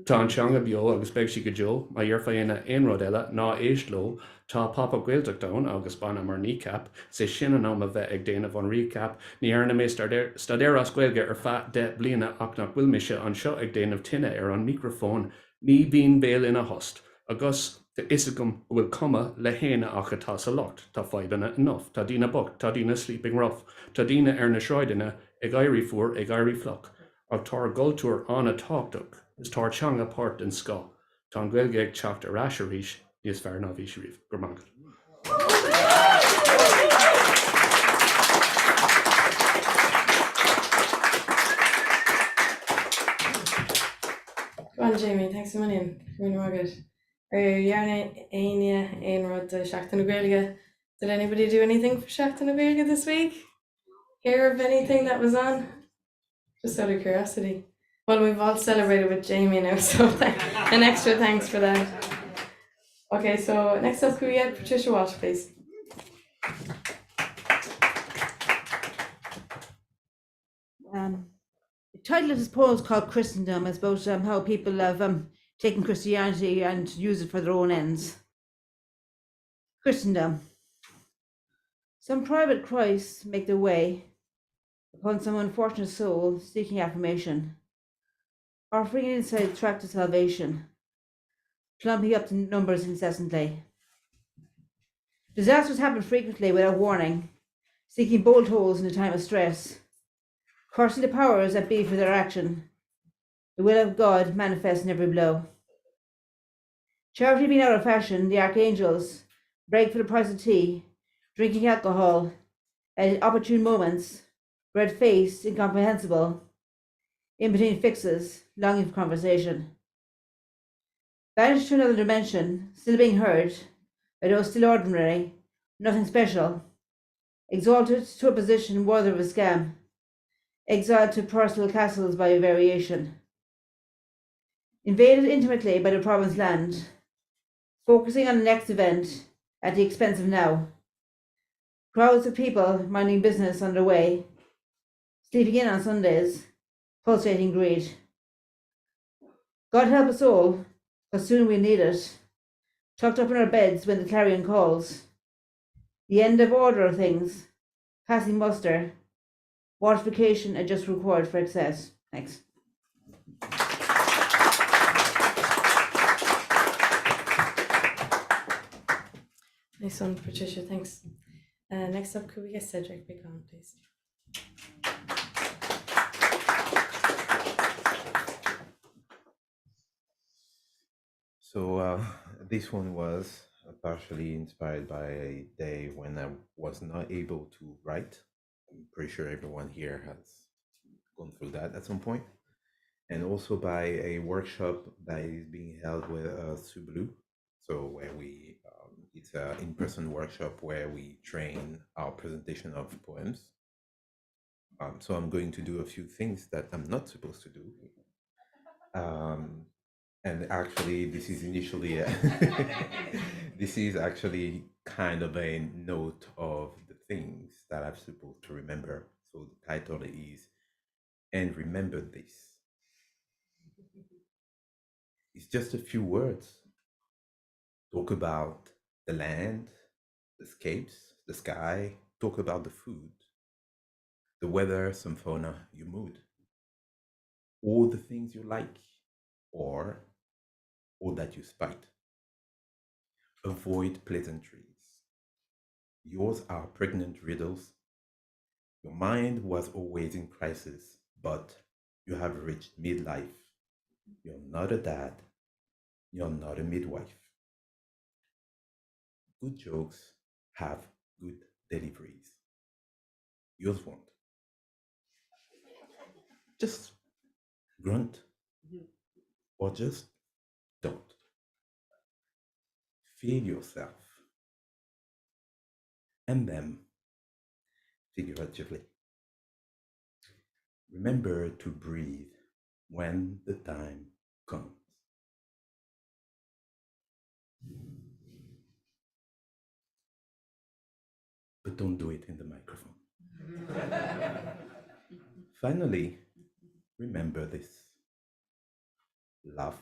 Tá an teanga bio agus beg si go jo, má dhearfa ina ein rud eile ná éist lo, tá papa Gaeltach down agus banna mar kneecap, sé sin an am a bheith ag déanamh an recap, ní arna mé stadéras Gaeilge ar fat de bliana ach nach bhfuil mise an seo ag déanamh tinne ar an microphone, ní bín béal ina host, agus the isagum will cuma le héna ach atá sa locht, tá faibanna enough, tá dína bocht, tá dína sleeping rough, tá dína ar na shroidina ag airí fuair ag airí floch, ach tar gultúr an a táchtach, is tar changa port and ska, tan gwelgeg chacht a rasharish, is fair na vishrif, gramangat.
Go on, Jamie, thanks a million. Really good. Yarna Anya Ainrod Shachtan Gaeilge. Did anybody do anything for Shachtan Gaeilge this week? Hear of anything that was on? Just out of curiosity. Well, we've all celebrated with Jamie now, so an extra thanks for that. Okay, so next up, could we get Patricia Walsh, please?
The title of his poem is called Christendom. It's about how people have taken Christianity and used it for their own ends. Christendom. Some private Christs make their way upon some unfortunate soul seeking affirmation, offering an inside track to salvation, plumping up the numbers incessantly. Disasters happen frequently without warning, seeking bolt holes in a time of stress, cursing the powers that be for their action. The will of God manifests in every blow. Charity being out of fashion, the archangels break for the price of tea, drinking alcohol at opportune moments, red-faced, incomprehensible, in between fixes, longing for conversation. Banished to another dimension, still being heard, by those still ordinary, nothing special, exalted to a position worthy of a scam, exiled to personal castles by variation, invaded intimately by the province land, focusing on the next event at the expense of now. Crowds of people minding business on their way, sleeping in on Sundays, pulsating greed. God help us all, for soon we'll need it, tucked up in our beds when the clarion calls. The end of order of things, passing muster, mortification and just reward for excess. Thanks.
Nice one, Patricia, thanks. Next up, could we get Cedric Bacon, please?
So this one was partially inspired by a day when I was not able to write. I'm pretty sure everyone here has gone through that at some point. And also by a workshop that is being held with Subaru. So where we, it's an in-person workshop where we train our presentation of poems. So I'm going to do a few things that I'm not supposed to do. And actually, this is initially, this is actually kind of a note of the things that I'm supposed to remember. So the title is, And Remember This. It's just a few words. Talk about the land, the scapes, the sky, talk about the food, the weather, some fauna, your mood, all the things you like, or all that you spite. Avoid pleasantries. Yours are pregnant riddles. Your mind was always in crisis, but you have reached midlife. You're not a dad. You're not a midwife. Good jokes have good deliveries. Yours won't. Just grunt or just don't. Feel yourself and them figuratively. Remember to breathe when the time comes. But don't do it in the microphone. Finally, remember this. Laugh,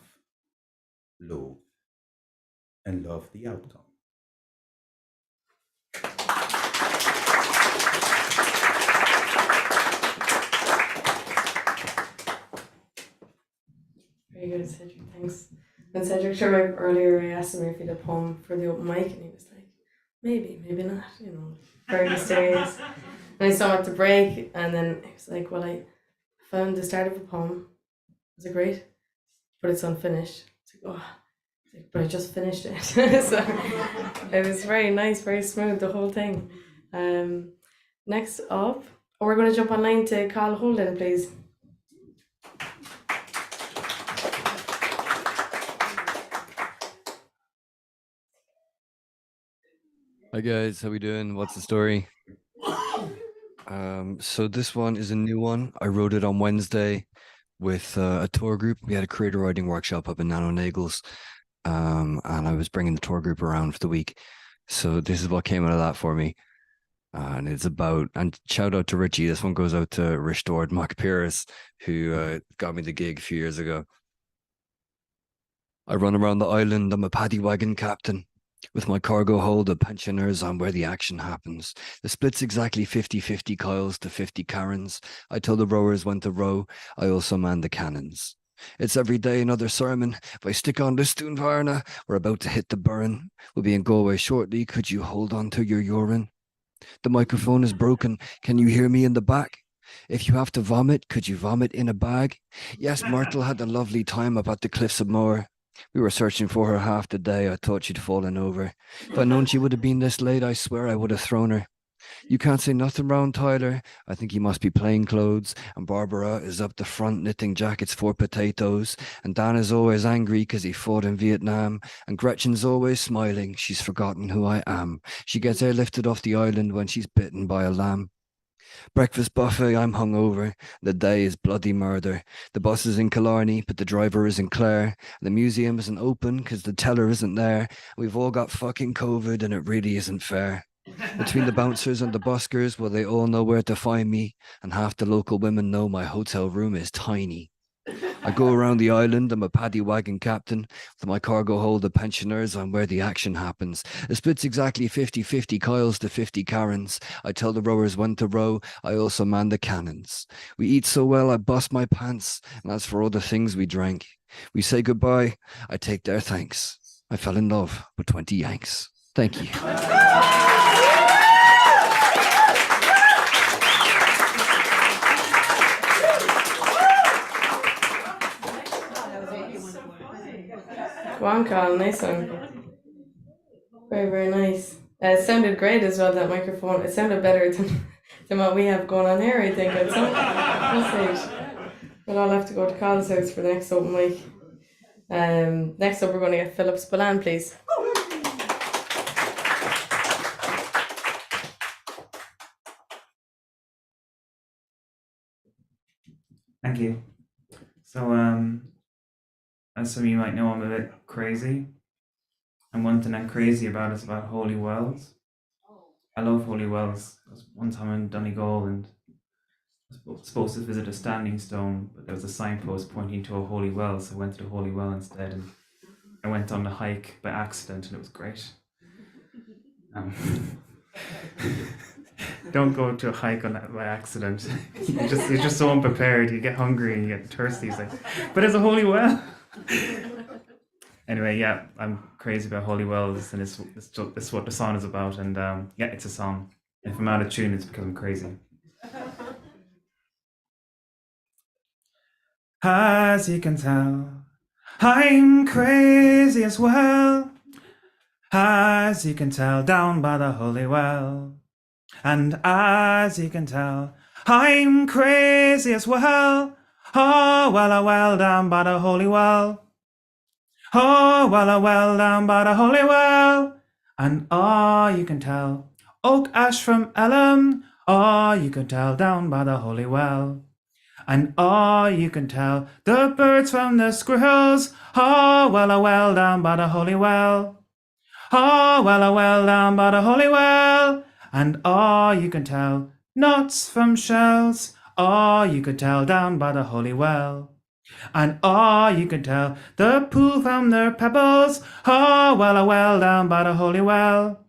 loathe, and love the outcome.
Very good, Cedric, thanks. When Cedric showed up earlier, I asked him if he had a poem for the open mic, and he was like, maybe, maybe not, you know, very mysterious. And I saw him at the break, and then he was like, well, I found the start of a poem. Was it great? but it's unfinished. It's like, oh, but I just finished it. So it was very nice, very smooth, the whole thing. Next up, we're going to jump online to Carl Holden, please.
Hi guys, how we doing? What's the story? So this one is a new one. I wrote it on Wednesday with a tour group. We had a creator writing workshop up in Nano Nagels, and I was bringing the tour group around for the week. So this is what came out of that for me. And it's about, and shout out to Richie. This one goes out to Restored Mark Pierce, who got me the gig a few years ago. I run around the island. I'm a paddy wagon captain. With my cargo hold of pensioners, I'm where the action happens. The split's exactly 50-50 Kyles to 50 Karens. I tell the rowers when to row. I also man the cannons. It's every day another sermon. If I stick on this Varna, we're about to hit the burn. We'll be in Galway shortly. Could you hold on to your urine? The microphone is broken. Can you hear me in the back? If you have to vomit, could you vomit in a bag? Yes, Myrtle had a lovely time up at the cliffs of Moher. We were searching for her half the day. I thought she'd fallen over. If I'd known she would have been this late, I swear I would have thrown her. You can't say nothing round Tyler. I think he must be plain clothes. And Barbara is up the front knitting jackets for potatoes. And Dan is always angry because he fought in Vietnam. And Gretchen's always smiling. She's forgotten who I am. She gets airlifted off the island when she's bitten by a lamb. Breakfast buffet, I'm hungover. The day is bloody murder. The bus is in Killarney, but the driver is in Clare. The museum isn't open because the teller isn't there. We've all got fucking COVID and it really isn't fair. Between the bouncers and the buskers, well, they all know where to find me. And half the local women know my hotel room is tiny. I go around the island, I'm a paddy wagon captain. With my cargo hold of pensioners, I'm where the action happens. The split's exactly 50-50 Kyles to 50 Karens. I tell the rowers when to row, I also man the cannons. We eat so well I bust my pants, and as for all the things we drank, we say goodbye, I take their thanks. I fell in love with 20 Yanks. Thank you.
Go on, Carl, nice one. Very, very nice. It sounded great as well, that microphone. It sounded better than what we have going on here, I think, at some stage. We'll all have to go to Carl's house for the next open mic. Next up, we're going to get Philip Spillane, please.
Thank you. So, as some of you might know, I'm a bit crazy. And one thing I'm crazy about is about holy wells. I love holy wells. There was one time in Donegal and I was supposed to visit a standing stone, but there was a signpost pointing to a holy well, so I went to the holy well instead. And I went on the hike by accident, and it was great. Don't go to a hike on that by accident. You're just so unprepared. You get hungry and you get thirsty. It's like, but it's a holy well. Anyway, yeah, I'm crazy about holy wells, and it's what the song is about. And yeah, it's a song. If I'm out of tune, it's because I'm crazy. As you can tell, I'm crazy as well. As you can tell, down by the holy well. And as you can tell, I'm crazy as well. Oh, well, down by the holy well. Oh, well, down by the holy well. And oh, you can tell, oak ash from Elm. Oh, you can tell, down by the holy well. And oh, you can tell, the birds from the squirrels. Oh, well, down by the holy well. Oh, well, down by the holy well. And oh, you can tell, nuts from shells. Oh, you could tell, down by the holy well. And oh, you can tell, the pool from their pebbles. Oh, well, down by the holy well.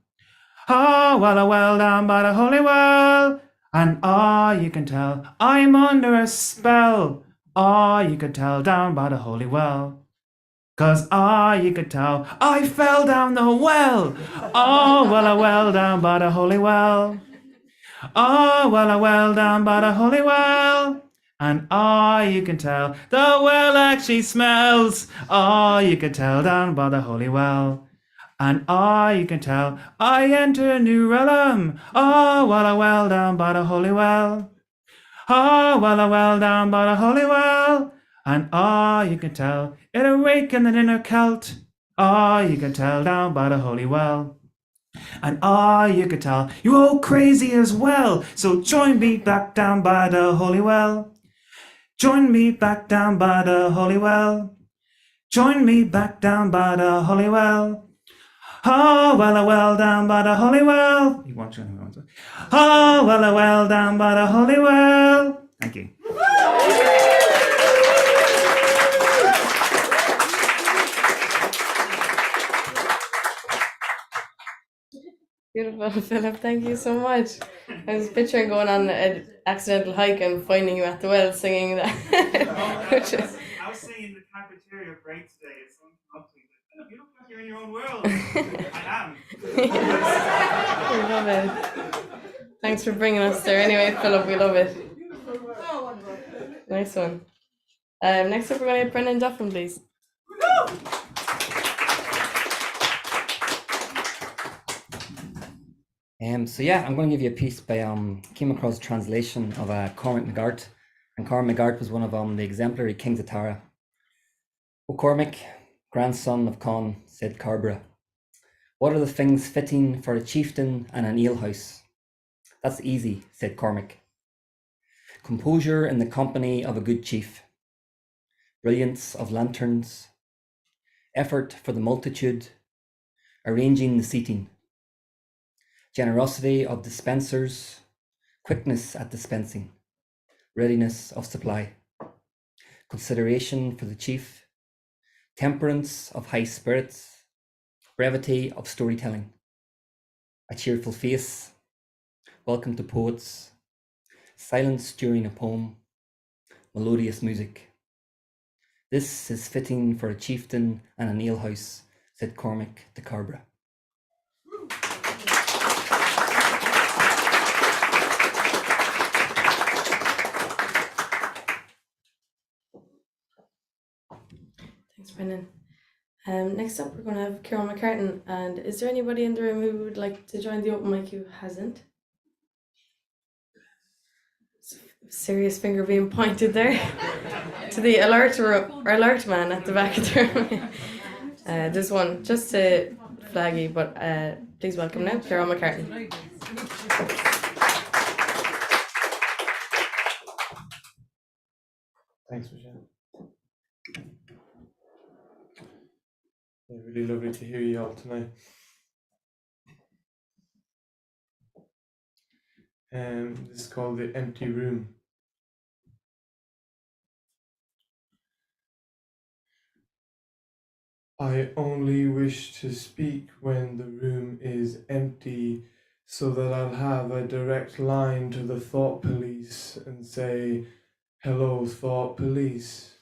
Oh, well, down by the holy well. And oh, you can tell, I'm under a spell. Oh, you could tell, down by the holy well. 'Cause you could tell, I fell down the well. Oh, well, down by the holy well. Oh, well, down by the holy well. And you can tell the well actually smells. You can tell down by the holy well. And you can tell I enter a new realm. Well down by the holy well. Well down by the holy well. And you can tell it awakened an inner Celt. You can tell down by the holy well. And you can tell you all crazy as well. So join me back down by the holy well. Join me back down by the holy well. Join me back down by the holy well. Well down by the holy well. You want to? Well down by the holy well. Thank you.
Beautiful, Philip. Thank you so much. I was picturing going on an accidental hike and finding you at the well singing that. Which is...
I was singing the cafeteria break today. It's something up to me. You look like you're in your own world. I am.
We love it. Thanks for bringing us there. Anyway, Philip, we love it. Nice one. Next up, we're going to get Brendan Duffin, please.
So yeah, I'm going to give you a piece by came across translation of Cormac McGart, and Cormac McGart was one of the exemplary kings of Tara. O Cormac, grandson of Con, said Carbra, what are the things fitting for a chieftain and an alehouse? That's easy, said Cormac. Composure in the company of a good chief, brilliance of lanterns, effort for the multitude, arranging the seating, generosity of dispensers, quickness at dispensing, readiness of supply, consideration for the chief, temperance of high spirits, brevity of storytelling, a cheerful face, welcome to poets, silence during a poem, melodious music. This is fitting for a chieftain and an alehouse, said Cormac de Carbra.
Thanks, Brendan. Next up, we're going to have Kieran McCartan. And is there anybody in the room who would like to join the open mic who hasn't? Serious finger being pointed there to the alert man at the back of the room. There's one just to flag you, but please welcome now Kieran McCartan.
Thanks, Michelle. Yeah, really lovely to hear you all tonight. This is called The Empty Room. I only wish to speak when the room is empty, so that I'll have a direct line to the thought police and say, hello, thought police.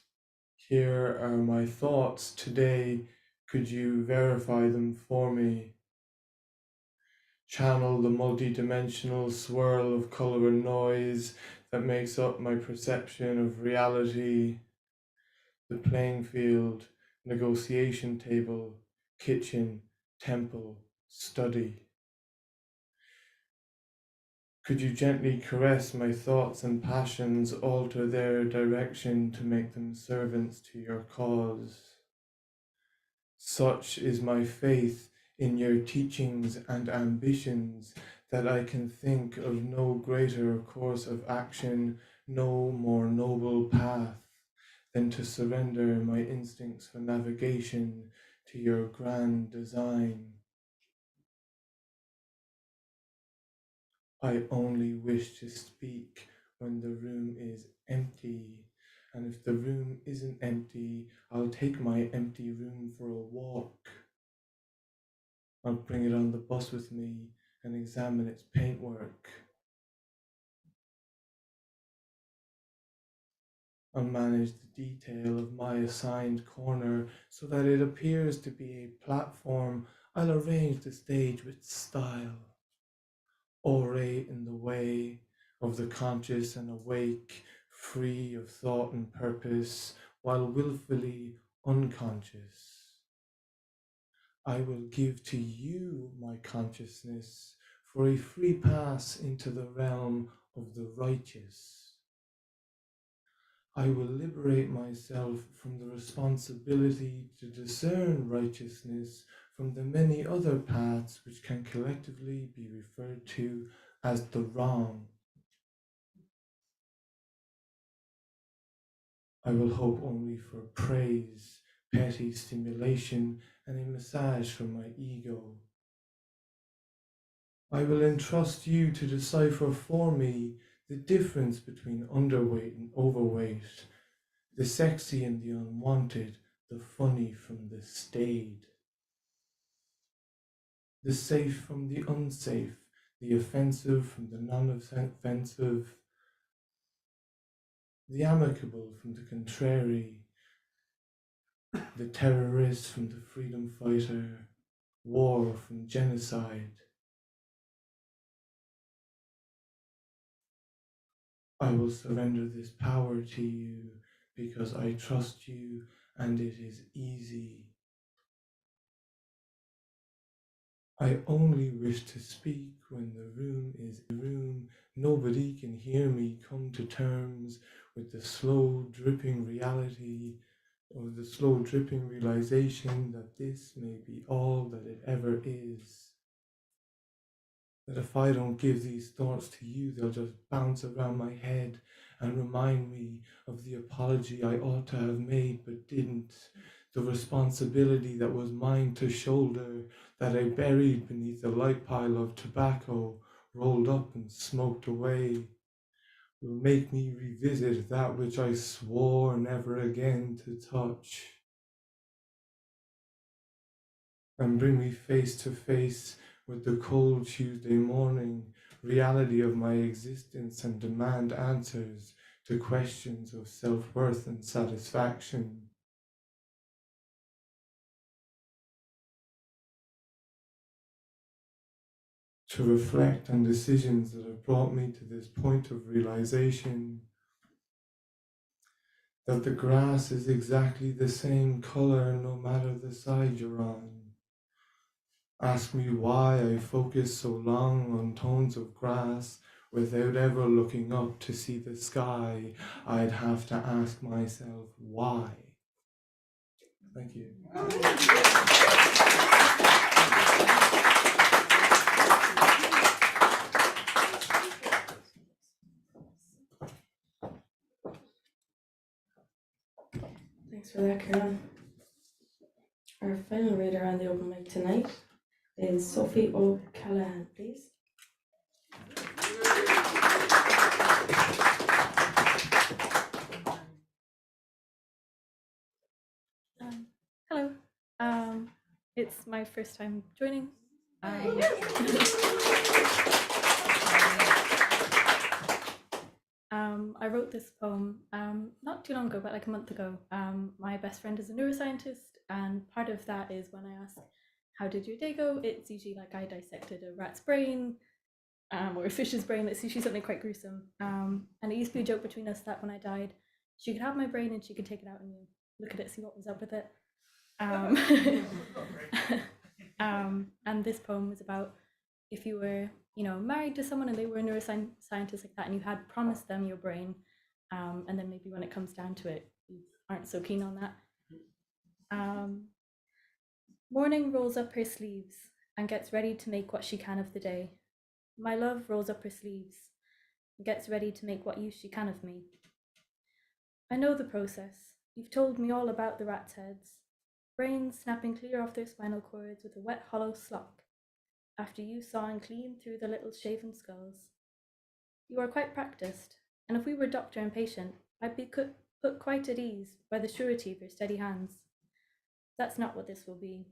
Here are my thoughts today. Could you verify them for me? Channel the multi-dimensional swirl of color and noise that makes up my perception of reality. The playing field, negotiation table, kitchen, temple, study. Could you gently caress my thoughts and passions, alter their direction to make them servants to your cause? Such is my faith in your teachings and ambitions that I can think of no greater course of action, no more noble path than to surrender my instincts for navigation to your grand design. I only wish to speak when the room is empty, and if the room isn't empty, I'll take my empty room for a walk. I'll bring it on the bus with me and examine its paintwork. I'll manage the detail of my assigned corner so that it appears to be a platform. I'll arrange the stage with style. Orate in the way of the conscious and awake, free of thought and purpose, while willfully unconscious. I will give to you my consciousness for a free pass into the realm of the righteous. I will liberate myself from the responsibility to discern righteousness from the many other paths which can collectively be referred to as the wrong. I will hope only for praise, petty stimulation, and a massage from my ego. I will entrust you to decipher for me the difference between underweight and overweight, the sexy and the unwanted, the funny from the staid, the safe from the unsafe, the offensive from the non-offensive, the amicable from the contrary, the terrorist from the freedom fighter, war from genocide. I will surrender this power to you because I trust you and it is easy. I only wish to speak when the room is a room. Nobody can hear me come to terms with the slow dripping reality or the slow dripping realization that this may be all that it ever is. That if I don't give these thoughts to you, they'll just bounce around my head and remind me of the apology I ought to have made but didn't, the responsibility that was mine to shoulder, that I buried beneath a light pile of tobacco, rolled up and smoked away, will make me revisit that which I swore never again to touch, and bring me face to face with the cold Tuesday morning reality of my existence and demand answers to questions of self-worth and satisfaction. To reflect on decisions that have brought me to this point of realization that the grass is exactly the same color no matter the side you're on. Ask me why I focus so long on tones of grass without ever looking up to see the sky. I'd have to ask myself why. Thank you.
Thanks for that, Karen. Our final reader on the open mic tonight is Sophie O'Callaghan, please.
Hello. It's my first time joining. I wrote this poem not too long ago, but like a month ago. My best friend is a neuroscientist, and part of that is when I ask, how did your day go? It's usually like I dissected a rat's brain or a fish's brain. It's usually something quite gruesome. And it used to be a joke between us that when I died, she could have my brain and she could take it out and look at it, see what was up with it. And this poem was about if you were, married to someone and they were a neuroscientist like that, and you had promised them your brain, and then maybe when it comes down to it, you aren't so keen on that. Morning rolls up her sleeves and gets ready to make what she can of the day. My love rolls up her sleeves and gets ready to make what use she can of me. I know the process. You've told me all about the rats' heads. Brains snapping clear off their spinal cords with a wet, hollow slock, after you sawing clean through the little shaven skulls. You are quite practiced, and if we were doctor and patient, I'd be put quite at ease by the surety of your steady hands. That's not what this will be.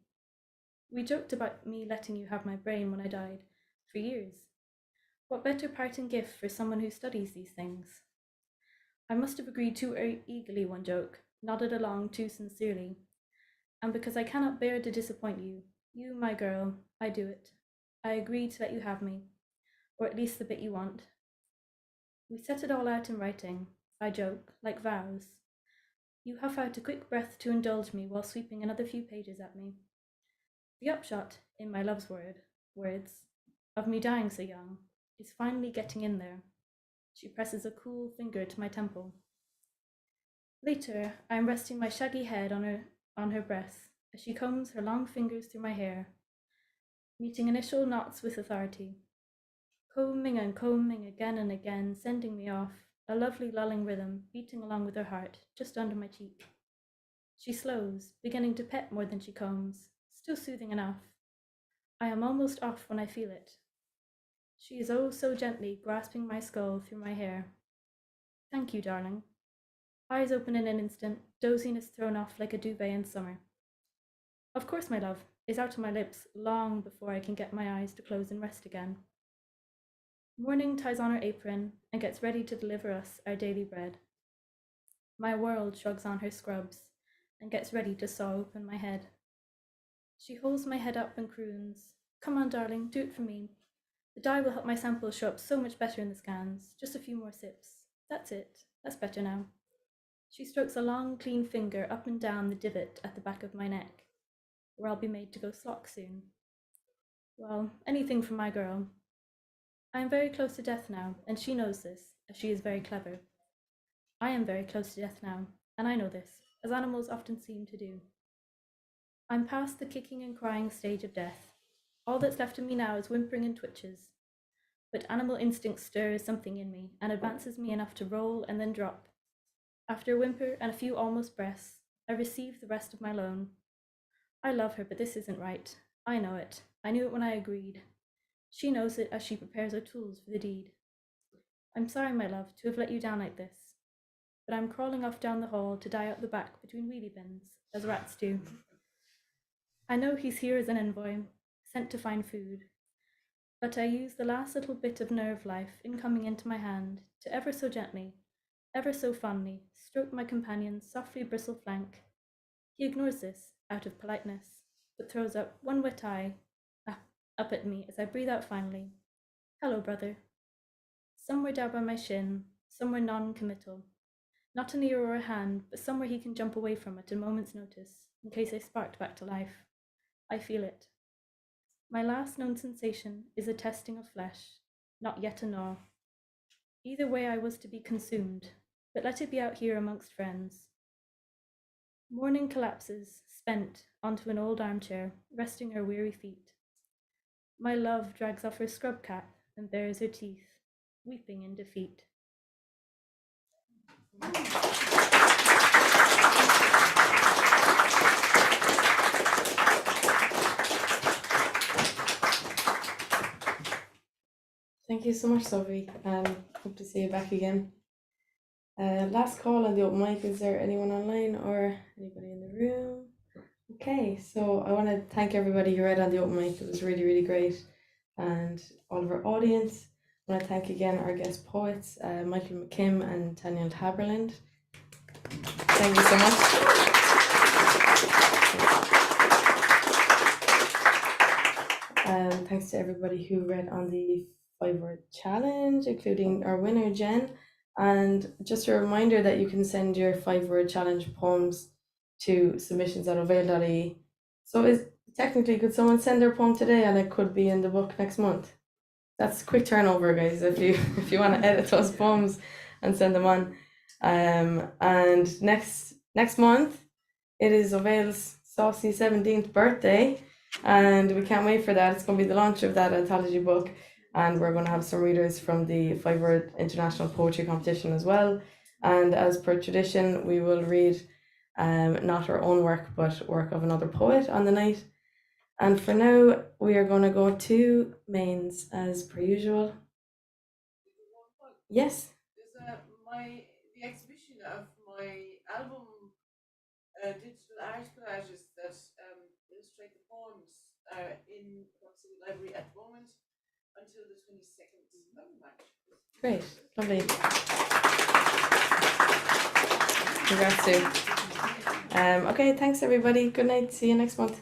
We joked about me letting you have my brain when I died, for years. What better parting gift for someone who studies these things? I must have agreed too eagerly one joke, nodded along too sincerely, and because I cannot bear to disappoint you, my girl, I do it. I agree to let you have me, or at least the bit you want. We set it all out in writing, I joke, like vows. You huff out a quick breath to indulge me while sweeping another few pages at me. The upshot, in my love's words, of me dying so young, is finally getting in there. She presses a cool finger to my temple. Later, I am resting my shaggy head on her breast as she combs her long fingers through my hair, meeting initial knots with authority, combing and combing again and again, sending me off, a lovely lulling rhythm beating along with her heart just under my cheek. She slows, beginning to pet more than she combs, still soothing enough. I am almost off when I feel it. She is oh so gently grasping my skull through my hair. Thank you, darling. Eyes open in an instant, doziness thrown off like a duvet in summer. Of course, my love is out on my lips long before I can get my eyes to close and rest again. Morning ties on her apron and gets ready to deliver us our daily bread. My world shrugs on her scrubs and gets ready to saw open my head. She holds my head up and croons, "Come on, darling, do it for me. The dye will help my samples show up so much better in the scans. Just a few more sips. That's it. That's better now." She strokes a long, clean finger up and down the divot at the back of my neck, where I'll be made to go slock soon. Well, anything for my girl. I am very close to death now, and she knows this, as she is very clever. I am very close to death now, and I know this, as animals often seem to do. I'm past the kicking and crying stage of death. All that's left of me now is whimpering and twitches. But animal instinct stirs something in me and advances me enough to roll and then drop. After a whimper and a few almost breaths, I receive the rest of my loan. I love her, but this isn't right. I know it. I knew it when I agreed. She knows it as she prepares her tools for the deed. I'm sorry, my love, to have let you down like this, but I'm crawling off down the hall to die out the back between wheelie bins, as rats do. I know he's here as an envoy, sent to find food, but I use the last little bit of nerve life in coming into my hand to ever so gently, ever so fondly, stroke my companion's softly bristled flank. He ignores this, out of politeness, but throws up one wet eye up at me as I breathe out finally. "Hello, brother." Somewhere down by my shin, somewhere non-committal. Not an ear or a hand, but somewhere he can jump away from at a moment's notice, in case I sparked back to life. I feel it. My last known sensation is a testing of flesh, not yet a gnaw. Either way I was to be consumed, but let it be out here amongst friends. Morning collapses, spent, onto an old armchair, resting her weary feet. My love drags off her scrub cap and bares her teeth, weeping in defeat.
Thank you so much, Sophie. Hope to see you back again. Last call on the open mic. Is there anyone online or anybody in the room? Okay, so I want to thank everybody who read on the open mic. It was really, really great. And all of our audience. I want to thank again our guest poets, Michael McKimm and Tania Haberland. Thank you so much. Thanks to everybody who read on the 5-word challenge, including our winner, Jen. And just a reminder that you can send your 5-word challenge poems to submissions@avail.ie. So could someone send their poem today and it could be in the book next month? That's quick turnover, guys, if you want to edit those poems and send them on. And next month it is Avail's saucy 17th birthday, and we can't wait for that. It's going to be the launch of that anthology book, and we're going to have some readers from the 5-word international poetry competition as well. And as per tradition, we will read not our own work but work of another poet on the night. And for now, we are going to go to mains as per usual. Yes.
There's the exhibition of my album digital art collages that illustrate the poems in Roxy Library at the moment until the 22nd of March.
Great, lovely. Congrats, Sue. Okay, thanks everybody. Good night. See you next month.